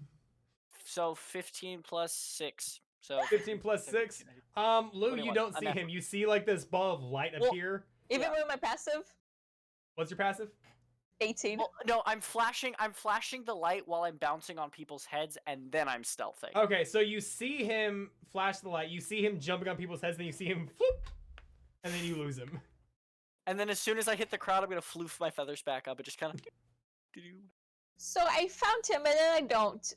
So 15 plus 6. So 15 plus 6. Lou, you 21. don't A see nat him. You see like this ball of light Well- appear. Even Yeah. with my passive, What's your passive? 18. Well, no, I'm flashing the light while I'm bouncing on people's heads, and then I'm stealthing. Okay, so you see him flash the light. You see him jumping on people's heads. Then you see him floop, and then you lose him. And then as soon as I hit the crowd, I'm gonna floof my feathers back up and just kind of. So I found him, and then I don't.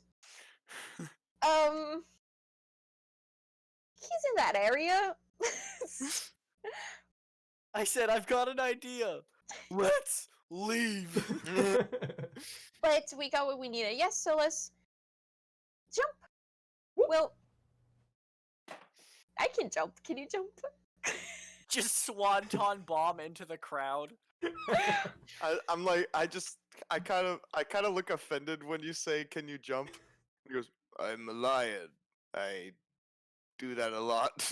He's in that area. I said I've got an idea. Let's leave. But we got what we needed. Yes, so let's jump. Whoop. Well, I can jump. Can you jump? Just swanton bomb into the crowd. I'm like, I kind of look offended when you say, "Can you jump?" He goes, "I'm a lion. I do that a lot."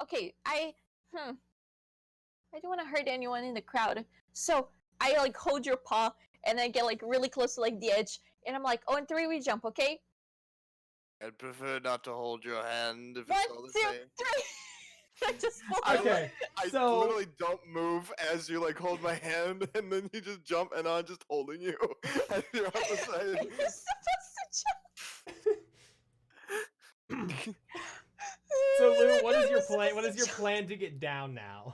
Okay. I don't want to hurt anyone in the crowd. So I like hold your paw and I get like really close to like the edge, and I'm like, "Oh, in 3 we jump, okay? I'd prefer not to hold your hand if 1, it's all the 2, same. 3." I just Okay, I so literally don't move as you like hold my hand, and then you just jump, and I'm just holding you as you're on the side. You're supposed to jump. So Lou, what is your plan? What is your plan to get down now?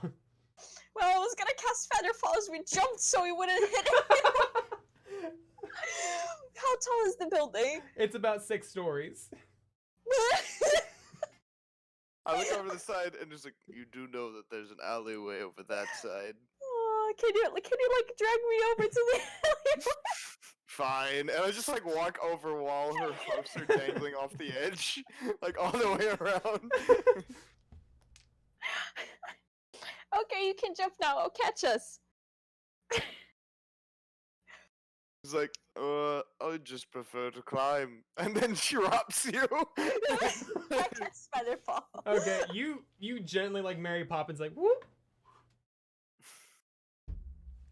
Well, I was gonna cast Feather Fall as we jumped so we wouldn't hit it. How tall is the building? It's about 6 stories. I look over the side and just like, you do know that there's an alleyway over that side. Oh, can you like drag me over to the alley? Fine. And I just like walk over while her hooves are dangling off the edge, like all the way around. Okay, you can jump now. Oh, catch us. It's like, I just prefer to climb, and then drops you. I just feather fall. Okay, you gently like Mary Poppins, like whoop,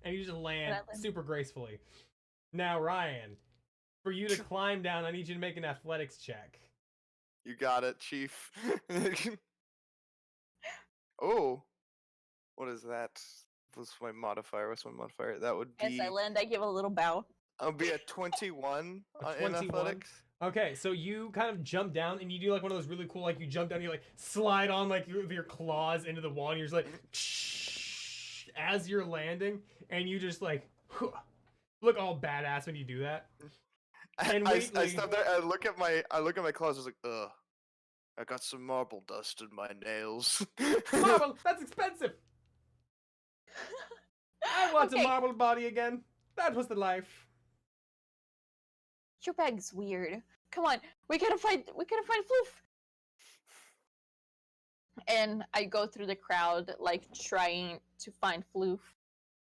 and you just land super gracefully. Now, Ryan, for you to climb down, I need you to make an athletics check. You got it, Chief. Oh, what is that? What's my modifier? What's my modifier? That would be. As I land, I give a little bow. I'll be at 21 A in 21? athletics. Okay, so you kind of jump down and you do like one of those really cool, like you jump down, and you like slide on like your claws into the wall, and you're just like as you're landing, and you just like look all badass when you do that. And I stop there. I look at my claws. I was like, ugh. I got some marble dust in my nails. Marble, that's expensive. I want Okay. a marble body again. That was the life. Your bag's weird. Come on, we gotta find Floof. And I go through the crowd, like trying to find Floof.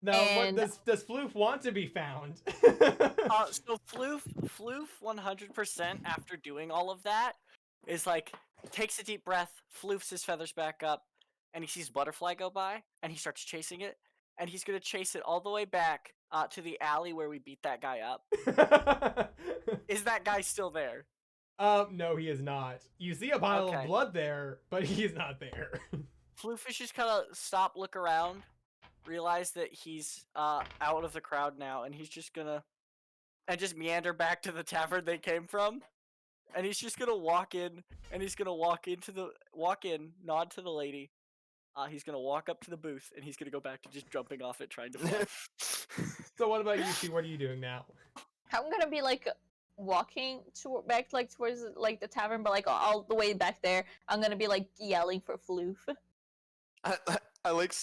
No, And- what does Floof want to be found? So Floof 100% after doing all of that is like takes a deep breath, floofs his feathers back up, and he sees Butterfly go by, and he starts chasing it, and he's gonna chase it all the way back to the alley where we beat that guy up. Is that guy still there? No, he is not. You see a pile of Okay. blood there, but he is not there. Floof is just kind of stop, look around, realize that he's out of the crowd now, and he's just gonna just meander back to the tavern they came from, and he's just gonna walk in, and he's gonna walk in, nod to the lady. He's gonna walk up to the booth, and he's gonna go back to just jumping off it, trying to fly. So what about you, T? What are you doing now? I'm gonna be like walking back like towards like the tavern, but like all the way back there, I'm gonna be like yelling for Floof. I like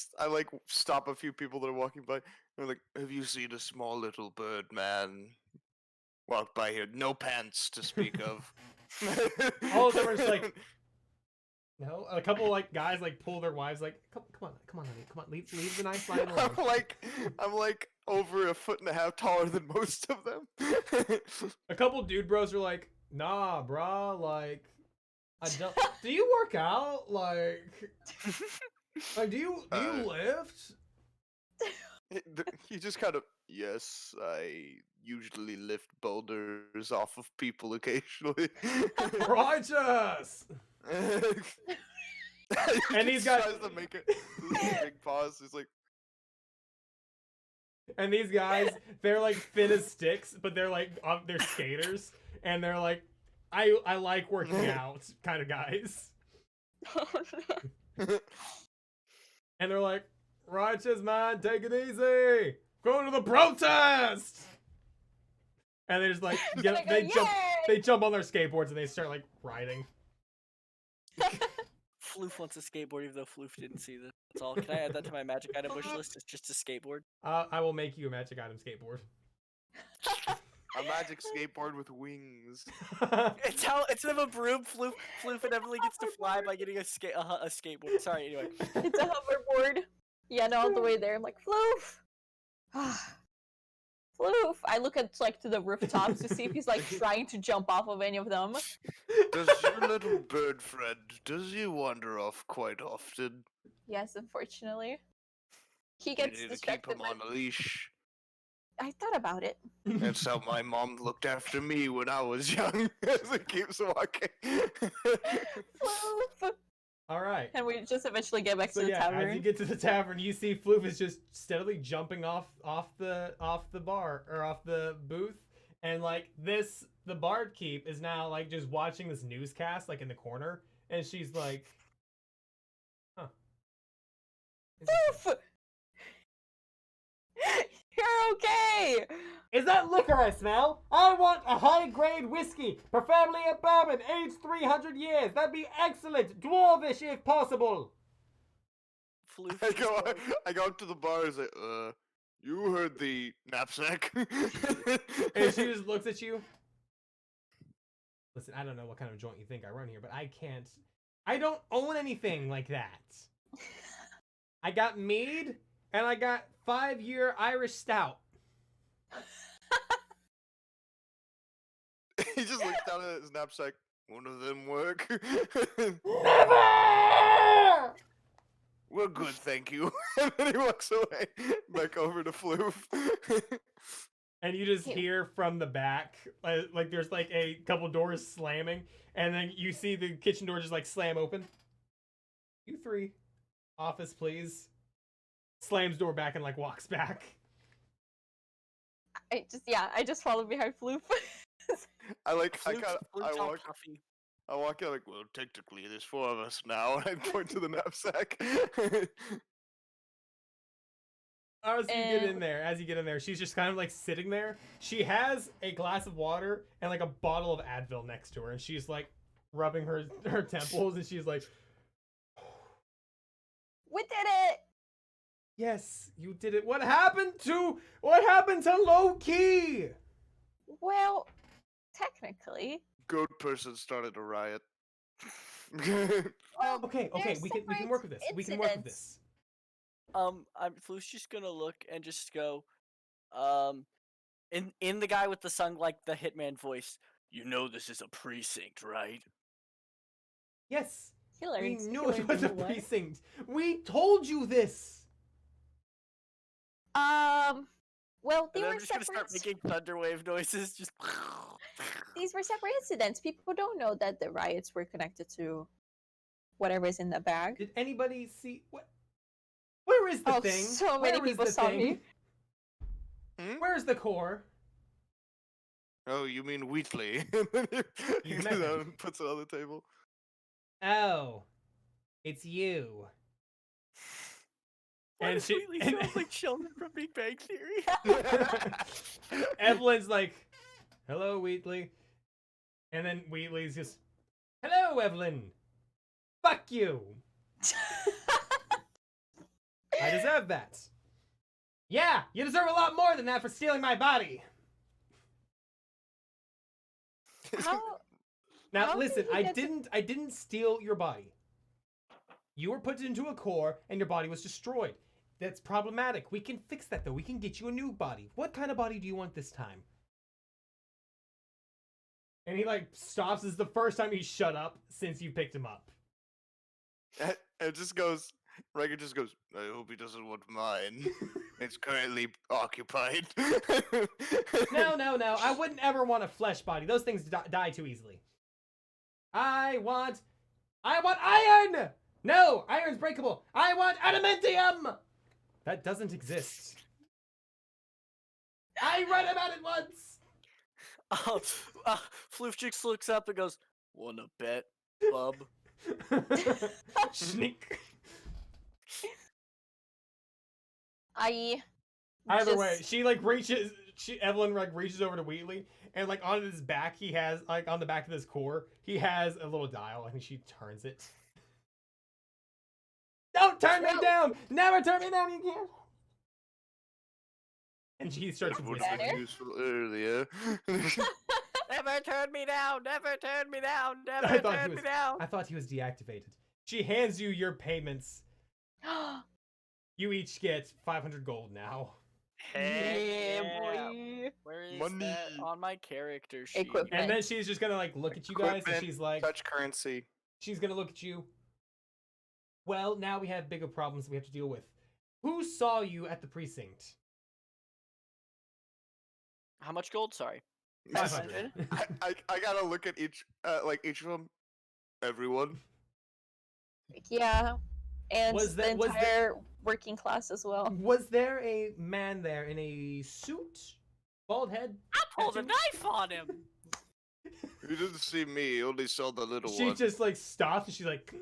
stop a few people that are walking by. They're like, "Have you seen a small little bird man walk by here? No pants to speak of." All of them are just like, no. A couple like guys like pull their wives like, come on, honey, come on, leave the nice line alone. I'm like over 1.5 feet taller than most of them. A couple dude bros are like, nah, brah, like, I don't. Do you work out? Like do you lift? He just kind of, yes, I usually lift boulders off of people occasionally. Righteous. And these guys tries to make it big pause. He's like, and these guys, they're like thin as sticks, but they're like they're skaters, and they're like, I like working out kind of guys. And they're like, righteous man, take it easy. Go to the protest. And they just like they jump on their skateboards and they start like riding. Floof wants a skateboard, even though Floof didn't see this. That's all. Can I add that to my magic item wish list? It's just a skateboard. I will make you a magic item skateboard. a magic skateboard with wings. It's of a broom. Floof inevitably gets to fly by getting a skateboard. Sorry, anyway. It's a hoverboard. Yeah, no, all the way there. I'm like, Floof! Floof! I look at like to the rooftops to see if he's like trying to jump off of any of them. Does your little bird friend, does he wander off quite often? Yes, unfortunately. He You gets need to keep distracted. him on a leash. I thought about it. That's how my mom looked after me when I was young. As it keeps walking. Floof! All right. And we just eventually get back So to the yeah, tavern. as you get to the tavern, you see Floof is just steadily jumping off the bar or off the booth, and like the bard keep is now like just watching this newscast like in the corner, and she's like, "Huh? Floof! You're okay! Is that liquor I smell? I want a high-grade whiskey, preferably a bourbon, aged 300 years. That'd be excellent, dwarvish if possible." Floof. I go up to the bar and say, you heard the knapsack. And she just looks at you. Listen, I don't know what kind of joint you think I run here, but I can't. I don't own anything like that. I got mead, and I got 5-year Irish stout. He just looks down at his knapsack. One of them work. Never! We're good, thank you. And then he walks away, back over to Floof. And you just Ew. hear from the back, like there's like a couple doors slamming, and then you see the kitchen door just like slam open. You three, office please. Slams door back and like walks back. I just follow behind Floof. I walk in like, well, technically there's 4 of us now. And I point to the knapsack. As you get in there, she's just kind of like sitting there. She has a glass of water and like a bottle of Advil next to her, and she's like rubbing her temples, and she's like, We did it! "Yes, you did it. What happened to Loki?" Well, technically. Goat person started a riot. Okay, There's we can separate work with this. We can work with incidents. this. Floof's just gonna look and just go, in the guy with the the hitman voice. You know this is a precinct, right? Yes, He we learns. knew it was a precinct. We told you this. Well, they And were I'm just gonna start separate. making thunderwave noises. Just. These were separate incidents. People don't know that the riots were connected to whatever's in the bag. Did anybody see what? Where is the Oh, thing? so many Where is people the saw thing? me. Where's the core? Oh, you mean Wheatley? He You've goes met him. down and puts it on the table. Oh, it's you. Why And does she- Wheatley and- sound like Sheldon from Big Bang Theory? Evelyn's like, "Hello, Wheatley," and then Wheatley's just, "Hello, Evelyn. Fuck you. I deserve that. Yeah, you deserve a lot more than that for stealing my body." How? Now How did listen, he I get to- didn't steal your body. You were put into a core and your body was destroyed. That's problematic. We can fix that though. We can get you a new body. What kind of body do you want this time? And he like stops. This is the first time he's shut up since you picked him up. It just goes. Reagan just goes. I hope he doesn't want mine. It's currently occupied. No. I wouldn't ever want a flesh body. Those things die too easily. I want iron! No, iron's breakable. I want adamantium! That doesn't exist. I read about it once! Floof just looks up and goes, "Wanna bet, bub?" Sneak. Either way, she like reaches. Evelyn like reaches over to Wheatley and like on his back he has like on the back of his core he has a little dial. I think she turns it. Don't turn me No. down! Never turn me down! You can't. And she starts It would whistling. have been useful earlier. Never turn me down! Never turn me down! I Never thought he turn was- me down! I thought he was deactivated. She hands you your payments. You each get 500 gold now. Yeah, Heck boy. Where is Money. that on my character sheet? Equipment. And then she's just gonna like look at you guys and Equipment, she's like, touch currency. she's gonna look at you. Well, now we have bigger problems we have to deal with. Who saw you at the precinct? How much gold? Sorry. 500. I gotta look at each of them. Everyone. Yeah, and Was the that- was that- entire working class as well. Was there a man there in a suit? Bald head? I pulled a Tattoo? knife on him! You didn't see me. You only saw the little She one. just like stops and she's like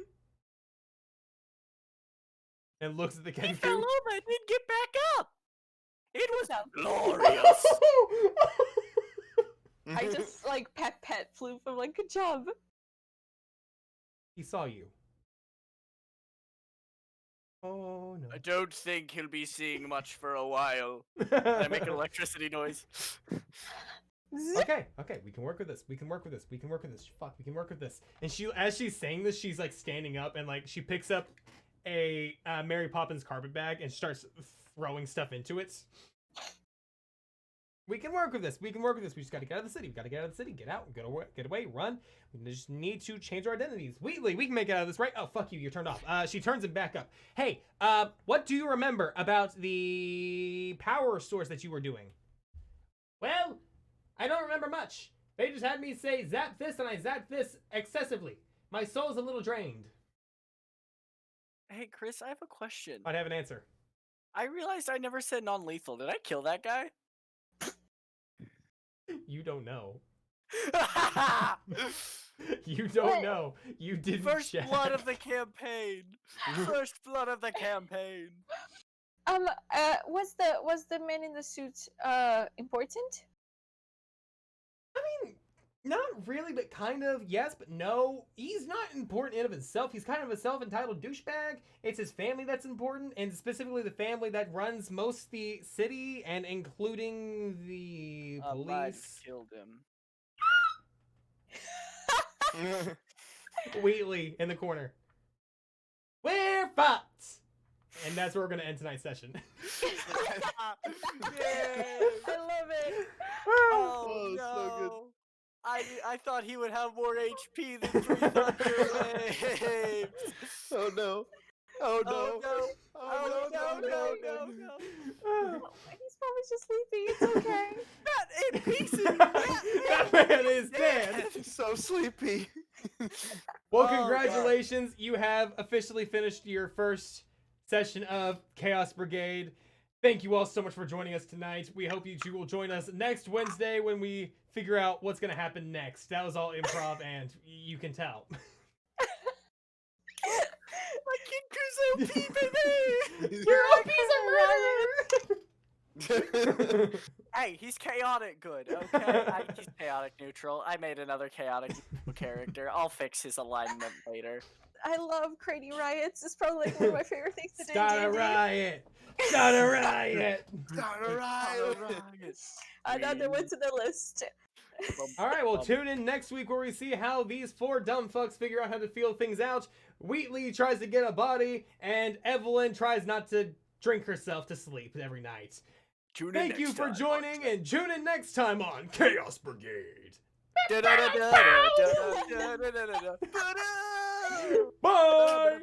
and looks at the He fell Kenku. over and didn't get back up! It was No. glorious! I just like pet Floof. I'm like, good job. He saw you. Oh I don't think he'll be seeing much for a while. And no. I make an electricity noise. Okay, we can work with this. We can work with this. We can work with this. Fuck, we can work with this. And she, as she's saying this, she's like standing up and like she picks up a Mary Poppins carpet bag and starts throwing stuff into it. We can work with this. We can work with this. We just gotta get out of the city. We gotta get out of the city. Get out. Get away. Run. We just need to change our identities. Wheatley, we can make it out of this, right? Oh, fuck you. You're turned off. She turns it back up. Hey, what do you remember about the power source that you were doing? Well, I don't remember much. They just had me say zap this, and I zapped this excessively. My soul's a little drained. Hey, Chris, I have a question. I'd have an answer. I realized I never said non-lethal. Did I kill that guy? You don't know. You don't know. You didn't First check. blood of the campaign. First blood of the campaign. Was the man in the suit important? I mean, not really, but kind of. Yes, but no. He's not important in and of himself. He's kind of a self-entitled douchebag. It's his family that's important, and specifically the family that runs most the city, and including the police. Killed him. Wheatley in the corner. We're fucked! And that's where we're going to end tonight's session. Yay! I love it. Oh, so no. good. I thought he would have more HP than 300 waves. Oh no. Oh no. Oh no. Oh no. Oh, he's probably just sleepy. It's okay. Not in pieces. That man is dead. He's so sleepy. Well, Oh, God. congratulations. You have officially finished your first session of Chaos Brigade. Thank you all so much for joining us tonight. We hope you two will join us next Wednesday when we figure out what's going to happen next. That was all improv, and you can tell. My Kid Cruz OP, baby. Your OP's a murderer! Hey, he's chaotic good, okay? He's chaotic neutral. I made another chaotic character. I'll fix his alignment later. I love creating riots. It's probably like one of my favorite things to do. in Start a D&D. riot! Start a riot! Another one to the list. All right, well, tune in next week where we see how these four dumb fucks figure out how to feel things out. Wheatley tries to get a body, and Evelyn tries not to drink herself to sleep every night. Thank you for joining, and tune in next time on Chaos Brigade. Bye!